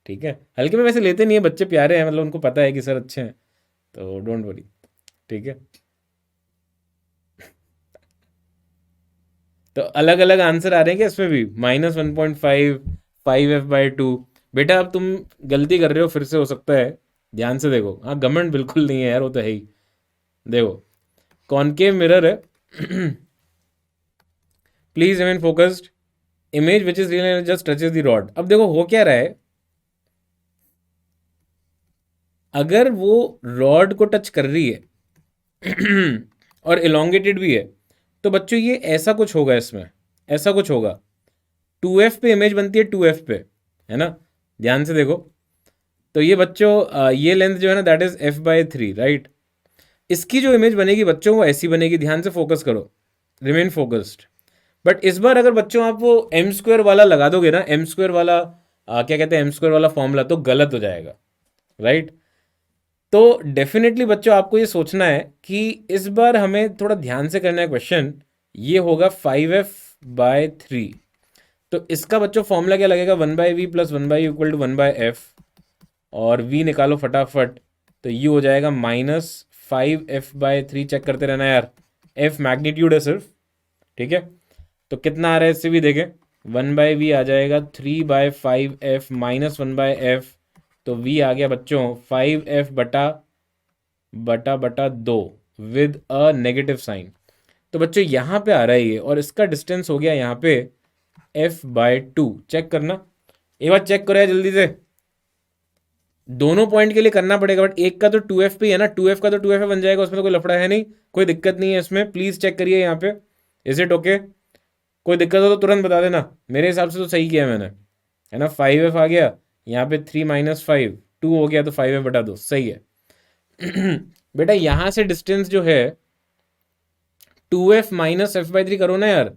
ठीक है। हल्के में वैसे लेते नहीं है, बच्चे प्यारे हैं, मतलब उनको पता है कि सर अच्छे हैं, तो डोंट वरी, ठीक है। तो अलग अलग आंसर आ रहे हैं क्या इसमें भी, -1.5, 5f/2। बेटा अब तुम गलती कर रहे हो फिर से, हो सकता है, ध्यान से देखो। हाँ घमंड बिल्कुल नहीं है यार, वो तो है ही। देखो, कॉनकेव मिरर है please remain focused. Image which is real just touches the rod. अब देखो हो क्या रहा है, अगर वो रॉड को टच कर रही है और इलोंगेटेड भी है, तो बच्चों ये ऐसा कुछ होगा, इसमें ऐसा कुछ होगा। 2f पे इमेज बनती है, 2f पे, है ना, ध्यान से देखो। तो ये बच्चों ये लेंथ जो है ना दैट इज f/3, राइट। इसकी जो इमेज बनेगी बच्चों वो ऐसी बनेगी, ध्यान से फोकस करो, रिमेन फोकस्ड। बट इस बार अगर बच्चों आप वो एम स्क्वायर वाला लगा दोगे ना, एम स्क्वायर वाला क्या कहते हैं, एम स्क्वायर वाला फॉर्मूला, तो गलत हो जाएगा, राइट। तो डेफिनेटली बच्चों आपको ये सोचना है कि इस बार हमें थोड़ा ध्यान से करना है क्वेश्चन। ये होगा 5f/3। तो इसका बच्चों फॉर्मूला क्या लगेगा, 1/v plus 1/u equal to 1/f, और v निकालो फटाफट। तो ये हो जाएगा -5f/3। चेक करते रहना यार, f मैग्नीट्यूड है सिर्फ, ठीक है। तो कितना आ रहा है इससे भी देखें, 1/v आ जाएगा 3/5f माइनस 1/f। तो v आ गया बच्चों 5f बटा बटा बटा 2 विद अ नेगेटिव साइन। तो बच्चों यहाँ पे आ रहा है ये, और इसका डिस्टेंस हो गया यहाँ पे f/2। चेक करना, एक बार चेक करो यार जल्दी से। दोनों पॉइंट के लिए करना पड़ेगा, बट एक का तो 2f पे है ना, 2f का तो 2f बन जाएगा, उसमें तो कोई लफड़ा है नहीं, कोई दिक्कत नहीं है इसमें। प्लीज चेक करिए यहाँ पे, इज इट ओके? कोई दिक्कत हो तो तुरंत बता देना, मेरे हिसाब से तो सही किया मैंने, है ना। 5f आ गया यहाँ पे, 3 - 5 2 हो गया, तो 5f/2 सही है। बेटा यहाँ से डिस्टेंस जो है 2f माइनस f/3 करो ना यार।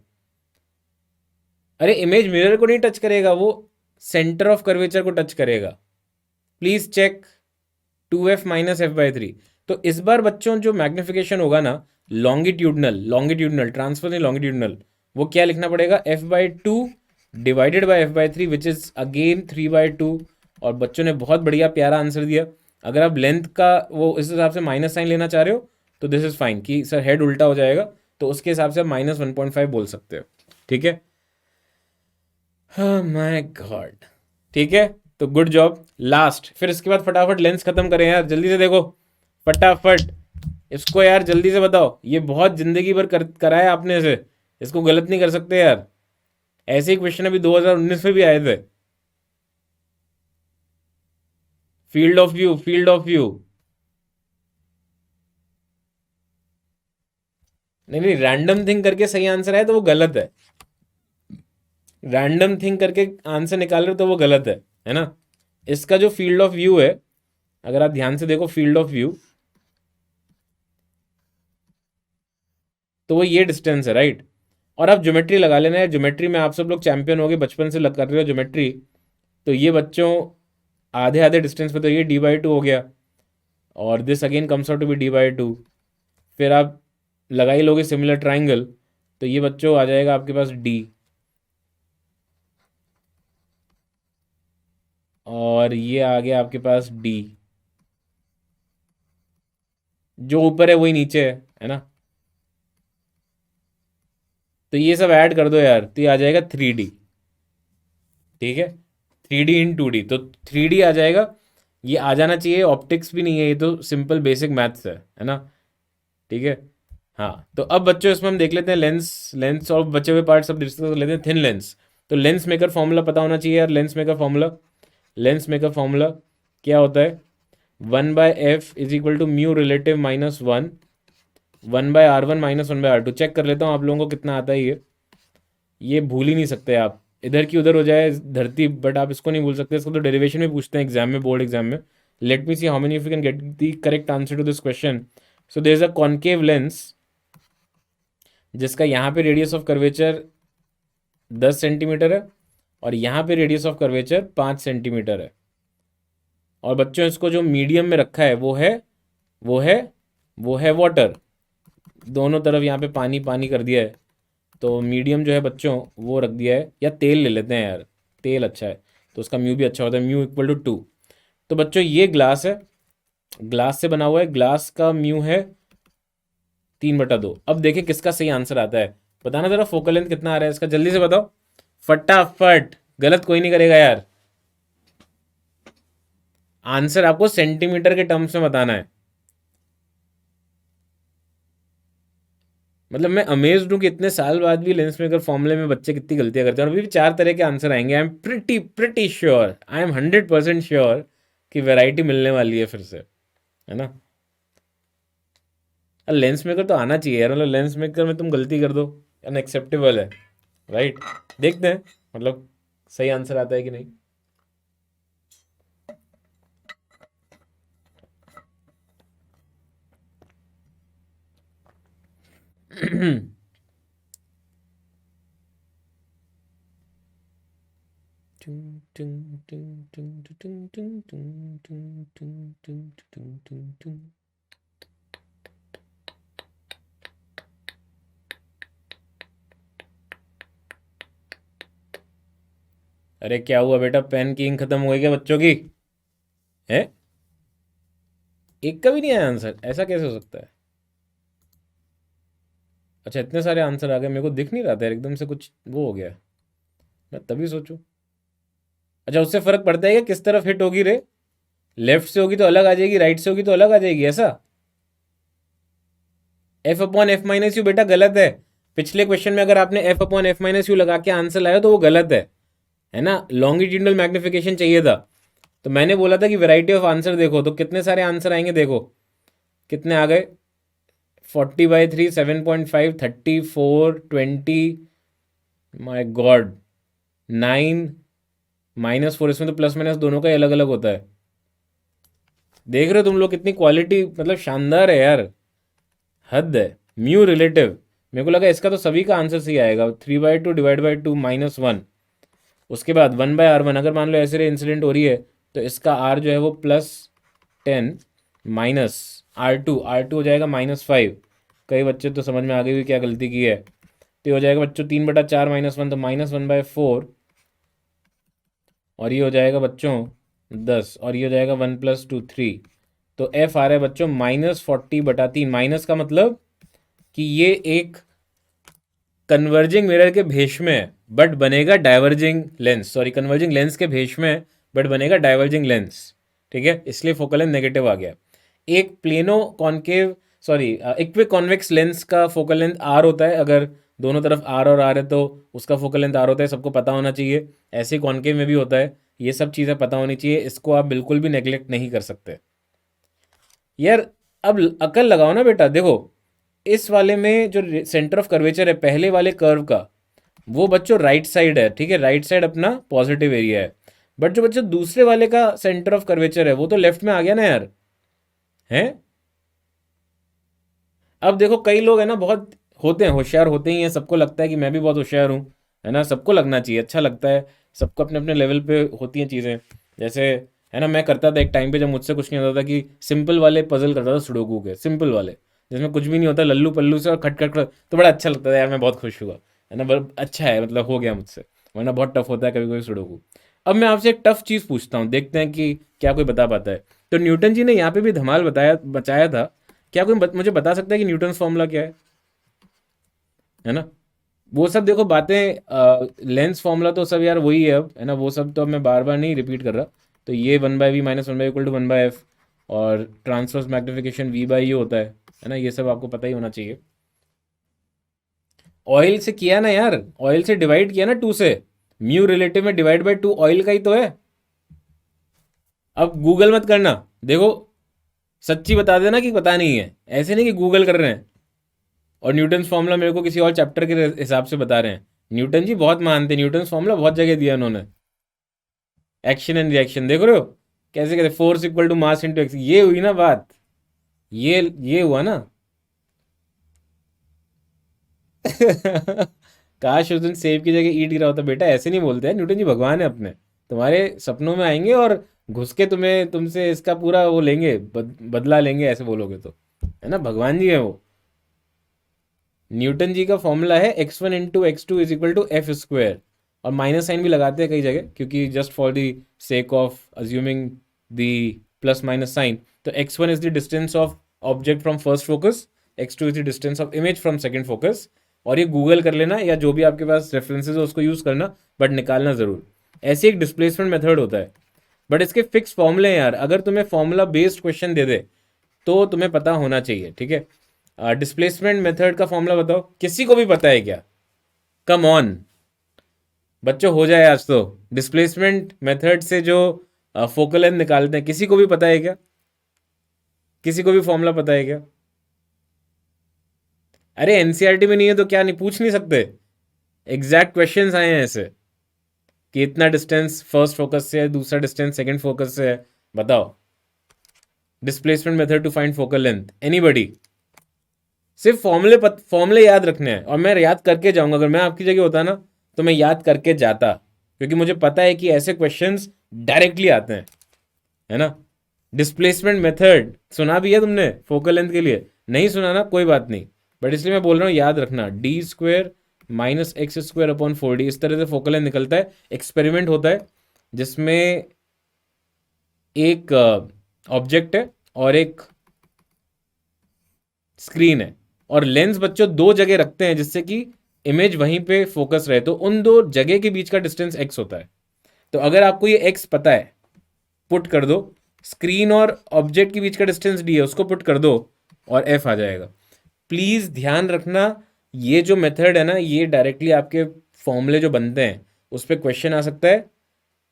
अरे इमेज मिरर को नहीं टच करेगा, वो सेंटर ऑफ कर्वेचर को टच करेगा। Please check 2f minus f/3। तो इस बार बच्चों जो मैग्निफिकेशन होगा ना, लॉन्गिट्यूडनल, लॉन्गिट्यूडनल ट्रांसफर नहीं, लॉन्गिट्यूडनल, वो क्या लिखना पड़ेगा, f/2 divided by f/3 which is again 3/2। और बच्चों ने बहुत बढ़िया प्यारा आंसर दिया। अगर आप लेंथ का वो इस हिसाब से माइनस साइन लेना चाह रहे हो तो दिस इज फाइन, कि सर हेड उल्टा हो जाएगा, तो उसके हिसाब से आप -1.5 बोल सकते हो, ठीक है। माय गॉड, ठीक है। तो गुड जॉब। लास्ट, फिर इसके बाद फटाफट लेंस खत्म करें यार, जल्दी से देखो फटाफट इसको यार, जल्दी से बताओ। ये बहुत जिंदगी भर कराया आपने इसे, इसको गलत नहीं कर सकते यार। ऐसे ही क्वेश्चन अभी 2019 में भी आए थे। Field of view, field of view. नहीं नहीं, रैंडम थिंग करके सही आंसर है तो वो गलत है। रैंडम थिंग करके आंसर निकाल रहे हो तो वो गलत है ना। इसका जो फील्ड ऑफ व्यू है, अगर आप ध्यान से देखो फील्ड ऑफ व्यू, तो वो ये डिस्टेंस है, राइट। और आप ज्योमेट्री लगा लेना है, ज्योमेट्री में आप सब लोग चैंपियन हो गए, बचपन से कर रहे हो ज्योमेट्री। तो ये बच्चों आधे आधे डिस्टेंस पे, तो ये d/2 हो गया, और this again comes out to be d/2। फिर आप लगा ही लोगे सिमिलर ट्राइंगल, तो ये बच्चों आ जाएगा आपके पास d, और ये आ गया आपके पास d। जो ऊपर है वही नीचे है ना। तो ये सब ऐड कर दो यार, तो ये आ जाएगा 3D, ठीक है। 3D in 2D, तो 3D आ जाएगा। ये आ जाना चाहिए, ऑप्टिक्स भी नहीं है, ये तो सिंपल बेसिक मैथ्स है ना, ठीक है। हाँ, तो अब बच्चों इसमें हम देख लेते हैं लेंस, लेंस और बचे हुए पार्ट सब डिस्कस कर लेते हैं। थिन लेंस, तो लेंस मेकर फॉर्मूला पता होना चाहिए यार। Lens maker formula, lens maker formula क्या होता है, 1/f is equal to mu relative -1, 1/r1 minus 1/r2। Check कर लेता हूँ आप लोगों को कितना आता है ये भूल ही नहीं सकते आप, इधर की उधर हो जाए धरती, बट आप इसको नहीं भूल सकते। इसको तो डेरिवेशन में पूछते हैं एग्जाम में, बोर्ड एग्जाम में। Let me see how many of you can get the correct answer to this question. So there is a concave lens जिसका यहाँ पे रेडियस ऑफ कर्वेचर 10 सेंटीमीटर है, और यहाँ पे रेडियस ऑफ कर्वेचर 5 सेंटीमीटर है। और बच्चों इसको जो मीडियम में रखा है वो है वो है वो है वाटर। दोनों तरफ यहाँ पे पानी पानी कर दिया है, तो मीडियम जो है बच्चों वो रख दिया है, या तेल ले लेते हैं यार, तेल अच्छा है, तो उसका म्यू भी अच्छा होता है, म्यू इक्वल टू 2। तो बच्चों ये ग्लास है, ग्लास से बना हुआ है, ग्लास का म्यू है 3/2। अब देखिए किसका सही आंसर आता है, बताना जरा फोकल लेंथ कितना आ रहा है इसका, जल्दी से बताओ फटाफट, गलत कोई नहीं करेगा यार। आंसर आपको सेंटीमीटर के टर्म्स में बताना है। मतलब मैं अमेज्ड हूँ कि इतने साल बाद भी लेंस मेकर फॉर्मूले में बच्चे कितनी गलतियां करते हैं, और अभी भी 4 तरह के आंसर आएंगे। I am pretty sure, I am 100% sure कि वैरायटी मिलने वाली है फिर से, है ना। लेंस मेकर तो आना चाहिए यार, मतलब लेंस मेकर में तुम गलती कर दो अनएक्सेप्टेबल है, राइट। देखते हैं मतलब सही आंसर आता है कि नहीं। अरे क्या हुआ बेटा, पेन की इंक खत्म हो गई क्या बच्चों की? है, एक का भी नहीं आया आंसर, ऐसा कैसे हो सकता है? अच्छा, इतने सारे आंसर आ गए, मेरे को दिख नहीं रहा था यार, एकदम से कुछ वो हो गया, मैं तभी सोचूं। अच्छा, उससे फर्क पड़ता है क्या किस तरफ हिट होगी रे? लेफ्ट से होगी तो अलग आ जाएगी, राइट से होगी तो अलग आ जाएगी, ऐसा? F upon F minus you बेटा गलत है। पिछले क्वेश्चन में अगर आपने F upon F minus you लगा के आंसर लाया तो वो गलत है ना। लॉन्गिट्यूडनल मैग्निफिकेशन चाहिए था। तो मैंने बोला था कि वैरायटी ऑफ आंसर देखो, तो कितने सारे आंसर आएंगे देखो, कितने आ गए। 40/3, 7.5, 34, 20, माई गॉड, 9, -4, इसमें तो प्लस माइनस दोनों का ही अलग अलग होता है। देख रहे हो तुम लोग कितनी क्वालिटी, मतलब शानदार है यार, हद है। म्यू रिलेटिव, मेरे को लगा इसका तो सभी का आंसर सही आएगा। 3/2 डिवाइड बाई 2 -1, उसके बाद 1/r1, अगर मान लो ऐसे रे इंसिडेंट हो रही है तो इसका r जो है वो +10 माइनस R2 हो जाएगा -5। कई बच्चे तो समझ में आ गई हुई क्या गलती की है। तो ये हो जाएगा बच्चों 3/4 -1, तो -1/4, और ये हो जाएगा बच्चों 10, और ये हो जाएगा 1 + 2 3। तो एफ आ रहा है बच्चों -40/3। माइनस का मतलब कि ये एक कन्वर्जिंग मिरर के भेष में है बट बनेगा diverging lens, sorry converging lens के भेष में है बट बनेगा डाइवर्जिंग लेंस, ठीक है, इसलिए फोकल लेंथ नेगेटिव आ गया। एक plano concave, sorry equi convex lens का फोकल लेंथ आर होता है, अगर दोनों तरफ आर और आर है तो उसका फोकल लेंथ आर होता है, सबको पता होना चाहिए। ऐसे कॉन्केव में भी होता है, ये सब चीज़ें पता होनी चाहिए, इसको आप बिल्कुल भी नेग्लेक्ट नहीं कर सकते यार। अब अकल लगाओ ना बेटा, देखो इस वाले में जो सेंटर ऑफ कर्वेचर है पहले वाले कर्व का, वो बच्चों राइट साइड है, ठीक है, राइट साइड अपना पॉजिटिव एरिया है। बट जो बच्चों दूसरे वाले का सेंटर ऑफ कर्वेचर है वो तो लेफ्ट में आ गया ना यार, है। अब देखो कई लोग है ना बहुत होते हैं, होशियार होते ही हैं, सबको लगता है कि मैं भी बहुत होशियार हूँ, है ना, सबको लगना चाहिए, अच्छा लगता है, सबको अपने अपने लेवल पे होती हैं चीज़ें। जैसे है ना, मैं करता था एक टाइम पे जब मुझसे कुछ नहीं होता था कि सिंपल वाले पजल करता था सुडोकू के, सिंपल वाले जिसमें कुछ भी नहीं होता, लल्लू पल्लू से और खट खट खट, तो बड़ा अच्छा लगता था यार, मैं बहुत खुश हुआ, है ना, बड़ा अच्छा है, मतलब हो गया मुझसे। वरना बहुत टफ होता है कभी कभी सुडोकू। अब मैं आपसे एक टफ चीज़ पूछता हूँ, देखते हैं कि क्या कोई बता पाता है। तो न्यूटन जी ने यहाँ पे भी धमाल बचाया था। क्या कोई मुझे बता सकता है कि न्यूटन फॉर्मूला क्या है ना। वो सब देखो बातें, लेंस फॉर्मूला तो सब यार वही है अब, है ना, वो सब तो अब मैं बार बार नहीं रिपीट कर रहा। तो ये 1/v - 1/= 1/f, और ट्रांसवर्स मैग्निफिकेशन v/u होता है ना, ये सब आपको पता ही होना चाहिए। ऑयल से किया ना यार, ऑयल से डिवाइड किया ना 2 से, म्यू रिलेटिव में डिवाइड बाई 2 ऑयल का ही तो है। अब गूगल मत करना, देखो सच्ची बता देना कि पता नहीं है, ऐसे नहीं कि गूगल कर रहे हैं और न्यूटन फॉर्मूला मेरे को किसी और चैप्टर के हिसाब से बता रहे हैं। न्यूटन जी बहुत मानते, न्यूटन फॉर्मूला बहुत जगह दिया उन्होंने। एक्शन एंड रिएक्शन देख रहे हो कैसे कहते, force equal to mass into x, ये हुई ना बात, ये हुआ ना। काश उस दिन सेब की जगह ईट गिरा होता बेटा, ऐसे नहीं बोलते हैं, न्यूटन जी भगवान है अपने, तुम्हारे सपनों में आएंगे और घुस के तुम्हें, तुमसे इसका पूरा वो लेंगे, बदला लेंगे, ऐसे बोलोगे तो, है ना, भगवान जी है वो। न्यूटन जी का फॉर्मूला है x1 × x2 = f², और माइनस साइन भी लगाते हैं कई जगह, क्योंकि just for the sake of assuming the plus minus sign. तो x1 is the distance of object from first focus, x2 is the distance of image from second focus. और ये गूगल कर लेना या जो भी आपके पास रेफरेंसेज है उसको यूज़ करना, बट निकालना ज़रूर। ऐसे एक डिस्प्लेसमेंट मेथड होता है, बट इसके फिक्स फॉर्मूले हैं यार, अगर तुम्हें फॉर्मूला बेस्ड क्वेश्चन दे दे तो तुम्हें पता होना चाहिए, ठीक है। डिस्प्लेसमेंट मेथड का फॉर्मूला बताओ, किसी को भी पता है क्या? कम ऑन बच्चों, हो जाए आज तो। डिस्प्लेसमेंट मेथड से जो फोकल लेंथ निकालते हैं, किसी को भी पता है क्या? किसी को भी फॉर्मूला पता है क्या? अरे एनसीईआरटी में नहीं है तो क्या नहीं पूछ नहीं सकते? एग्जैक्ट क्वेश्चंस आए हैं ऐसे कि इतना डिस्टेंस फर्स्ट फोकस से है, दूसरा डिस्टेंस सेकंड फोकस से है, बताओ। Displacement method to find focal length, anybody? सिर्फ फॉर्मूले याद रखने हैं, और मैं याद करके जाऊंगा। अगर मैं आपकी जगह होता ना तो मैं याद करके जाता, क्योंकि मुझे पता है कि ऐसे क्वेश्चंस डायरेक्टली आते हैं, है ना। डिस्प्लेसमेंट मेथड सुना भी है तुमने फोकल लेंथ के लिए? नहीं सुना ना, कोई बात नहीं, बट इसलिए मैं बोल रहा हूँ याद रखना। D square minus x square upon 4D, इस तरह से फोकल लेंथ निकलता है। एक्सपेरिमेंट होता है जिसमें एक ऑब्जेक्ट है और एक स्क्रीन है, और लेंस बच्चों दो जगह रखते हैं जिससे कि इमेज वहीं पे फोकस रहे, तो उन दो जगह के बीच का डिस्टेंस एक्स होता है। तो अगर आपको ये एक्स पता है, पुट कर दो। स्क्रीन और ऑब्जेक्ट के बीच का डिस्टेंस डी है, उसको पुट कर दो और एफ आ जाएगा। प्लीज ध्यान रखना, ये जो मेथड है ना, ये डायरेक्टली आपके फॉर्मूले जो बनते हैं उस पर क्वेश्चन आ सकता है।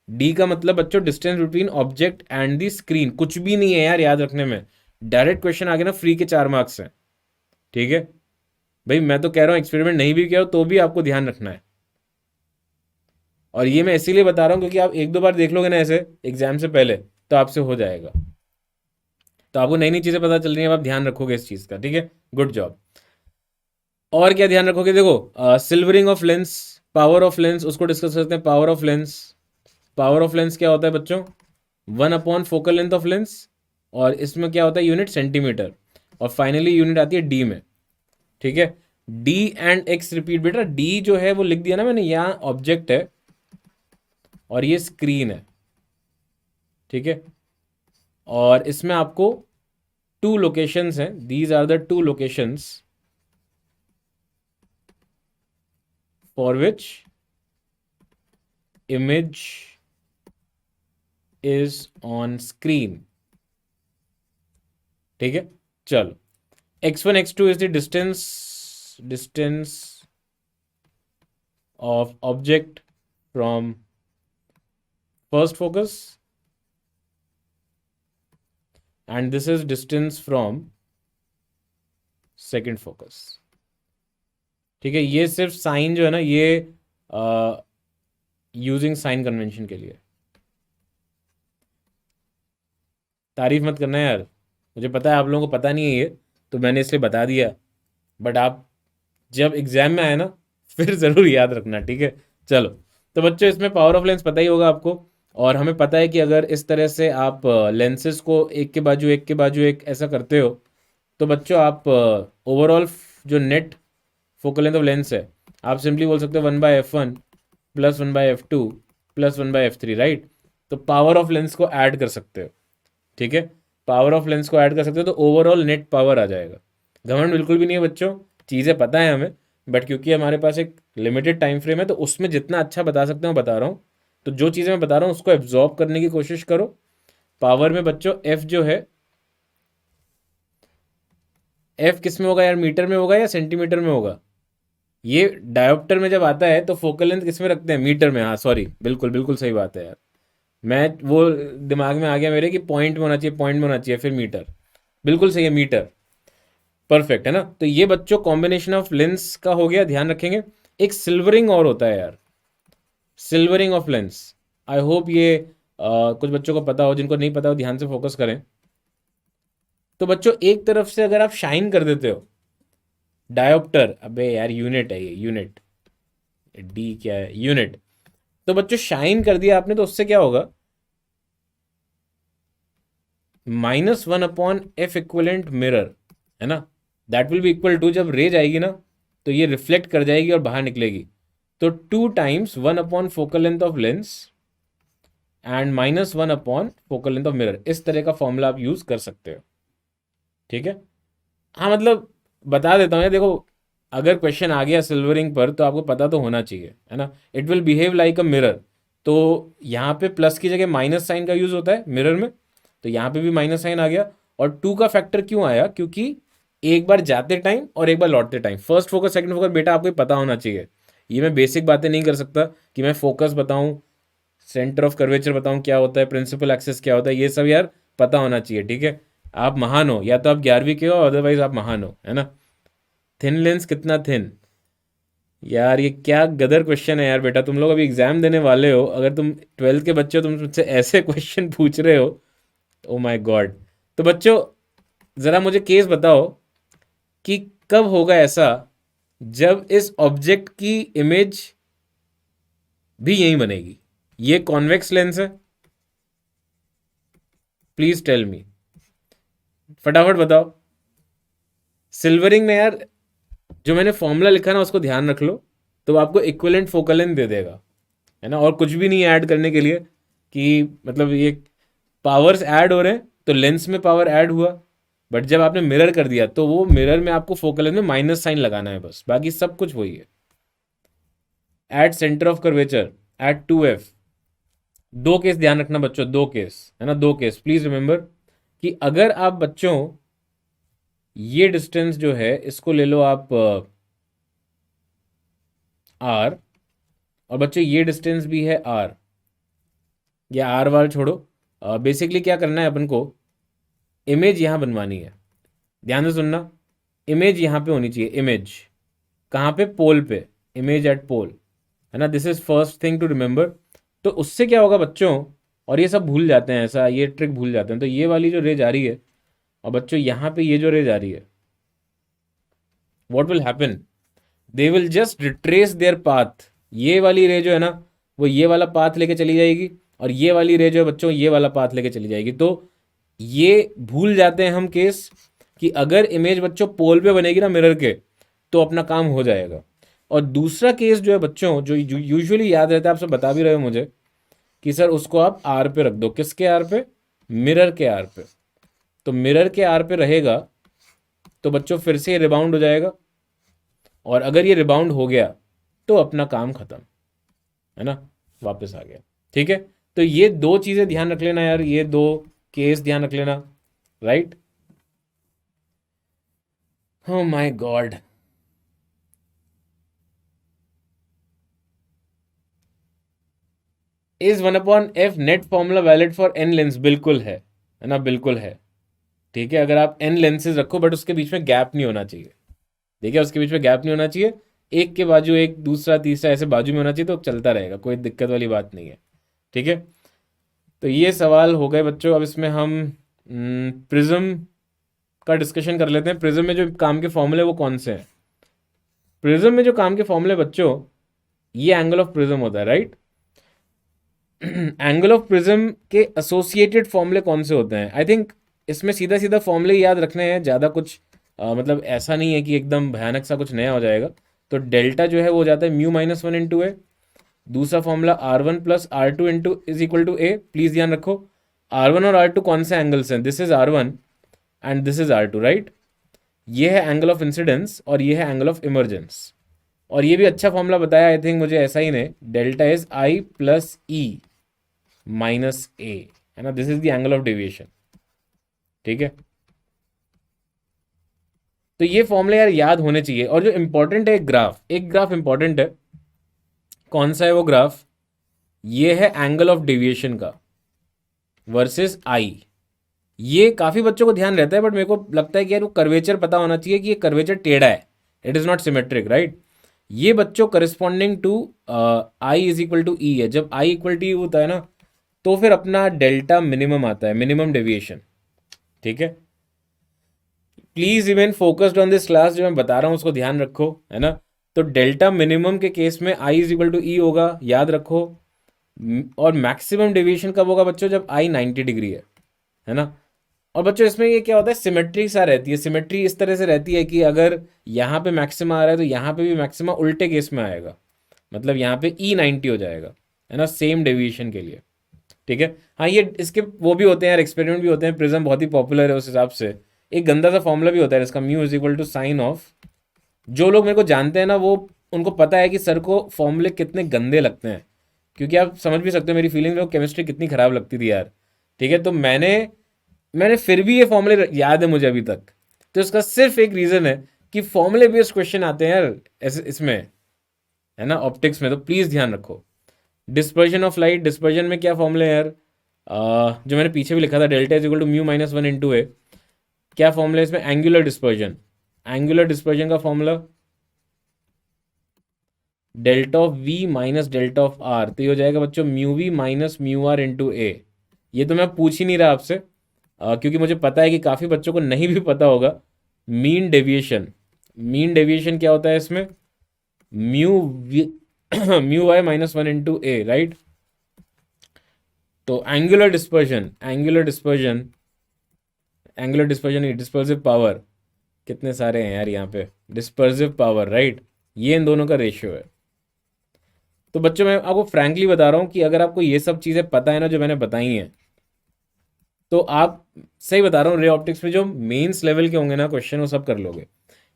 डी का मतलब बच्चों distance between object and the screen, कुछ भी नहीं है यार याद रखने में। डायरेक्ट क्वेश्चन आ गया ना, फ्री के 4 मार्क्स हैं, ठीक है भाई। मैं तो कह रहा हूँ एक्सपेरिमेंट नहीं भी किया हो तो भी आपको ध्यान रखना है, और ये मैं इसीलिए बता रहा हूँ क्योंकि आप एक दो बार देख लोगे ना ऐसे एग्जाम से पहले, तो आपसे हो जाएगा। तो आपको नई नई चीज़ें पता चल रही हैं, आप ध्यान रखोगे इस चीज़ का, ठीक है, गुड जॉब। और क्या ध्यान रखोगे? देखो silvering of lens, power of lens, उसको डिस्कस करते हैं। Power of lens, power of lens क्या होता है बच्चों? 1 upon focal length of lens, और इसमें क्या होता है यूनिट सेंटीमीटर, और फाइनली यूनिट आती है डी में, ठीक है। डी एंड एक्स रिपीट बेटा, डी जो है वो लिख दिया ना मैंने, यहाँ ऑब्जेक्ट है और ये स्क्रीन है, ठीक है। और इसमें आपको 2 लोकेशंस हैं, these are the 2 locations for which image is on screen, ठीक है। चलो, x1 x2 is the distance of object from first focus, and this is distance from second focus, ठीक है। ये सिर्फ साइन जो है ना, ये यूजिंग साइन कन्वेंशन के लिए। तारीफ मत करना यार, मुझे पता है आप लोगों को पता नहीं है ये, तो मैंने इसलिए बता दिया, बट आप जब एग्जाम में आए ना फिर ज़रूर याद रखना, ठीक है। चलो, तो बच्चों इसमें पावर ऑफ लेंस पता ही होगा आपको, और हमें पता है कि अगर इस तरह से आप लेंसेज को एक के बाजू एक के बाजू एक ऐसा करते हो, तो बच्चों आप ओवरऑल जो net focal length of lens है, आप सिंपली बोल सकते हो 1/f1 plus 1/f2 plus 1/f3, right. तो पावर ऑफ लेंस को ऐड कर सकते हो, ठीक है। पावर ऑफ लेंस को ऐड कर सकते हो तो ओवरऑल नेट पावर आ जाएगा। घमंड बिल्कुल भी नहीं है बच्चों, चीज़ें पता है हमें, बट क्योंकि हमारे पास एक लिमिटेड टाइम फ्रेम है तो उसमें जितना अच्छा बता सकते हैं मैं बता रहा हूँ। तो जो चीज़ें मैं बता रहा हूँ उसको एब्जॉर्ब करने की कोशिश करो। पावर में बच्चों एफ जो है, एफ किस में होगा यार, मीटर में होगा या सेंटीमीटर में होगा? ये डायोप्टर में जब आता है तो फोकल लेंथ किस में रखते हैं? मीटर में। हाँ सॉरी, बिल्कुल बिल्कुल सही बात है यार, मैं वो दिमाग में आ गया मेरे कि पॉइंट में होना चाहिए, पॉइंट में होना चाहिए, फिर मीटर। बिल्कुल सही है, मीटर, परफेक्ट है ना। तो ये बच्चों कॉम्बिनेशन ऑफ लेंस का हो गया, ध्यान रखेंगे। एक सिल्वरिंग और होता है यार, silvering of lens. I hope ये कुछ बच्चों को पता हो, जिनको नहीं पता हो ध्यान से फोकस करें। तो बच्चों एक तरफ से अगर आप शाइन कर देते हो डायोप्टर, अबे यार यूनिट है ये, यूनिट, डी क्या है, यूनिट। तो बच्चों शाइन कर दिया आपने तो उससे क्या होगा? -1/f इक्वलेंट मिरर, है ना, that will be equal to, जब रे जाएगी ना तो ये रिफ्लेक्ट कर जाएगी और बाहर निकलेगी, तो 2 times 1 upon focal length of lens and -1 upon focal length of mirror. इस तरह का फॉर्मूला आप यूज कर सकते हो, ठीक है। हाँ मतलब बता देता हूँ यार, देखो अगर क्वेश्चन आ गया सिल्वरिंग पर तो आपको पता तो होना चाहिए, है ना। It will behave like a mirror, तो यहाँ पे प्लस की जगह माइनस साइन का यूज होता है मिरर में, तो यहाँ पे भी माइनस साइन आ गया। और 2 का फैक्टर क्यों आया? क्योंकि एक बार जाते टाइम और एक बार लौटते time. First focus second focus बेटा आपको पता होना चाहिए। ये मैं बेसिक बातें नहीं कर सकता कि मैं फोकस बताऊं, सेंटर ऑफ कर्वेचर बताऊं क्या होता है, प्रिंसिपल एक्सिस क्या होता है, ये सब यार पता होना चाहिए, ठीक है। आप महान हो, या तो आप 11वीं के हो, अदरवाइज आप महान हो, है ना। थिन लेंस कितना थिन, यार ये क्या गदर क्वेश्चन है यार बेटा। तुम लोग अभी एग्जाम देने वाले हो, अगर तुम 12th के बच्चे हो, तुम मुझसे ऐसे क्वेश्चन पूछ रहे हो, ओ माय गॉड। तो बच्चों ज़रा मुझे केस बताओ कि कब होगा ऐसा जब इस ऑब्जेक्ट की इमेज भी यही बनेगी। ये कॉन्वेक्स लेंस है, प्लीज टेल मी, फटाफट बताओ। सिल्वरिंग में यार जो मैंने फॉर्मूला लिखा ना उसको ध्यान रख लो, तो वो आपको इक्विवेलेंट फोकल लेंथ दे देगा, है ना। और कुछ भी नहीं ऐड करने के लिए कि मतलब ये पावर्स ऐड हो रहे हैं तो लेंस में पावर ऐड हुआ, बट जब आपने मिरर कर दिया तो वो मिरर में आपको फोकल लेंथ में माइनस साइन लगाना है बस, बाकी सब कुछ वही है। At centre of curvature at 2f। दो केस ध्यान रखना बच्चों, दो केस है ना, दो केस प्लीज रिमेंबर कि अगर आप बच्चों ये डिस्टेंस जो है इसको ले लो आप r, और बच्चों ये डिस्टेंस भी है r, या आर वार छोड़ो। बेसिकली क्या करना है अपन को, इमेज यहाँ बनवानी है, ध्यान से सुनना। इमेज यहाँ पे होनी चाहिए, इमेज कहाँ पे, पोल पे, इमेज एट पोल, है ना। This is first thing to remember. तो उससे क्या होगा बच्चों, और ये सब भूल जाते हैं, ऐसा ये ट्रिक भूल जाते हैं। तो ये वाली जो रे जा रही है, और बच्चों यहाँ पे ये जो रे जा रही है, what will happen, they will just retrace there path. ये वाली रे जो है ना वो ये वाला पाथ लेके चली जाएगी, और ये वाली रे जो है बच्चों ये वाला पाथ लेके चली जाएगी। तो ये भूल जाते हैं हम केस कि अगर इमेज बच्चों पोल पे बनेगी ना मिरर के, तो अपना काम हो जाएगा। और दूसरा केस जो है बच्चों, जो यूजुअली याद रहता है, आप सब बता भी रहे हो मुझे कि सर उसको आप आर पे रख दो, किसके आर पे, मिरर के आर पे। तो मिरर के आर पे रहेगा तो बच्चों फिर से रिबाउंड हो जाएगा, और अगर ये रिबाउंड हो गया तो अपना काम खत्म, है ना, वापस आ गया, ठीक है। तो ये दो चीजें ध्यान रख लेना यार, ये दो केस ध्यान रख लेना, right. O my God. Is 1/f net formula valid for n lens, बिल्कुल है ना, बिल्कुल है, ठीक है। अगर आप n लेंसेज रखो बट उसके बीच में गैप नहीं होना चाहिए, देखिए उसके बीच में गैप नहीं होना चाहिए, एक के बाजू एक, दूसरा तीसरा ऐसे बाजू में होना चाहिए, तो चलता रहेगा, कोई दिक्कत वाली बात नहीं है, ठीक है। तो ये सवाल हो गए बच्चों। अब इसमें हम प्रिज्म का डिस्कशन कर लेते हैं। प्रिज्म में जो काम के फॉर्मूले वो कौन से हैं। प्रिज्म में जो काम के फॉर्मूले बच्चों, ये एंगल ऑफ प्रिज्म होता है, राइट। एंगल ऑफ प्रिज्म के एसोसिएटेड फॉर्मूले कौन से होते हैं, आई थिंक इसमें सीधा सीधा फॉर्मूले याद रखने हैं, ज़्यादा कुछ मतलब ऐसा नहीं है कि एकदम भयानक सा कुछ नया हो जाएगा। तो डेल्टा जो है वो हो जाता है μ-1 × a। दूसरा formula r1 + r2 is equal to a, please ध्यान रखो। r1 और r2 कौन से एंगल्स हैं, this is r1 and this is r2, right. ये है एंगल ऑफ इंसिडेंस और ये है एंगल ऑफ इमरजेंस। और ये भी अच्छा फॉर्मूला बताया आई थिंक मुझे, ऐसा ही ने, delta is i + e - a, है ना, this is the angle of deviation, ठीक है। तो ये फॉर्मूले यार याद होने चाहिए। और जो इंपॉर्टेंट है, एक ग्राफ इंपॉर्टेंट है, कौन सा है वो ग्राफ, ये है एंगल ऑफ डेविएशन का वर्सेस आई। ये काफ़ी बच्चों को ध्यान रहता है, बट मेरे को लगता है कि यार वो कर्वेचर पता होना चाहिए कि ये कर्वेचर टेढ़ा है, it is not symmetric, right. ये बच्चों corresponding to I is equal to E है। जब आई इक्वल टू ई होता है ना, तो फिर अपना डेल्टा मिनिमम आता है, मिनिमम डेविएशन, ठीक है। Please remain focused on this class, जो मैं बता रहा हूँ उसको ध्यान रखो, है ना। तो डेल्टा मिनिमम के केस में आई इज इक्वल टू ई होगा, याद रखो। और मैक्सिमम डेविएशन कब होगा बच्चों, जब आई 90 डिग्री है ना। और बच्चों इसमें ये क्या होता है, सिमेट्री सा रहती है। सिमेट्री इस तरह से रहती है कि अगर यहाँ पे मैक्सिमा आ रहा है तो यहाँ पे भी मैक्सिमा उल्टे केस में आएगा, मतलब यहाँ पे ई 90 हो जाएगा, है ना, सेम डेविएशन के लिए, ठीक है। हाँ ये इसके वो भी होते हैं यार, एक्सपेरिमेंट भी होते हैं, प्रिज्म बहुत ही पॉपुलर है उस हिसाब से। एक गंदा सा फॉर्मूला भी होता है इसका, mu is equal to sine of, जो लोग मेरे को जानते हैं ना वो उनको पता है कि सर को फॉर्मूले कितने गंदे लगते हैं, क्योंकि आप समझ भी सकते हो मेरी फीलिंग में, केमिस्ट्री कितनी खराब लगती थी यार, ठीक है। तो मैंने फिर भी ये फॉर्मूले याद है मुझे अभी तक। तो इसका सिर्फ एक रीज़न है कि फॉर्मूले बेस्ड क्वेश्चन आते हैं यार इसमें, है ना, ऑप्टिक्स में, तो प्लीज़ ध्यान रखो। डिस्पर्जन ऑफ लाइट, डिस्पर्जन में क्या फॉर्मूला है यार, जो मैंने पीछे भी लिखा था, delta is equal to mu minus one into A. क्या फॉर्मूला है इसमें, एंगुलर डिस्पर्जन। एंगुलर डिस्पर्जन का formula delta of V minus delta of R, तो ये हो जाएगा बच्चों mu V minus mu R into A. ये तो मैं पूछ ही नहीं रहा आपसे, क्योंकि मुझे पता है कि काफ़ी बच्चों को नहीं भी पता होगा। मीन डेविएशन, मीन डेविएशन क्या होता है इसमें, mu mu Y minus one into A, right. तो angular dispersion, angular dispersion, angular dispersion, dispersive power, कितने सारे हैं यार यहाँ पे, डिस्पर्सिव पावर, राइट, ये इन दोनों का रेशियो है। तो बच्चों मैं आपको फ्रैंकली बता रहा हूँ कि अगर आपको ये सब चीज़ें पता है ना जो मैंने बताई हैं, तो आप, सही बता रहा हूँ, रे ऑप्टिक्स में जो मेंस लेवल के होंगे ना क्वेश्चन वो सब कर लोगे।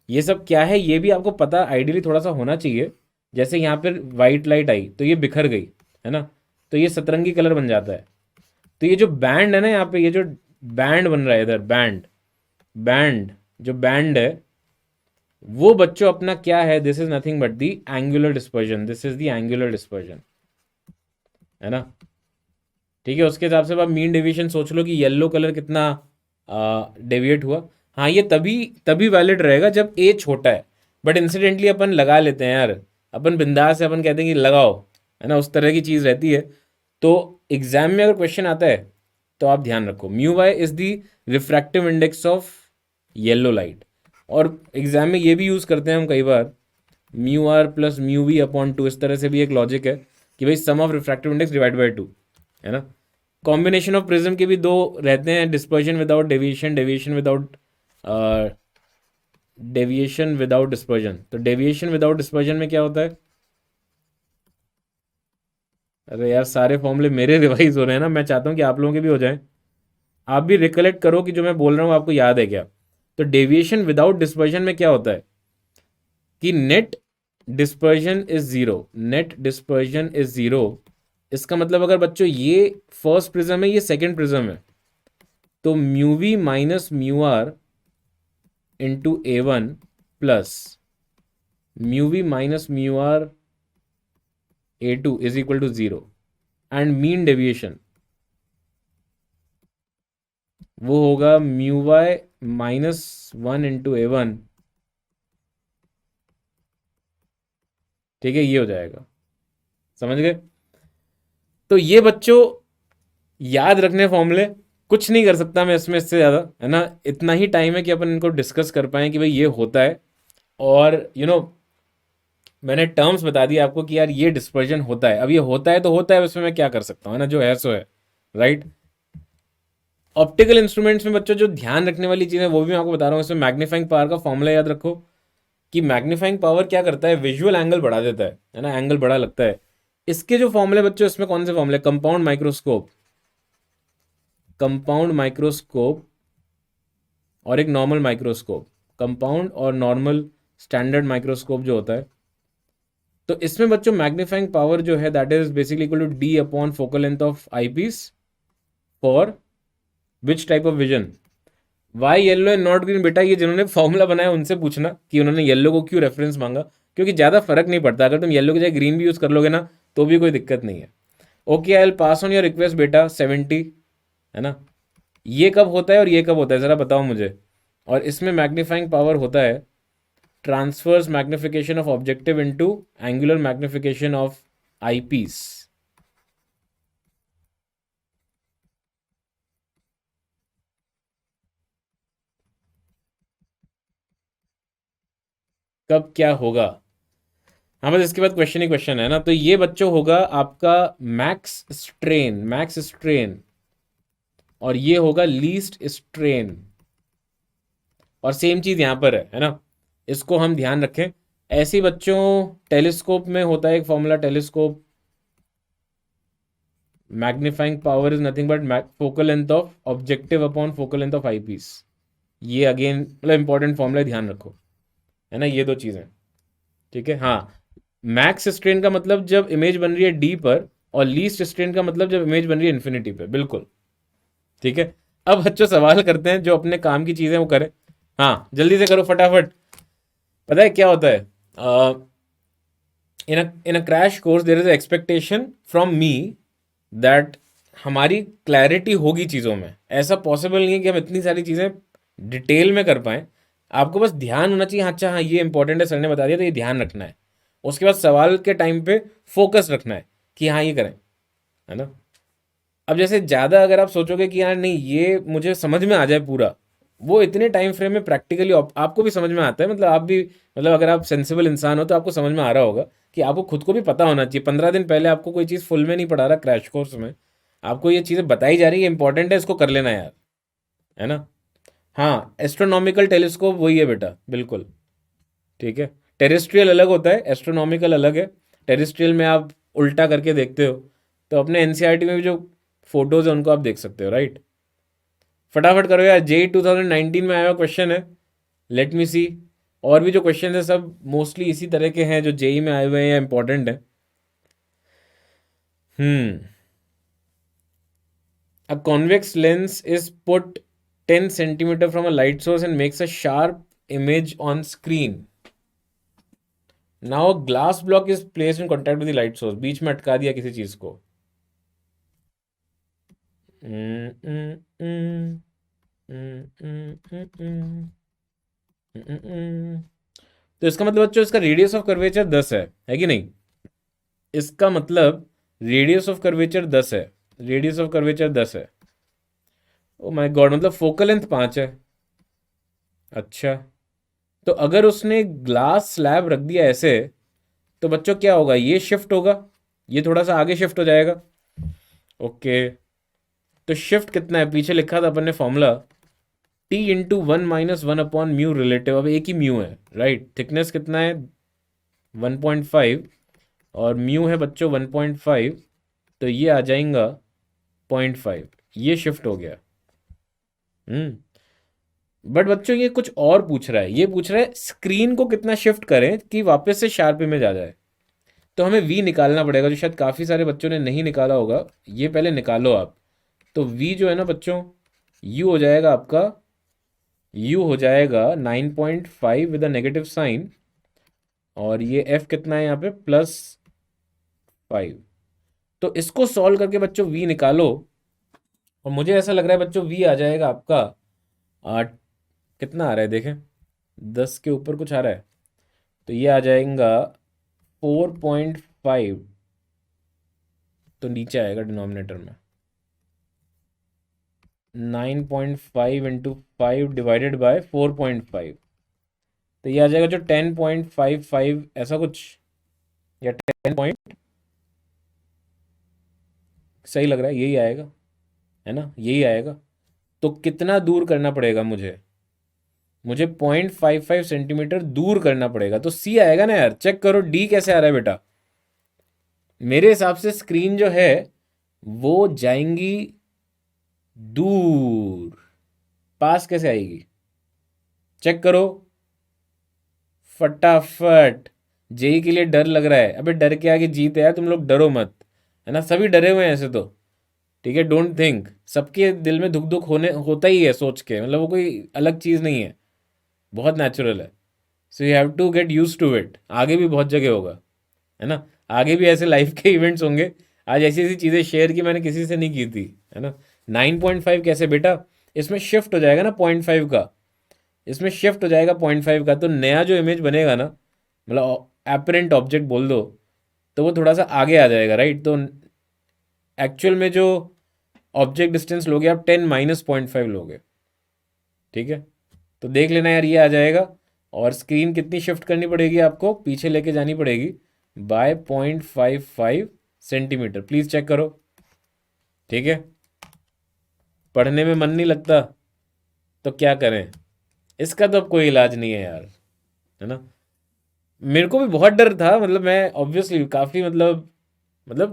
ये सब क्या है ये भी आपको पता आइडियली थोड़ा सा होना चाहिए। जैसे यहाँ पर वाइट लाइट आई तो ये बिखर गई, है ना, तो ये सतरंगी कलर बन जाता है। तो ये जो बैंड है ना यहाँ पे, ये जो बैंड बन रहा है इधर, बैंड, बैंड जो बैंड है वो बच्चों अपना क्या है, this is nothing but the angular dispersion, this is the angular dispersion, है ना। ठीक है, उसके हिसाब से आप मीन डेविएशन सोच लो कि येलो कलर कितना डेविएट हुआ। हाँ, ये तभी तभी वैलिड रहेगा जब ए छोटा है, बट इंसिडेंटली अपन लगा लेते हैं यार, अपन बिंदास से अपन कहते हैं कि लगाओ, है ना, उस तरह की चीज़ रहती है। तो एग्जाम में अगर क्वेश्चन आता है तो आप ध्यान रखो, mu Y is the refractive index of yellow light. और एग्जाम में ये भी यूज़ करते हैं हम कई बार, mu R plus mu V upon two, इस तरह से भी एक लॉजिक है कि भाई sum of refractive index divide by two, है ना। कॉम्बिनेशन ऑफ प्रिज्म के भी दो रहते हैं, dispersion without deviation, deviation without deviation without dispersion. तो डेविएशन विदाउट डिस्पर्जन में क्या होता है, अरे यार सारे फॉर्मूले मेरे रिवाइज हो रहे हैं ना, मैं चाहता हूँ कि आप लोगों के भी हो जाएं, आप भी रिकलेक्ट करो कि जो मैं बोल रहा हूँ आपको याद है क्या। तो डेविएशन विदाउट डिस्पर्जन में क्या होता है कि net dispersion is zero, net dispersion is zero. इसका मतलब अगर बच्चों ये फर्स्ट प्रिज्म है, ये सेकंड प्रिज्म है, तो mu V minus mu R into A one plus mu V minus mu R A two is equal to zero. And mean deviation वो होगा mu Y minus one into A one, ठीक है, ये हो जाएगा, समझ गए। तो ये बच्चों याद रखने फॉर्मूले, कुछ नहीं कर सकता मैं इसमें इससे ज़्यादा, है ना। इतना ही टाइम है कि अपन इनको डिस्कस कर पाएँ कि भाई ये होता है, और मैंने टर्म्स बता दिए आपको कि यार ये डिस्पर्जन होता है। अब ये होता है तो होता है, उसमें मैं क्या कर सकता हूँ, है ना, जो है सो है, राइट। ऑप्टिकल इंस्ट्रूमेंट्स में बच्चों जो ध्यान रखने वाली चीज़ है वो भी मैं आपको बता रहा हूँ। इसमें मैग्नीफाइंग पावर का फॉर्मूला याद रखो कि मैग्नीफाइंग पावर क्या करता है, विजुअल एंगल बढ़ा देता है ना, एंगल बड़ा लगता है। इसके जो फॉर्मूले बच्चों, इसमें कौन से फॉर्मूले, कंपाउंड माइक्रोस्कोप, कंपाउंड माइक्रोस्कोप और एक नॉर्मल माइक्रोस्कोप, कंपाउंड और नॉर्मल स्टैंडर्ड माइक्रोस्कोप जो होता है। तो इसमें बच्चों मैग्नीफाइंग पावर जो है that is basically equal to D upon focal length of eyepiece for which type of vision, why yellow and not green. बेटा ये जिन्होंने फॉर्मूला बनाया उनसे पूछना कि उन्होंने येलो को क्यों रेफरेंस मांगा, क्योंकि ज़्यादा फर्क नहीं पड़ता, अगर तुम येलो की जगह ग्रीन भी यूज़ कर लोगे ना तो भी कोई दिक्कत नहीं है। Okay, I will pass on your request बेटा 70, है ना। ये कब होता है और ये कब होता है ज़रा बताओ मुझे। और इसमें मैग्नीफाइंग पावर होता है transfers magnification of objective into angular magnification of eyepiece. कब क्या होगा, हाँ बस इसके बाद क्वेश्चन ही क्वेश्चन है ना। तो ये बच्चों होगा आपका मैक्स स्ट्रेन, मैक्स स्ट्रेन, और ये होगा लीस्ट स्ट्रेन। और सेम चीज़ यहाँ पर है ना, इसको हम ध्यान रखें। ऐसे ही बच्चों टेलीस्कोप में होता है एक formula, telescope magnifying power is nothing but focal length of objective upon focal length of eyepiece. ये अगेन मतलब इंपॉर्टेंट फॉर्मूला, ध्यान रखो, है ना, ये दो चीज़ें, ठीक है। हाँ, मैक्स स्ट्रेन का मतलब जब इमेज बन रही है डी पर, और लीस्ट स्ट्रेन का मतलब जब इमेज बन रही है इन्फिनिटी पे, बिल्कुल ठीक है। अब बच्चों सवाल करते हैं, जो अपने काम की चीज़ें वो करें। हाँ जल्दी से करो फटाफट। पता है क्या होता है, in uh crash course there is expectation from me that हमारी क्लैरिटी होगी चीज़ों में। ऐसा पॉसिबल नहीं है कि हम इतनी सारी चीज़ें डिटेल में कर पाएँ। आपको बस ध्यान होना चाहिए, हाँ, अच्छा हाँ ये इंपॉर्टेंट है, सर ने बता दिया तो ये ध्यान रखना है। उसके बाद सवाल के टाइम पे फोकस रखना है कि हाँ ये करें, है ना। अब जैसे ज़्यादा अगर आप सोचोगे कि यार नहीं ये मुझे समझ में आ जाए पूरा, वो इतने टाइम फ्रेम में प्रैक्टिकली आपको भी समझ में आता है, मतलब आप भी, मतलब अगर आप सेंसिबल इंसान हो तो आपको समझ में आ रहा होगा कि आपको खुद को भी पता होना चाहिए। 15 दिन पहले आपको कोई चीज़ फुल में नहीं पढ़ा रहा क्रैश कोर्स में, आपको ये चीज़ें बताई जा रही है, इंपॉर्टेंट है, इसको कर लेना यार, है ना। हाँ एस्ट्रोनॉमिकल टेलीस्कोप वही है बेटा, बिल्कुल। ठीक है, टेरेस्ट्रियल अलग होता है, एस्ट्रोनॉमिकल अलग है। टेरेस्ट्रियल में आप उल्टा करके देखते हो, तो अपने एनसीईआरटी में भी जो फोटोज है उनको आप देख सकते हो, राइट। फटाफट करो यार, जेई 2019 में आया हुआ क्वेश्चन है, लेट मी सी। और भी जो क्वेश्चन है सब मोस्टली इसी तरह के हैं जो जेई में आए हुए हैं या इंपॉर्टेंट है। Hmm uh convex lens is put 10 centimeter from a light source and makes a sharp image on screen. Now glass block is placed in contact with the light source, बीच में अटका दिया किसी चीज को। हम्म, हम्म, हम्म, हम्म, हम्म, हम्म, हम्म, तो इसका मतलब बच्चों इसका रेडियस ऑफ कर्वेचर 10 है कि नहीं। इसका मतलब रेडियस ऑफ कर्वेचर 10 है, रेडियस ऑफ कर्वेचर 10 है। ओ माय गॉड, मतलब फोकल लेंथ 5 है। अच्छा, तो अगर उसने ग्लास स्लैब रख दिया ऐसे, तो बच्चों क्या होगा, ये शिफ्ट होगा, ये थोड़ा सा आगे शिफ्ट हो जाएगा। ओके, तो शिफ्ट कितना है, पीछे लिखा था अपन ने formula, T into 1 - 1 upon mu relative. अब एक ही म्यू है, राइट। थिकनेस कितना है, 1.5, और म्यू है बच्चों 1.5, तो ये आ जाएगा 0.5। ये शिफ्ट हो गया। हम्म बट बच्चों ये कुछ और पूछ रहा है, ये पूछ रहा है स्क्रीन को कितना शिफ्ट करें कि वापस से शार्प इमेज आ जाए। तो हमें वी निकालना पड़ेगा, जो शायद काफ़ी सारे बच्चों ने नहीं निकाला होगा, ये पहले निकालो आप। तो वी जो है ना बच्चों, यू हो जाएगा आपका, यू हो जाएगा 9.5 विद अ नेगेटिव साइन, और ये एफ कितना है यहाँ पे, +5। तो इसको सॉल्व करके बच्चों वी निकालो, और मुझे ऐसा लग रहा है बच्चों वी आ जाएगा आपका, आठ, कितना आ रहा है देखें, 10 के ऊपर कुछ आ रहा है, तो ये आ जाएगा 4.5, तो नीचे आएगा डिनोमिनेटर में। 9.5 × 5 डिवाइडेड बाय 4.5, तो ये आ जाएगा जो 10.55 ऐसा कुछ, या 10 पॉइंट, सही लग रहा है यही आएगा, है ना, यही आएगा। तो कितना दूर करना पड़ेगा मुझे, मुझे 0.55 सेंटीमीटर दूर करना पड़ेगा, तो सी आएगा ना यार। चेक करो डी कैसे आ रहा है बेटा। मेरे हिसाब से स्क्रीन जो है वो जाएंगी दूर, पास कैसे आएगी, चेक करो फटाफट। जेई के लिए डर लग रहा है, अबे डर के आगे जीत है यार, तुम लोग डरो मत, है ना, सभी डरे हुए हैं ऐसे तो। ठीक है, डोंट थिंक, सबके दिल में दुख दुख होने होता ही है सोच के, मतलब वो कोई अलग चीज़ नहीं है, बहुत नेचुरल है। So you have to get use to it, आगे भी बहुत जगह होगा, है ना। आगे भी ऐसे लाइफ के इवेंट्स होंगे। आज ऐसी ऐसी चीज़ें शेयर की मैंने किसी से नहीं की थी, है ना। 9.5 कैसे बेटा, इसमें शिफ्ट हो जाएगा ना 0.5 का, इसमें शिफ्ट हो जाएगा 0.5 का, तो नया जो इमेज बनेगा ना, मतलब एपरेंट ऑब्जेक्ट बोल दो, तो वो थोड़ा सा आगे आ जाएगा, राइट। तो एक्चुअल में जो ऑब्जेक्ट डिस्टेंस लोगे आप 10 - 0.5 लोगे। ठीक है, तो देख लेना यार ये आ जाएगा। और स्क्रीन कितनी शिफ्ट करनी पड़ेगी आपको, पीछे लेके जानी पड़ेगी बाय 0.55 सेंटीमीटर, प्लीज़ चेक करो। ठीक है, पढ़ने में मन नहीं लगता तो क्या करें, इसका तो अब कोई इलाज नहीं है यार, है ना। मेरे को भी बहुत डर था, मतलब मैं ऑब्वियसली काफ़ी, मतलब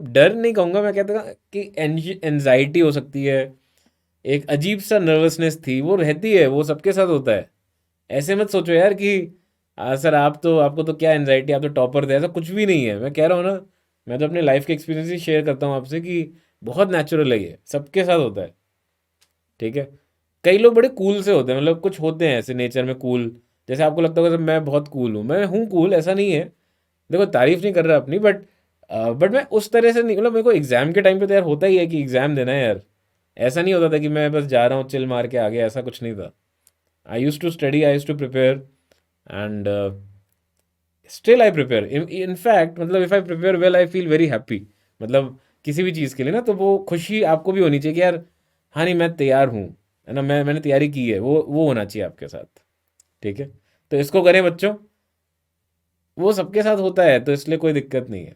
डर नहीं कहूँगा, मैं कहता कि एनजाइटी हो सकती है, एक अजीब सा नर्वसनेस थी, वो रहती है, वो सबके साथ होता है। ऐसे मत सोचो यार कि सर आप तो, आपको तो क्या एनजाइटी, आप तो टॉपर थे, ऐसा कुछ भी नहीं है, मैं कह रहा हूँ ना। मैं तो अपने लाइफ के एक्सपीरियंस ही शेयर करता हूँ आपसे कि बहुत नेचुरल है, ये सबके साथ होता है। ठीक है, कई लोग बड़े कूल से होते हैं, मतलब कुछ होते हैं ऐसे नेचर में कूल। जैसे आपको लगता होगा कि मैं बहुत कूल हूँ, मैं हूँ कूल, ऐसा नहीं है। देखो, तारीफ नहीं कर रहा अपनी, बट मैं उस तरह से नहीं, मतलब मेरे को एग्जाम के टाइम पे तो यार होता ही है कि एग्जाम देना है यार। ऐसा नहीं होता था कि मैं बस जा रहा हूँ चिल मार के आ गया, ऐसा कुछ नहीं था। I use to study, I use to prepare, and still I prepare. In fact मतलब if I prepare well I feel very happy. मतलब किसी भी चीज़ के लिए ना, तो वो खुशी आपको भी होनी चाहिए कि यार हाँ नहीं मैं तैयार हूँ, है ना, मैंने तैयारी की है, वो होना चाहिए आपके साथ। ठीक है, तो इसको करें बच्चों, वो सबके साथ होता है तो इसलिए कोई दिक्कत नहीं है।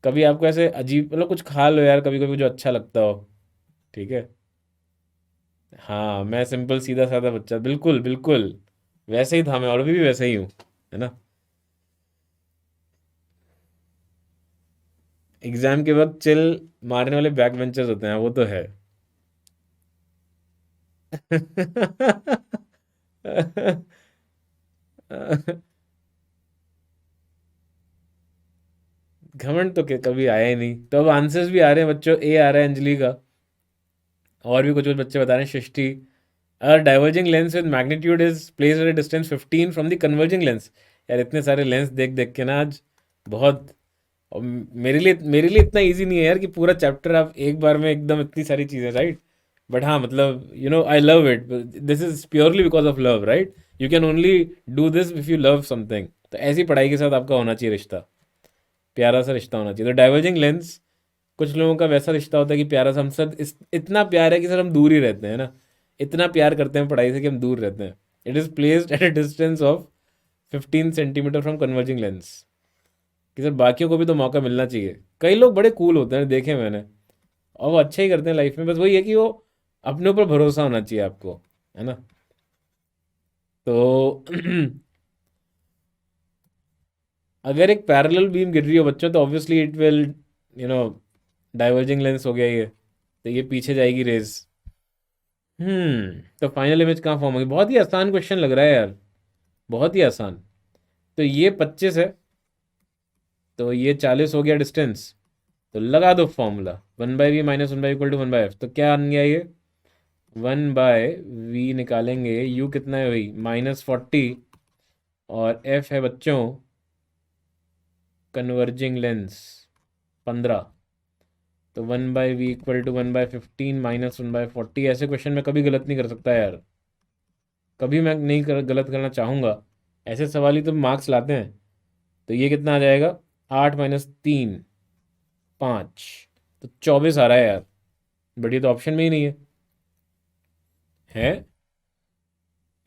कभी आपको ऐसे अजीब, मतलब कुछ खा लो यार कभी कभी जो अच्छा लगता हो। ठीक है। हाँ, मैं सिंपल सीधा साधा बच्चा, बिल्कुल बिल्कुल वैसे ही था मैं, और भी वैसे ही हूँ, है ना। एग्जाम के वक्त चिल मारने वाले बैक बेंचर्स होते हैं, वो तो है। घमंड तो कभी आया ही नहीं, तो अब आंसर्स भी आ रहे हैं बच्चों। ए आ रहा है अंजलि का, और भी कुछ कुछ बच्चे बता रहे हैं, Srishti. Diverging lens with magnitude is placed at a distance 15 from the converging lens. यार इतने सारे लेंस देख देख के ना आज बहुत, और मेरे लिए इतना इजी नहीं है यार कि पूरा चैप्टर आप एक बार में एकदम इतनी सारी चीज़ें, राइट। बट हाँ मतलब I love it. This is purely because of love, right. You can only do this if you love something. तो ऐसी पढ़ाई के साथ आपका होना चाहिए रिश्ता, प्यारा सा रिश्ता होना चाहिए। तो डाइवर्जिंग लेंस, कुछ लोगों का वैसा रिश्ता होता है कि प्यारा सा, हम सब इतना प्यार है कि सर हम दूर ही रहते हैं ना। इतना प्यार करते हैं पढ़ाई से कि हम दूर रहते हैं। It is placed at a distance of 15 centimetre from converging lens. कि सर बाकियों को भी तो मौका मिलना चाहिए। कई लोग बड़े कूल होते हैं, देखे मैंने, और वो अच्छा ही करते हैं लाइफ में, बस वही है कि वो अपने ऊपर भरोसा होना चाहिए आपको, है ना। तो अगर एक पैरेलल बीम गिर रही हो बच्चों, तो obviously it will, you know diverging lens हो गया ये, तो ये पीछे जाएगी रेज। तो फाइनल इमेज कहाँ फॉर्म होगी? बहुत ही आसान क्वेश्चन लग रहा है यार, बहुत ही आसान। तो ये 25 है, तो ये 40 हो गया डिस्टेंस। तो लगा दो formula, 1/v minus 1/v equal to 1/f। तो क्या बन गया ये? 1/v निकालेंगे, u कितना है भाई, -40, और f है बच्चों कन्वर्जिंग लेंस 15। तो 1/v इक्वल टू 1/15 माइनस 1/40। ऐसे क्वेश्चन में कभी गलत नहीं कर सकता यार, कभी मैं नहीं गलत करना चाहूँगा। ऐसे सवाल ही तो मार्क्स लाते हैं। तो ये कितना आ जाएगा? 8 - 3 5। तो 24 आ रहा है यार, बट ये तो ऑप्शन में ही नहीं है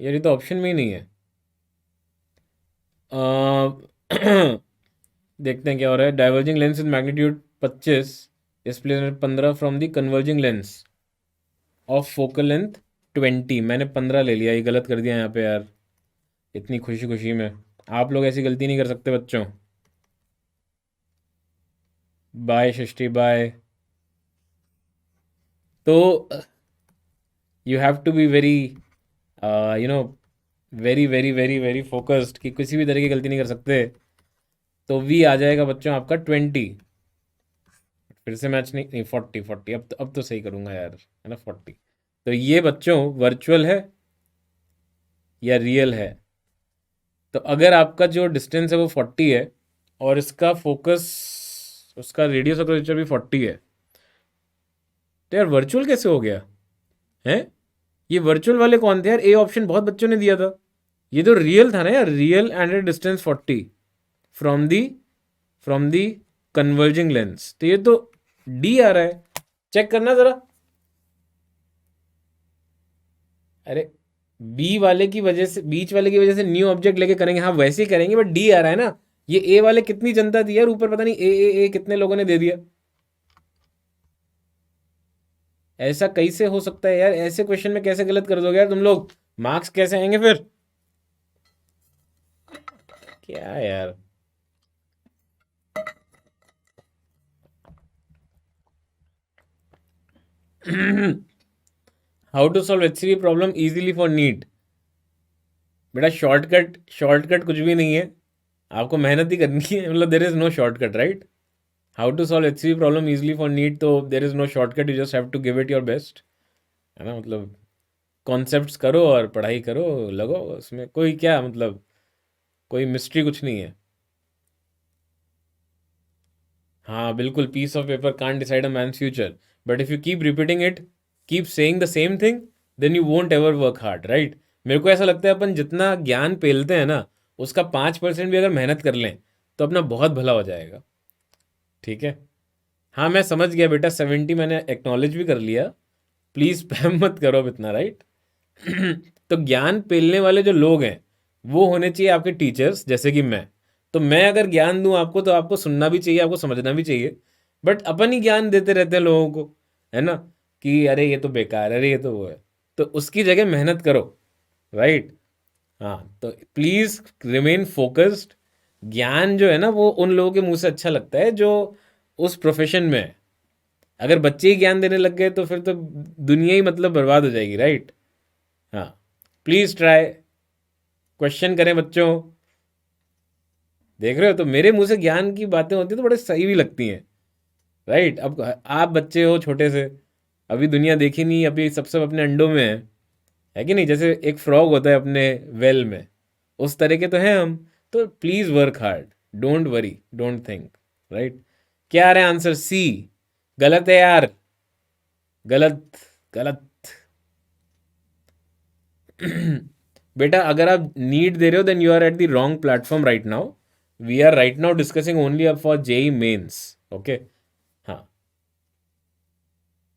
यार, ये तो ऑप्शन में ही नहीं है। अ, देखते हैं क्या हो रहा है। Diverging lens with magnitude 25 displacement 15 from the converging lens of focal length 20। मैंने 15 ले लिया, ये गलत कर दिया यहाँ पे यार, इतनी खुशी खुशी में। आप लोग ऐसी गलती नहीं कर सकते बच्चों। Bye Srishti bye. तो you have to be very, you know very very very very focused, कि किसी भी तरह की गलती नहीं कर सकते। तो वी आ जाएगा बच्चों आपका 20। फिर से मैच नहीं, 40 40। अब तो सही करूंगा यार, है ना, 40। तो ये बच्चों वर्चुअल है या रियल है? तो अगर आपका जो डिस्टेंस है वो 40 है, और इसका फोकस, उसका रेडियस ऑफ कर्वेचर भी 40 है, तो यार वर्चुअल कैसे हो गया है? ये वर्चुअल वाले कौन थे यार? ए ऑप्शन बहुत बच्चों ने दिया था। ये तो रियल था ना यार, real and distance 40 from the from the converging lens. तो ये तो डी आ रहा है, चेक करना जरा। अरे बी वाले की वजह से, बीच वाले की वजह से न्यू ऑब्जेक्ट लेके करेंगे, हाँ वैसे ही करेंगे, बट डी आ रहा है ना। ये ए वाले कितनी जनता थी यार ऊपर, पता नहीं ए कितने लोगों ने दे दिया। ऐसा कैसे हो सकता है यार? ऐसे क्वेश्चन में कैसे गलत कर दोगे यार तुम लोग? मार्क्स कैसे आएंगे फिर? क्या यार। How to solve HCV problem easily for NEET? बेटा शॉर्टकट, शॉर्टकट कुछ भी नहीं है, आपको मेहनत ही करनी है। मतलब there is no shortcut, right. How to solve HCV problem easily for NEET, तो there is no shortcut, you just have to give it your best, है ना, मतलब कॉन्सेप्ट्स करो और पढ़ाई करो, लगो उसमें, कोई क्या मतलब, कोई मिस्ट्री कुछ नहीं है। हाँ बिल्कुल, piece of paper can't decide a man's future, but if you keep repeating it, keep saying the same thing, then you won't ever work hard, right. मेरे को ऐसा लगता है अपन जितना ज्ञान पेलते हैं ना, उसका 5% भी अगर मेहनत कर लें तो अपना बहुत भला हो जाएगा। ठीक है। हाँ मैं समझ गया बेटा, 70 मैंने एक्नॉलेज भी कर लिया, प्लीज़ स्पैम मत करो अब इतना, राइट। तो ज्ञान पेलने वाले जो लोग हैं वो होने चाहिए आपके टीचर्स, जैसे कि मैं। तो मैं अगर ज्ञान दूं आपको तो आपको सुनना भी चाहिए, आपको समझना भी चाहिए। बट अपन ही ज्ञान देते रहते हैं लोगों को, है ना, कि अरे ये तो बेकार है, अरे ये तो वो है। तो उसकी जगह मेहनत करो, राइट। हाँ तो प्लीज़ रिमेन फोकस्ड। ज्ञान जो है ना वो उन लोगों के मुंह से अच्छा लगता है जो उस प्रोफेशन में है। अगर बच्चे ही ज्ञान देने लग गए तो फिर तो दुनिया ही मतलब बर्बाद हो जाएगी, राइट। हाँ प्लीज़ ट्राई, क्वेश्चन करें बच्चों। देख रहे हो, तो मेरे मुंह से ज्ञान की बातें होती हैं तो बड़े सही भी लगती हैं, राइट। अब आप बच्चे हो छोटे से, अभी दुनिया देखी नहीं, अभी सब अपने अंडों में है कि नहीं, जैसे एक फ्रॉग होता है अपने वेल में, उस तरह के तो हैं हम। तो please work hard, don't worry, don't think, right. क्या आ रहा है आंसर? सी। गलत है यार, गलत, गलत। बेटा अगर आप नीट दे रहे हो then you are at the wrong platform right now. We are right now discussing only अब फॉर जेई मेंस, ओके। हाँ,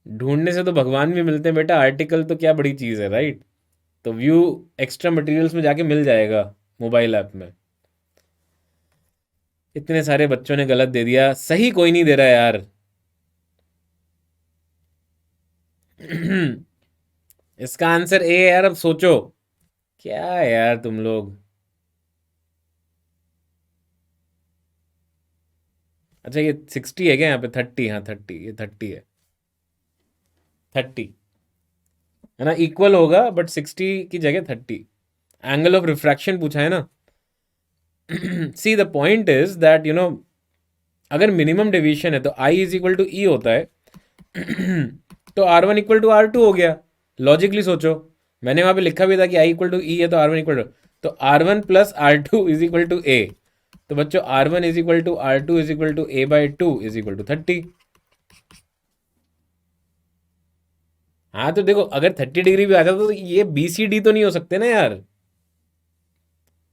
ढूंढने से तो भगवान भी मिलते हैं बेटा, आर्टिकल तो क्या बड़ी चीज़ है, राइट। तो व्यू एक्स्ट्रा मटेरियल्स में जाके मिल जाएगा, मोबाइल ऐप में। इतने सारे बच्चों ने गलत दे दिया, सही कोई नहीं दे रहा यार। इसका आंसर ए है यार, अब सोचो। क्या यार तुम लोग। अच्छा ये 60 है क्या यहाँ पे? 30, हाँ 30, ये 30 है, 30 है ना, इक्वल होगा बट 60 की जगह 30। एंगल ऑफ रिफ्रैक्शन पूछा है ना। See the point is that you no, अगर मिनिमम डेविएशन है तो आई इज इक्वल टू ई होता है। तो R1 इक्वल टू R2 हो गया। लॉजिकली सोचो, मैंने वहां पे लिखा भी था कि आई इक्वल टू ई है तो R1 इक्वल टू, तो R1 plus R2 is equal to A. तो बच्चों R1 is equal to R2 is equal to A by 2 is equal to 30। हाँ तो देखो, अगर 30 डिग्री भी आ जाता तो ये BCD तो नहीं हो सकते ना यार,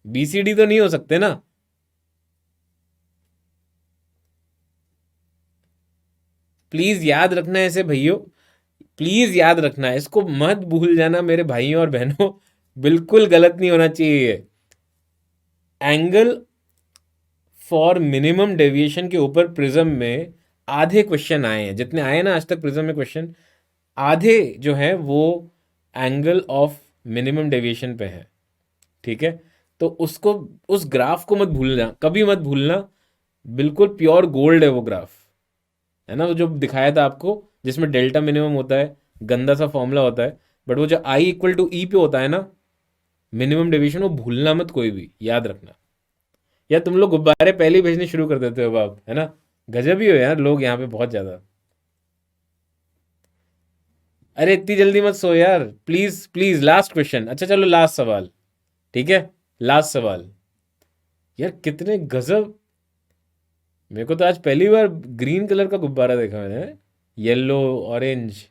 BCD तो नहीं हो सकते ना। प्लीज याद रखना है ऐसे भैयों, प्लीज याद रखना है, इसको मत भूल जाना मेरे भाइयों और बहनों। बिल्कुल गलत नहीं होना चाहिए। एंगल फॉर मिनिमम डेविएशन के ऊपर प्रिज्म में आधे क्वेश्चन आए हैं, जितने आए ना आज तक प्रिज्म में क्वेश्चन, आधे जो है वो एंगल ऑफ मिनिमम डेविएशन पे है। ठीक है। तो उसको, उस ग्राफ को मत भूलना, कभी मत भूलना। बिल्कुल प्योर गोल्ड है वो ग्राफ, है ना, वो जो दिखाया था आपको, जिसमें डेल्टा मिनिमम होता है, गंदा सा फॉर्मूला होता है। बट वो जो आई इक्वल टू ई पे होता है ना, मिनिमम डेविएशन, वो भूलना मत कोई भी, याद रखना। या तुम लोग गुब्बारे पहले ही भेजने शुरू कर देते हो आप, है ना। गजब ही हो यार लोग यहाँ पे, बहुत ज़्यादा। अरे इतनी जल्दी मत सो यार, प्लीज प्लीज, लास्ट क्वेश्चन। अच्छा चलो लास्ट सवाल, ठीक है, लास्ट सवाल। यार कितने गजब, मेरे को तो आज पहली बार ग्रीन कलर का गुब्बारा देखा मैंने, yellow, orange.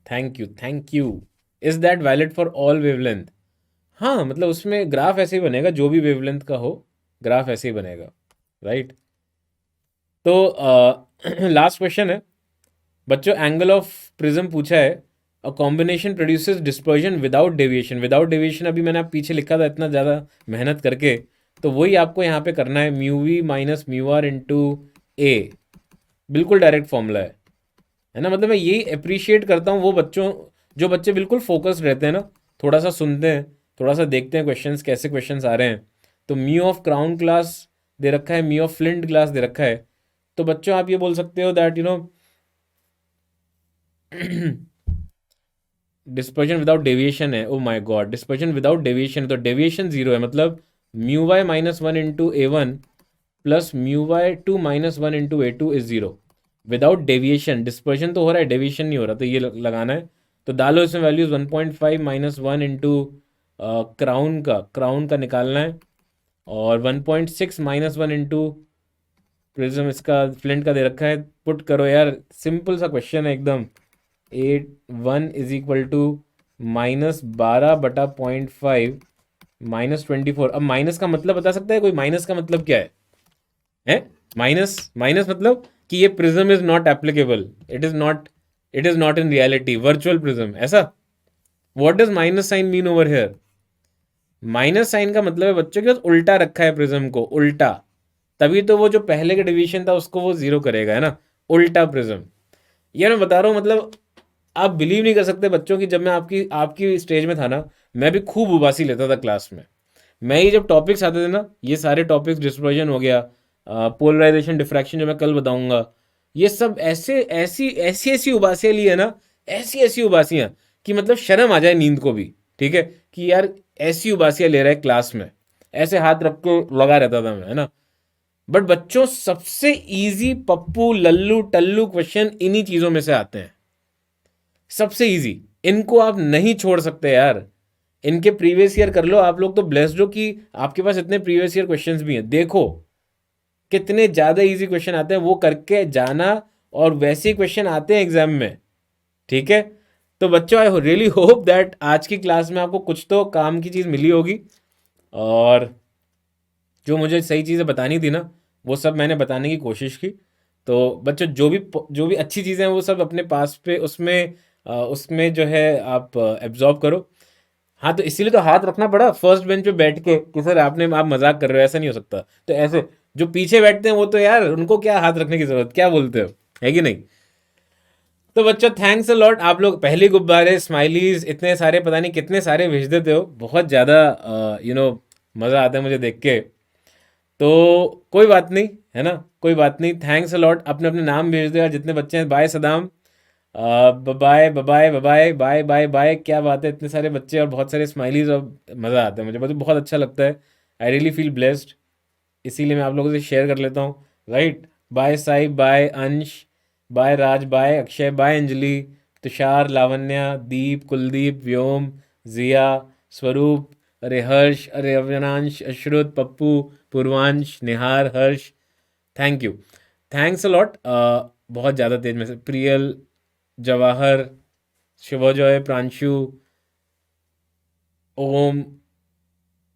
Thank you, thank you. Is that valid for all wavelength? हाँ मतलब उसमें ग्राफ ऐसे ही बनेगा, जो भी वेवलेंथ का हो ग्राफ ऐसे ही बनेगा, राइट। तो लास्ट क्वेश्चन है बच्चों, एंगल ऑफ प्रिज्म पूछा है। A combination produces dispersion without deviation. Without deviation अभी मैंने आप पीछे लिखा था इतना ज़्यादा मेहनत करके, तो वही आपको यहाँ पे करना है, mu V minus mu R into A. बिल्कुल डायरेक्ट फॉर्मूला है ना। मतलब मैं यही अप्रिशिएट करता हूँ वो बच्चों, जो बच्चे बिल्कुल फोकस्ड रहते हैं ना, थोड़ा सा सुनते हैं, थोड़ा सा देखते हैं क्वेश्चंस कैसे क्वेश्चंस आ रहे हैं। तो म्यू ऑफ क्राउन क्लास दे रखा है, म्यू ऑफ फ्लिंट क्लास दे रखा है। तो बच्चों आप ये बोल सकते हो that you know, dispersion without deviation है, oh my God, dispersion without deviation है तो डेविएशन जीरो है, मतलब mu Y minus one into A one plus mu Y two minus one into A two is 0 without deviation. Dispersion तो हो रहा है, deviation नहीं हो रहा, तो ये लगाना है। तो डालो इसमें values 1.5 minus one into crown का निकालना है, और 1.6 माइनस वन इंटू प्रिज्म, इसका फ्लिंट का दे रखा है। पुट करो यार, सिंपल सा क्वेश्चन है एकदम। 1 इज इक्वल टू -12/0.5 -24। अब माइनस का मतलब बता सकता है कोई? माइनस का मतलब क्या है? माइनस मतलब कि ये prism is not applicable, it is not in reality, virtual prism, ऐसा। What does minus sign mean over here? Minus sign का मतलब है बच्चों के पास उल्टा रखा है प्रिज्म को, उल्टा, तभी तो वो जो पहले का डिवीजन था उसको वो 0 करेगा, है ना, उल्टा प्रिज्म। ये मैं बता रहा हूँ, मतलब आप बिलीव नहीं कर सकते बच्चों की, जब मैं आपकी स्टेज में था ना, मैं भी खूब उबासी लेता था क्लास में। मैं ही जब टॉपिक्स आते थे ना, ये सारे टॉपिक्स, डिस्पर्जन हो गया, पोलराइजेशन, डिफ्रैक्शन जो मैं कल बताऊंगा, ये सब ऐसी उबासियाँ ली है ना, ऐसी उबासियाँ कि मतलब शर्म आ जाए नींद को भी, ठीक है, कि यार ऐसी उबासियाँ ले रहा है क्लास में, ऐसे हाथ रख के लगा रहता था मैं, है ना। बट बच्चों, सबसे इजी पप्पू लल्लू टल्लू क्वेश्चन इन्हीं चीज़ों में से आते हैं, सबसे इजी। इनको आप नहीं छोड़ सकते यार, इनके प्रीवियस ईयर कर लो। आप लोग तो ब्लेस्ड हो कि आपके पास इतने प्रीवियस ईयर क्वेश्चंस भी हैं। देखो कितने ज़्यादा इजी क्वेश्चन आते हैं, वो करके जाना, और वैसे क्वेश्चन आते हैं एग्जाम में, ठीक है। तो बच्चों, आई रियली होप दैट आज की क्लास में आपको कुछ तो काम की चीज़ मिली होगी, और जो मुझे सही चीज़ें बतानी थी ना, वो सब मैंने बताने की कोशिश की। तो बच्चों, जो भी अच्छी चीज़ें हैं वो सब अपने पास पे उसमें जो है आप एब्जॉर्ब करो। हाँ, तो इसीलिए तो हाथ रखना पड़ा फर्स्ट बेंच पे बैठ के कि सर आप मजाक कर रहे हो, ऐसा नहीं हो सकता। तो ऐसे जो पीछे बैठते हैं वो तो यार उनको क्या हाथ रखने की जरूरत, क्या बोलते हो, है कि नहीं। तो बच्चों, थैंक्स अ लॉट। आप लोग पहले गुब्बारे, स्माइलीज इतने सारे, पता नहीं कितने सारे भेज देते हो, बहुत ज़्यादा मज़ा आता है मुझे देख के। तो कोई बात नहीं, है ना, कोई बात नहीं। Thanks a lot. अपने अपने नाम भेज दो यार जितने बच्चे हैं। Bye Saddam, bye bye bye bye bye bye. क्या बात है, इतने सारे बच्चे और बहुत सारे स्माइलीज, और मज़ा आता है मुझे, बहुत अच्छा लगता है। आई रियली फील ब्लेस्ड, इसीलिए मैं आप लोगों से शेयर कर लेता हूँ, right. Bye Sai, bye Ansh, bye Raj, bye Akshay, bye Anjali, Tushar, Lavanya, Deep, Kuldeep, Vyom, Jiya, Swaroop, अरे हर्ष, अरे Avinansh, Ashrut, Pappu, Purvansh, Nihar, Harsh, thank you, thanks a lot. बहुत ज़्यादा तेज में से प्रियल, जवाहर, शिवजॉय, प्रांशु, ओम,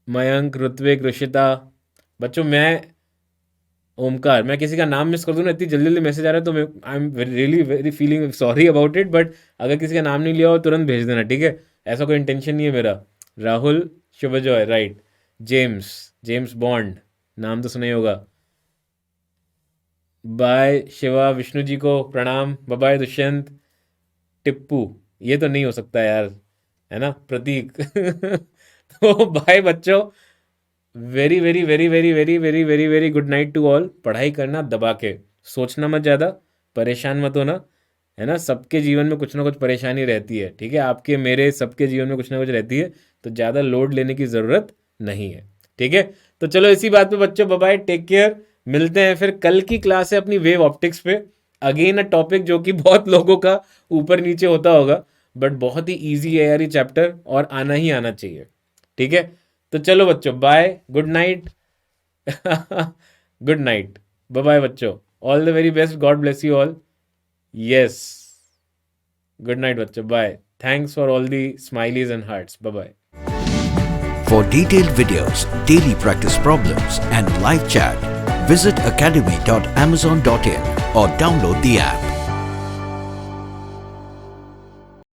मयंक, ऋत्विक, ऋषिता। बच्चों, मैं किसी का नाम मिस कर दूँ ना, इतनी जल्दी जल्दी मैसेज आ रहा है, तो मैं I am really very feeling sorry about it. But अगर किसी का नाम नहीं लिया हो तुरंत भेज देना, ठीक है, ऐसा कोई इंटेंशन नहीं है मेरा। राहुल, शुभजॉय, राइट, जेम्स बॉन्ड, नाम तो सुना ही होगा। बाय शिवा, विष्णु जी को प्रणाम, बाय दुष्यंत, टिप्पू, ये तो नहीं हो सकता यार, है ना, प्रतीक। तो बाय बच्चों, very very very very very very very very good night to all. पढ़ाई करना दबा के, सोचना मत ज़्यादा, परेशान मत होना, है ना। सबके जीवन में कुछ ना कुछ परेशानी रहती है, ठीक है, आपके मेरे सबके जीवन में कुछ ना कुछ रहती है, तो ज़्यादा लोड लेने की ज़रूरत नहीं है, ठीक है। तो चलो इसी बात पे बच्चों, बाय बाय, टेक केयर। मिलते हैं फिर कल की क्लास है अपनी वेव ऑप्टिक्स पे। अगेन अ टॉपिक जो कि बहुत लोगों का ऊपर नीचे होता होगा, बट बहुत ही ईजी है यार ये चैप्टर, और आना ही आना चाहिए, ठीक है। तो चलो बच्चों, bye, good night. Good night, bye bye बच्चों, all the very best, God bless you all. Yes, good night बच्चों, bye. Thanks for all the smileys and hearts, bye bye. For detailed videos, daily practice problems and live chat, visit academy.amazon.in or download the app.